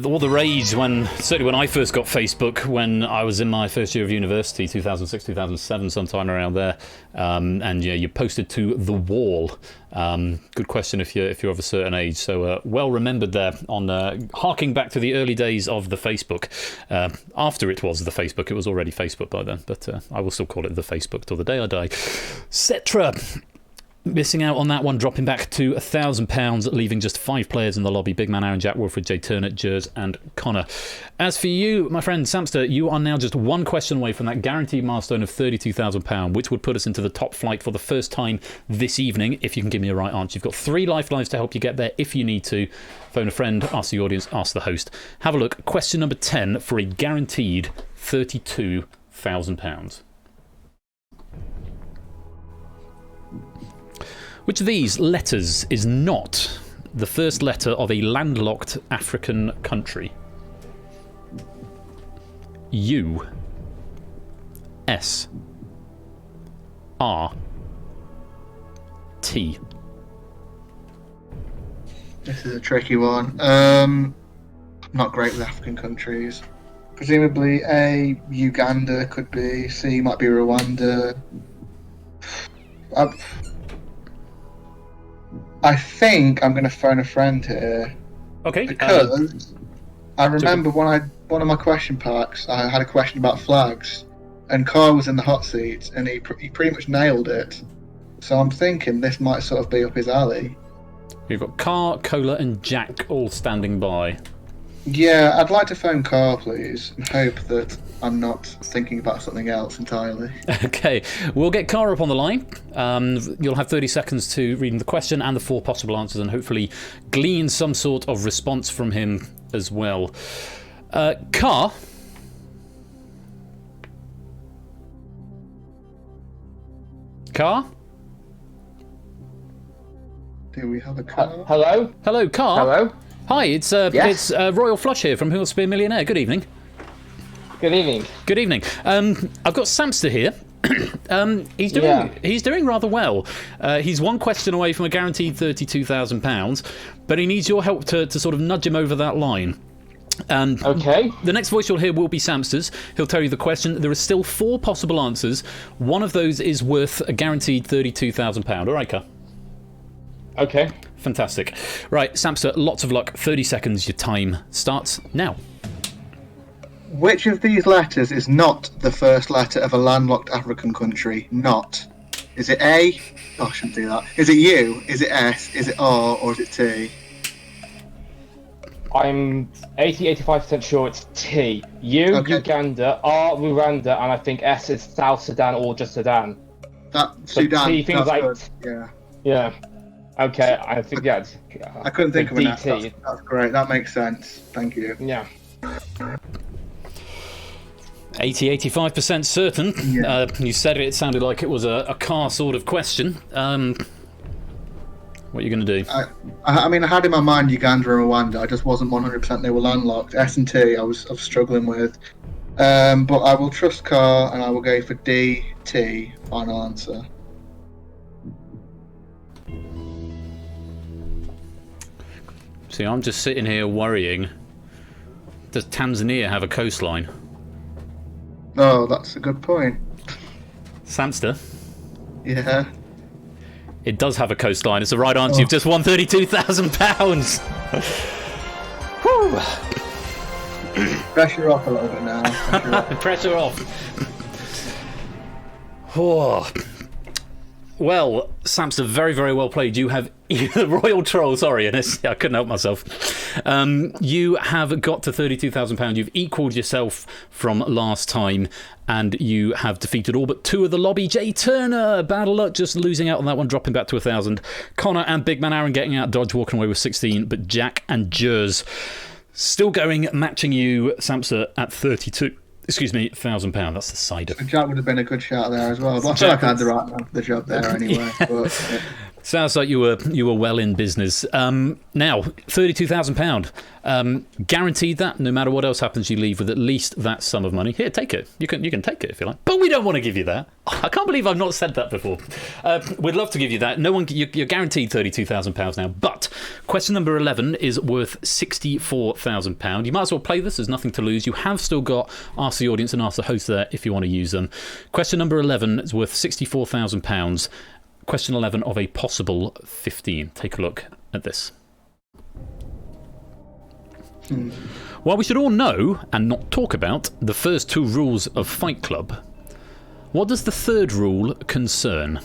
all the rage certainly when I first got Facebook, when I was in my first year of university, 2006, 2007, sometime around there. And yeah, you posted to the wall. Good question if you're of a certain age. So well remembered there on harking back to the early days of the Facebook. After it was the Facebook, it was already Facebook by then, but I will still call it the Facebook till the day I die. Cetra. Missing out on that one, dropping back to £1,000, leaving just 5 players in the lobby. Big Man Aaron, Jack, Wilfred, Jay Turner, Jers and Connor. As for you, my friend Samster, you are now just one question away from that guaranteed milestone of £32,000, which would put us into the top flight for the first time this evening, if you can give me a right answer. You've got 3 lifelines to help you get there if you need to. Phone a friend, ask the audience, ask the host. Have a look. Question number 10 for a guaranteed £32,000. Which of these letters is not the first letter of a landlocked African country? U, S, R, T. This is a tricky one. Not great with African countries. Presumably A, Uganda could be. C might be Rwanda. I think I'm going to phone a friend here. Okay. Because I remember one of my question packs, I had a question about flags, and Carl was in the hot seat, and he pretty much nailed it. So I'm thinking this might sort of be up his alley. You've got Car, Cola and Jack all standing by. Yeah, I'd like to phone Carl, please, and hope that I'm not thinking about something else entirely. Okay, we'll get Car up on the line. You'll have 30 seconds to read the question and the 4 possible answers, and hopefully glean some sort of response from him as well. Car? Car? Do we have a car? Hello? Hello, Car? Hello? Hi, it's Royal Flush here from Who Wants to Be a Millionaire. Good evening. Good evening. Good evening. I've got Samster here. He's doing rather well. He's one question away from a guaranteed £32,000, but he needs your help to sort of nudge him over that line. Okay. The next voice you'll hear will be Samster's. He'll tell you the question. There are still 4 possible answers. One of those is worth a guaranteed £32,000. All right, Car? Okay. Fantastic. Right, Samster, lots of luck. 30 seconds. Your time starts now. Which of these letters is not the first letter of a landlocked African country? Not. Is it A? Oh, I shouldn't do that. Is it U? Is it S? Is it R? Or is it T? I'm 85% sure it's T. U, Okay. Uganda, R, Rwanda, and I think S is South Sudan or just Sudan. Sudan. T things That's like... good. Yeah. Yeah. Okay, I think that's... I couldn't think of an S. DT. That's great. That makes sense. Thank you. Yeah. 85% certain. Yeah. You said it sounded like it was a Car sort of question. What are you going to do? I mean, I had in my mind Uganda and Rwanda. I just wasn't 100% they were landlocked. S and T I was struggling with. But I will trust Car and I will go for D, T, final answer. See, I'm just sitting here worrying. Does Tanzania have a coastline? Oh, that's a good point. Samster? Yeah. It does have a coastline. It's the right answer. You've just won £32,000. Pressure off a little bit now. Pressure off. Oh. Well, Samster, very, very well played. You have Royal Troll. Sorry, Ines. I couldn't help myself. You have got to £32,000. You've equalled yourself from last time, and you have defeated all but 2 of the lobby. Jay Turner, bad luck, just losing out on that one, dropping back to 1,000. Connor and Big Man Aaron getting out dodge, walking away with 16. But Jack and Jers still going, matching you, Samster, at 32. Excuse me, £1,000. That's the side of. Jack would have been a good shout there as well. But I feel like I had the right man for the job there anyway. But, yeah. Sounds like you were well in business. Now, £32,000. Guaranteed that no matter what else happens, you leave with at least that sum of money. Here, take it. You can take it if you like. But we don't want to give you that. I can't believe I've not said that before. We'd love to give you that. You're guaranteed £32,000 now. But question number 11 is worth £64,000. You might as well play this. There's nothing to lose. You have still got Ask the Audience and Ask the Host there if you want to use them. Question number 11 is worth £64,000. Question 11 of a possible 15. Take a look at this. While we should all know and not talk about the first two rules of Fight Club, what does the third rule concern?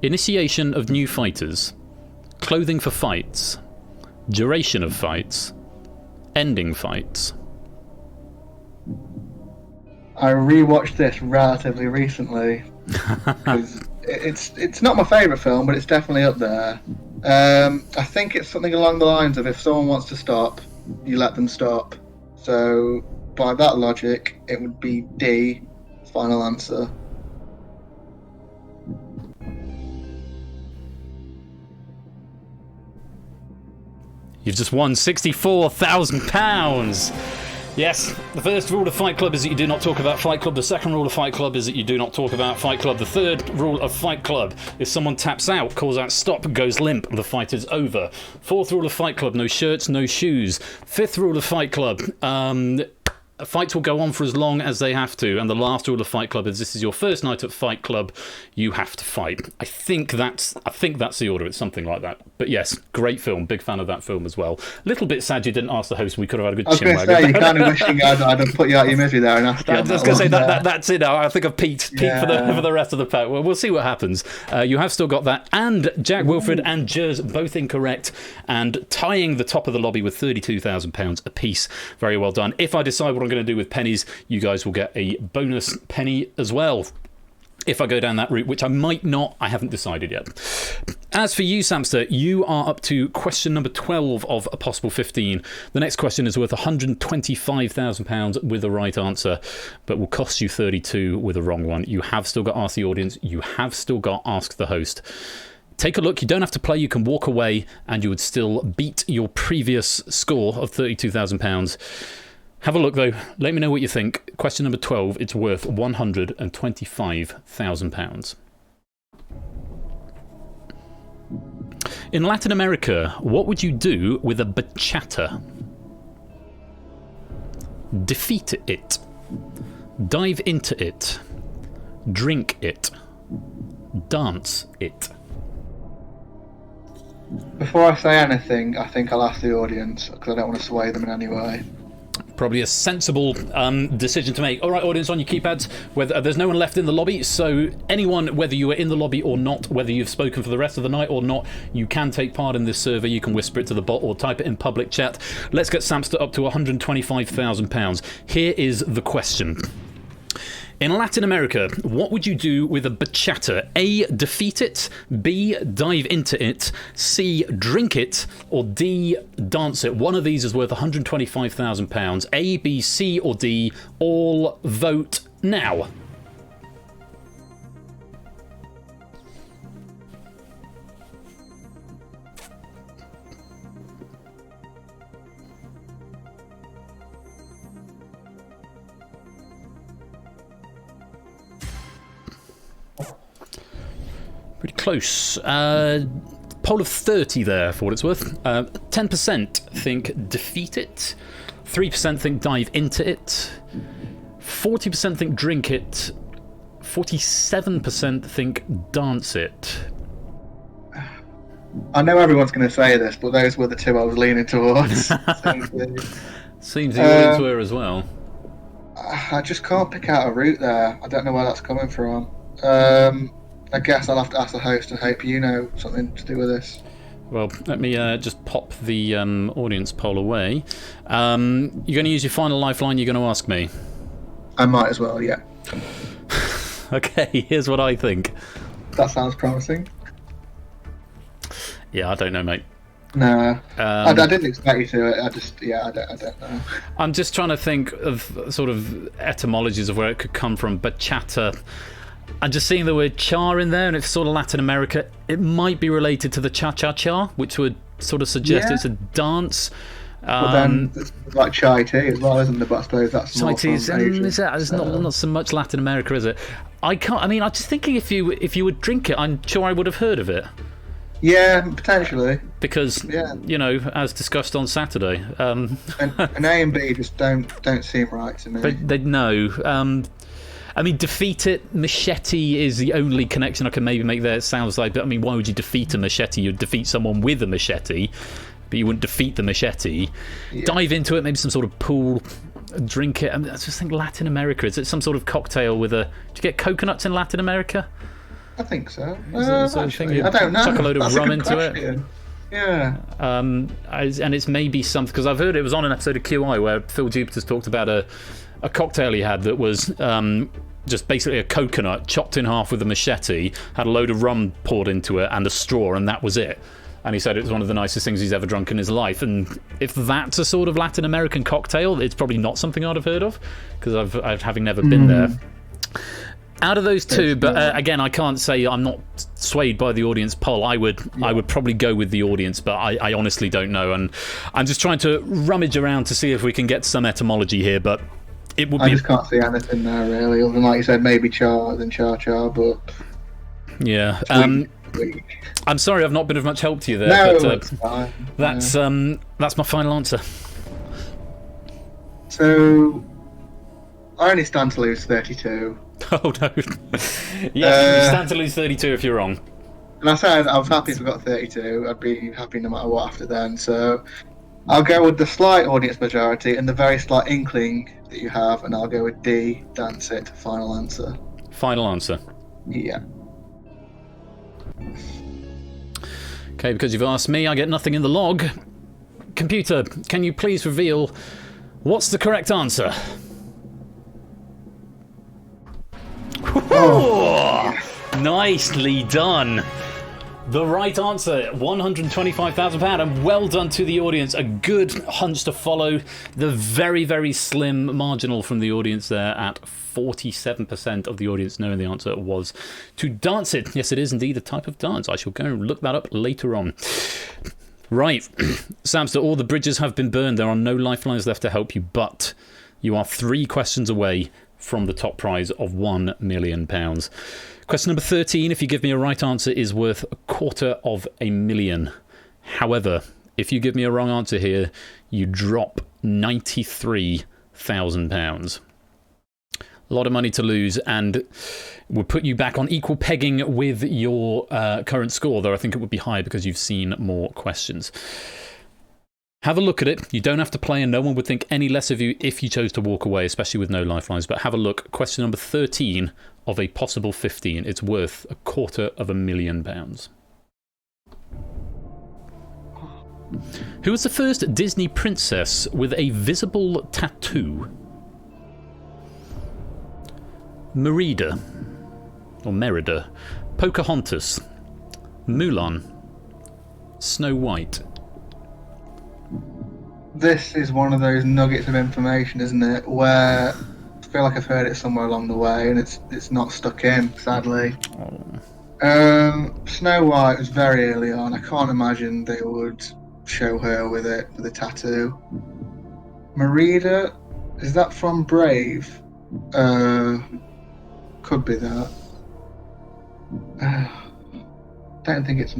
Initiation of new fighters, clothing for fights, duration of fights, ending fights. I rewatched this relatively recently because it's not my favourite film, but it's definitely up there. I think it's something along the lines of if someone wants to stop, you let them stop. So by that logic, it would be D, final answer. You've just won £64,000. Yes, the first rule of Fight Club is that you do not talk about Fight Club. The second rule of Fight Club is that you do not talk about Fight Club. The third rule of Fight Club is someone taps out, calls out stop, goes limp, the fight is over. Fourth rule of Fight Club, no shirts, no shoes. Fifth rule of Fight Club, fights will go on for as long as they have to. And the last rule of Fight Club is this is your first night at Fight Club, you have to fight. I think that's the order. It's something like that. But yes, great film. Big fan of that film as well. A little bit sad you didn't ask the host. We could have had a good chin wag. I was going to say, you kind of wishing I'd have put you out your misery there and asked you. I was going to say that's it. I think I've peaked for the rest of the pack. Well, we'll see what happens. You have still got that. And Jack Wilfred and Jers both incorrect and tying the top of the lobby with £32,000 apiece. Very well done. If I decide what I'm going to do with pennies, you guys will get a bonus penny as well. If I go down that route, which I might not, I haven't decided yet. As for you, Samster, you are up to question number 12 of a possible 15. The next question is worth £125,000 with the right answer, but will cost you 32 with a wrong one. You have still got Ask the Audience. You have still got Ask the Host. Take a look. You don't have to play. You can walk away, and you would still beat your previous score of £32,000. Have a look, though. Let me know what you think. Question number 12. It's worth £125,000. In Latin America, what would you do with a bachata? Defeat it. Dive into it. Drink it. Dance it. Before I say anything, I think I'll ask the audience because I don't want to sway them in any way. Probably a sensible decision to make. All right, audience, on your keypads. There's no one left in the lobby, so anyone, whether you are in the lobby or not, whether you've spoken for the rest of the night or not, you can take part in this survey. You can whisper it to the bot or type it in public chat. Let's get Samster up to £125,000. Here is the question. In Latin America, what would you do with a bachata? A, defeat it. B, dive into it. C, drink it. Or D, dance it. One of these is worth £125,000. A, B, C, or D. All vote now. Pretty close. Poll of 30 there, for what it's worth. 10% think defeat it. 3% think dive into it. 40% think drink it. 47% think dance it. I know everyone's going to say this, but those were the two I was leaning towards. Seems the audience were as well. I just can't pick out a route there. I don't know where that's coming from. I guess I'll have to ask the host and hope you know something to do with this. Well, let me just pop the audience poll away. You're going to use your final lifeline, you're going to ask me? I might as well, yeah. Okay, here's what I think. That sounds promising. Yeah, I don't know, mate. No, I didn't expect you to. I don't know. I'm just trying to think of sort of etymologies of where it could come from. Bachata. I'm just seeing the word cha in there, and it's sort of Latin America. It might be related to the cha-cha-cha, which would sort of suggest it's a dance. But then there's like chai tea as well, isn't there? But I suppose that's chai more tea is Asia, it's not so much Latin America, is it? I can't. I mean, I'm just thinking if you would drink it, I'm sure I would have heard of it. Yeah, potentially. Because you know, as discussed on Saturday, and A and B just don't seem right to me. But they know. I mean, defeat it. Machete is the only connection I can maybe make there. It sounds like, but I mean, why would you defeat a machete? You'd defeat someone with a machete, but you wouldn't defeat the machete. Yeah. Dive into it, maybe some sort of pool, drink it. I mean, I just think Latin America. Is it some sort of cocktail with a? Do you get coconuts in Latin America? I think so. Actually, I don't know. Chuck a load of That's rum a good into question. it. Yeah. And it's maybe something, because I've heard it was on an episode of QI where Phil Jupiter's talked about a cocktail he had that was just basically a coconut chopped in half with a machete, had a load of rum poured into it and a straw, and that was it. And he said it was one of the nicest things he's ever drunk in his life. And if that's a sort of Latin American cocktail, it's probably not something I'd have heard of, because I've having never been there. Out of those two, but again, I can't say I'm not swayed by the audience poll. I would probably go with the audience, but I honestly don't know, and I'm just trying to rummage around to see if we can get some etymology here. But it would be. I just can't see anything there really, other than like you said, maybe char than char, but yeah. I'm sorry, I've not been of much help to you there. No, but it's fine. That's my final answer. So I only stand to lose 32. Oh no! Yes, you stand to lose 32 if you're wrong. And I said I was happy if we got 32. I'd be happy no matter what after then. So I'll go with the slight audience majority and the very slight inkling that you have, and I'll go with D. Dance it. Final answer. Final answer. Yeah. Okay, because you've asked me, I get nothing in the log. Computer, can you please reveal what's the correct answer? Oh, nicely done. The right answer, £125,000, and well done to the audience. A good hunch to follow. The very, very slim marginal from the audience there at 47% of the audience knowing the answer was to dance it. Yes, it is indeed a type of dance. I shall go and look that up later on. Right, Samster, all the bridges have been burned. There are no lifelines left to help you, but you are 3 questions away from the top prize of £1 million. Question number 13, if you give me a right answer, is worth £250,000. However, if you give me a wrong answer here, you drop £93,000. A lot of money to lose, and will put you back on equal pegging with your current score, though I think it would be higher because you've seen more questions. Have a look at it. You don't have to play, and no one would think any less of you if you chose to walk away, especially with no lifelines. But have a look. Question number 13 of a possible 15. It's worth £250,000. Who was the first Disney princess with a visible tattoo? Merida, or Merida, Pocahontas, Mulan, Snow White. This is one of those nuggets of information, isn't it? Where I feel like I've heard it somewhere along the way, and it's not stuck in, sadly. Snow White was very early on. I can't imagine they would show her with a tattoo. Merida, is that from Brave? Could be that. Don't think it's.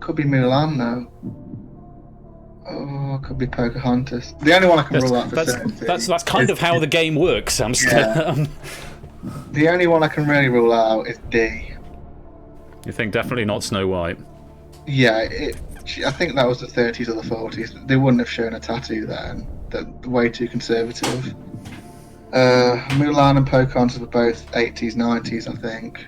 Could be Mulan though. Oh, could be Pocahontas. The only one I can rule out for certainty. That's kind of how the game works, Samster. Yeah. The only one I can really rule out is D. You think definitely not Snow White? Yeah, I think that was the 30s or the 40s. They wouldn't have shown a tattoo then. They're way too conservative. Mulan and Pocahontas were both 80s, 90s, I think.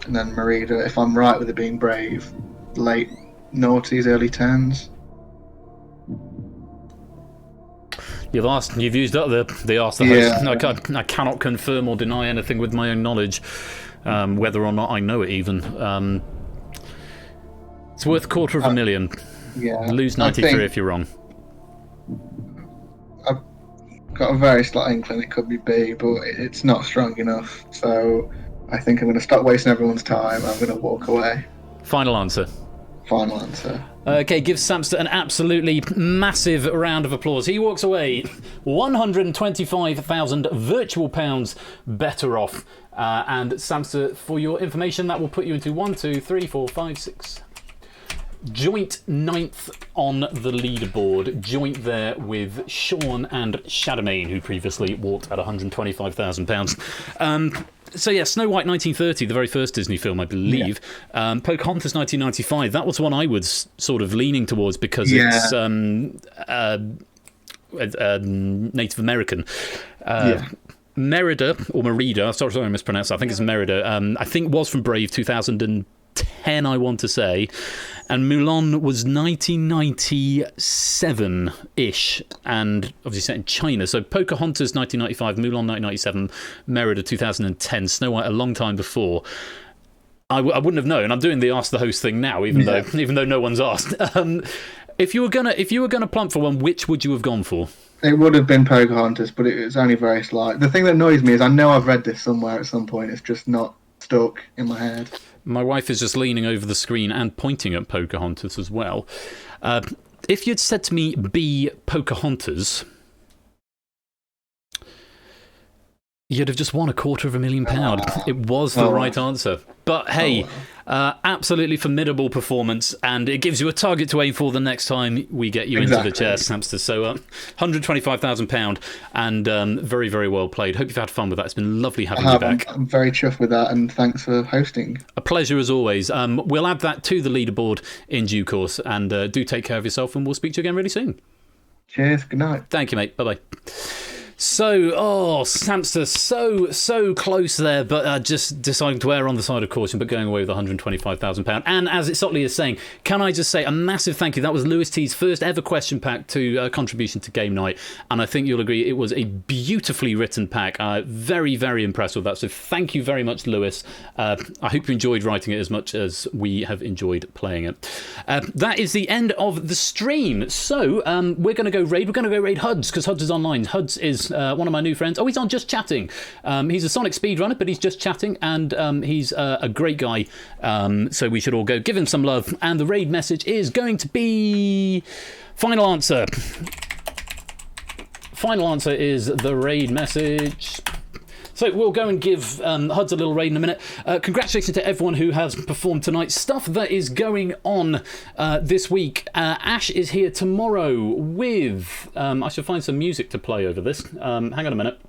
And then Merida, if I'm right with it being Brave, late noughties, early 10s. You've used up the ask the host. I cannot confirm or deny anything with my own knowledge, whether or not I know it even. It's worth $250,000. Yeah. Lose 93 if you're wrong. I've got a very slight inkling it could be B, but it's not strong enough. So I think I'm going to stop wasting everyone's time. I'm going to walk away. Final answer. Final answer. Okay, give Samster an absolutely massive round of applause. He walks away 125,000 virtual pounds better off. And Samster, for your information, that will put you into 1, 2, 3, 4, 5, 6. Joint 9th on the leaderboard. Joint there with Sean and Shadowmane, who previously walked at £125,000. So yeah, Snow White 1930, the very first Disney film, I believe. Yeah. Pocahontas 1995, that was one I was sort of leaning towards because it's Native American. Merida, or Merida, sorry I mispronounced that, I think it's Merida, I think was from Brave 2010, I want to say. And Mulan was 1997-ish, and obviously set in China. So Pocahontas 1995, Mulan 1997, Merida 2010, Snow White a long time before. I wouldn't have known. I'm doing the Ask the Host thing now, even though no one's asked. If you were gonna plump for one, which would you have gone for? It would have been Pocahontas, but it was only very slight. The thing that annoys me is I know I've read this somewhere at some point. It's just not stuck in my head. My wife is just leaning over the screen and pointing at Pocahontas as well. If you'd said to me, be Pocahontas, you'd have just won £250,000. It was the right answer. But hey, absolutely formidable performance, and it gives you a target to aim for the next time we get you into the chair, Samster. So £125,000, and very, very well played. Hope you've had fun with that. It's been lovely having you back. I'm very chuffed with that, and thanks for hosting. A pleasure as always. We'll add that to the leaderboard in due course, and do take care of yourself, and we'll speak to you again really soon. Cheers. Good night. Thank you, mate. Bye-bye. So, Samster, so close there, but just deciding to err on the side of caution, but going away with £125,000. And as it subtly is saying, can I just say a massive thank you? That was Lewis T's first ever question pack to contribution to Game Night, and I think you'll agree it was a beautifully written pack. Very, very impressed with that. So thank you very much, Lewis. I hope you enjoyed writing it as much as we have enjoyed playing it. That is the end of the stream. So we're going to go raid. We're going to go raid Huds, because Huds is online. Huds is one of my new friends. Oh, he's on Just Chatting. He's a Sonic speedrunner, but he's just chatting, and he's a great guy. So we should all go give him some love. And the raid message is going to be final answer. Final answer is the raid message. So we'll go and give Huds a little raid in a minute. Congratulations to everyone who has performed tonight. Stuff that is going on this week. Ash is here tomorrow with... I should find some music to play over this. Hang on a minute.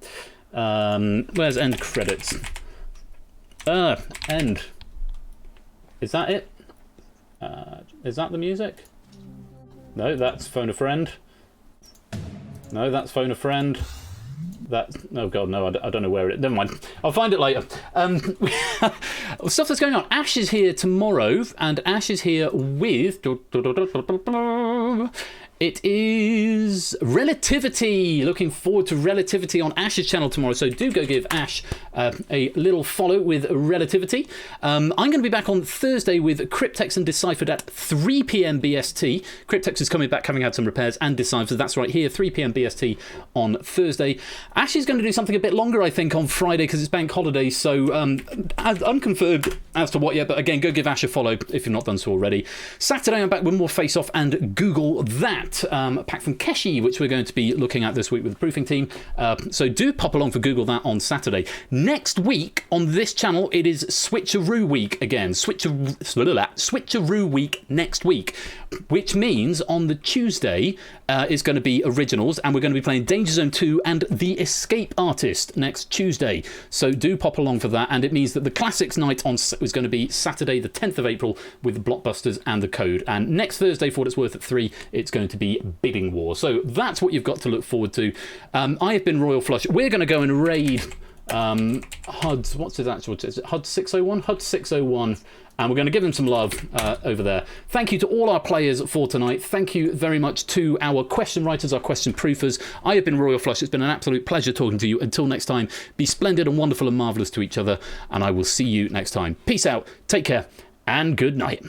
Where's end credits? End. Is that it? Is that the music? No, that's Phone a Friend. No, that's Phone a Friend. Oh god, no, I don't know where it... Never mind. I'll find it later. Stuff that's going on. Ash is here tomorrow, and Ash is here with... It is Relativity. Looking forward to Relativity on Ash's channel tomorrow, so do go give Ash a little follow with Relativity. I'm going to be back on Thursday with Cryptex and Deciphered at 3 p.m. BST. Cryptex is coming back, having had some repairs, and Deciphered, that's right here, 3 p.m. BST on Thursday. Ash is going to do something a bit longer, I think, on Friday, because it's bank holiday, so unconfirmed as to what yet, but again, go give Ash a follow if you've not done so already. Saturday, I'm back with more Face Off and Google That. A pack from Keshi, which we're going to be looking at this week with the proofing team. So do pop along for Google That on Saturday. Next week on this channel, it is Switcheroo Week again. Switcheroo Week next week, which means on the Tuesday is going to be Originals, and we're going to be playing Danger Zone 2 and The Escape Artist next Tuesday. So do pop along for that, and it means that the Classics night is going to be Saturday the 10th of April with the Blockbusters and the Code. And next Thursday, for what it's worth, at 3, it's going to be Bidding War. So that's what you've got to look forward to. I have been Royal Flush. We're going to go and raid HUD's, what's his actual, is it HUD 601? HUD 601. And we're going to give them some love over there. Thank you to all our players for tonight. Thank you very much to our question writers, our question proofers. I have been Royal Flush. It's been an absolute pleasure talking to you. Until next time, be splendid and wonderful and marvellous to each other. And I will see you next time. Peace out, take care, and good night.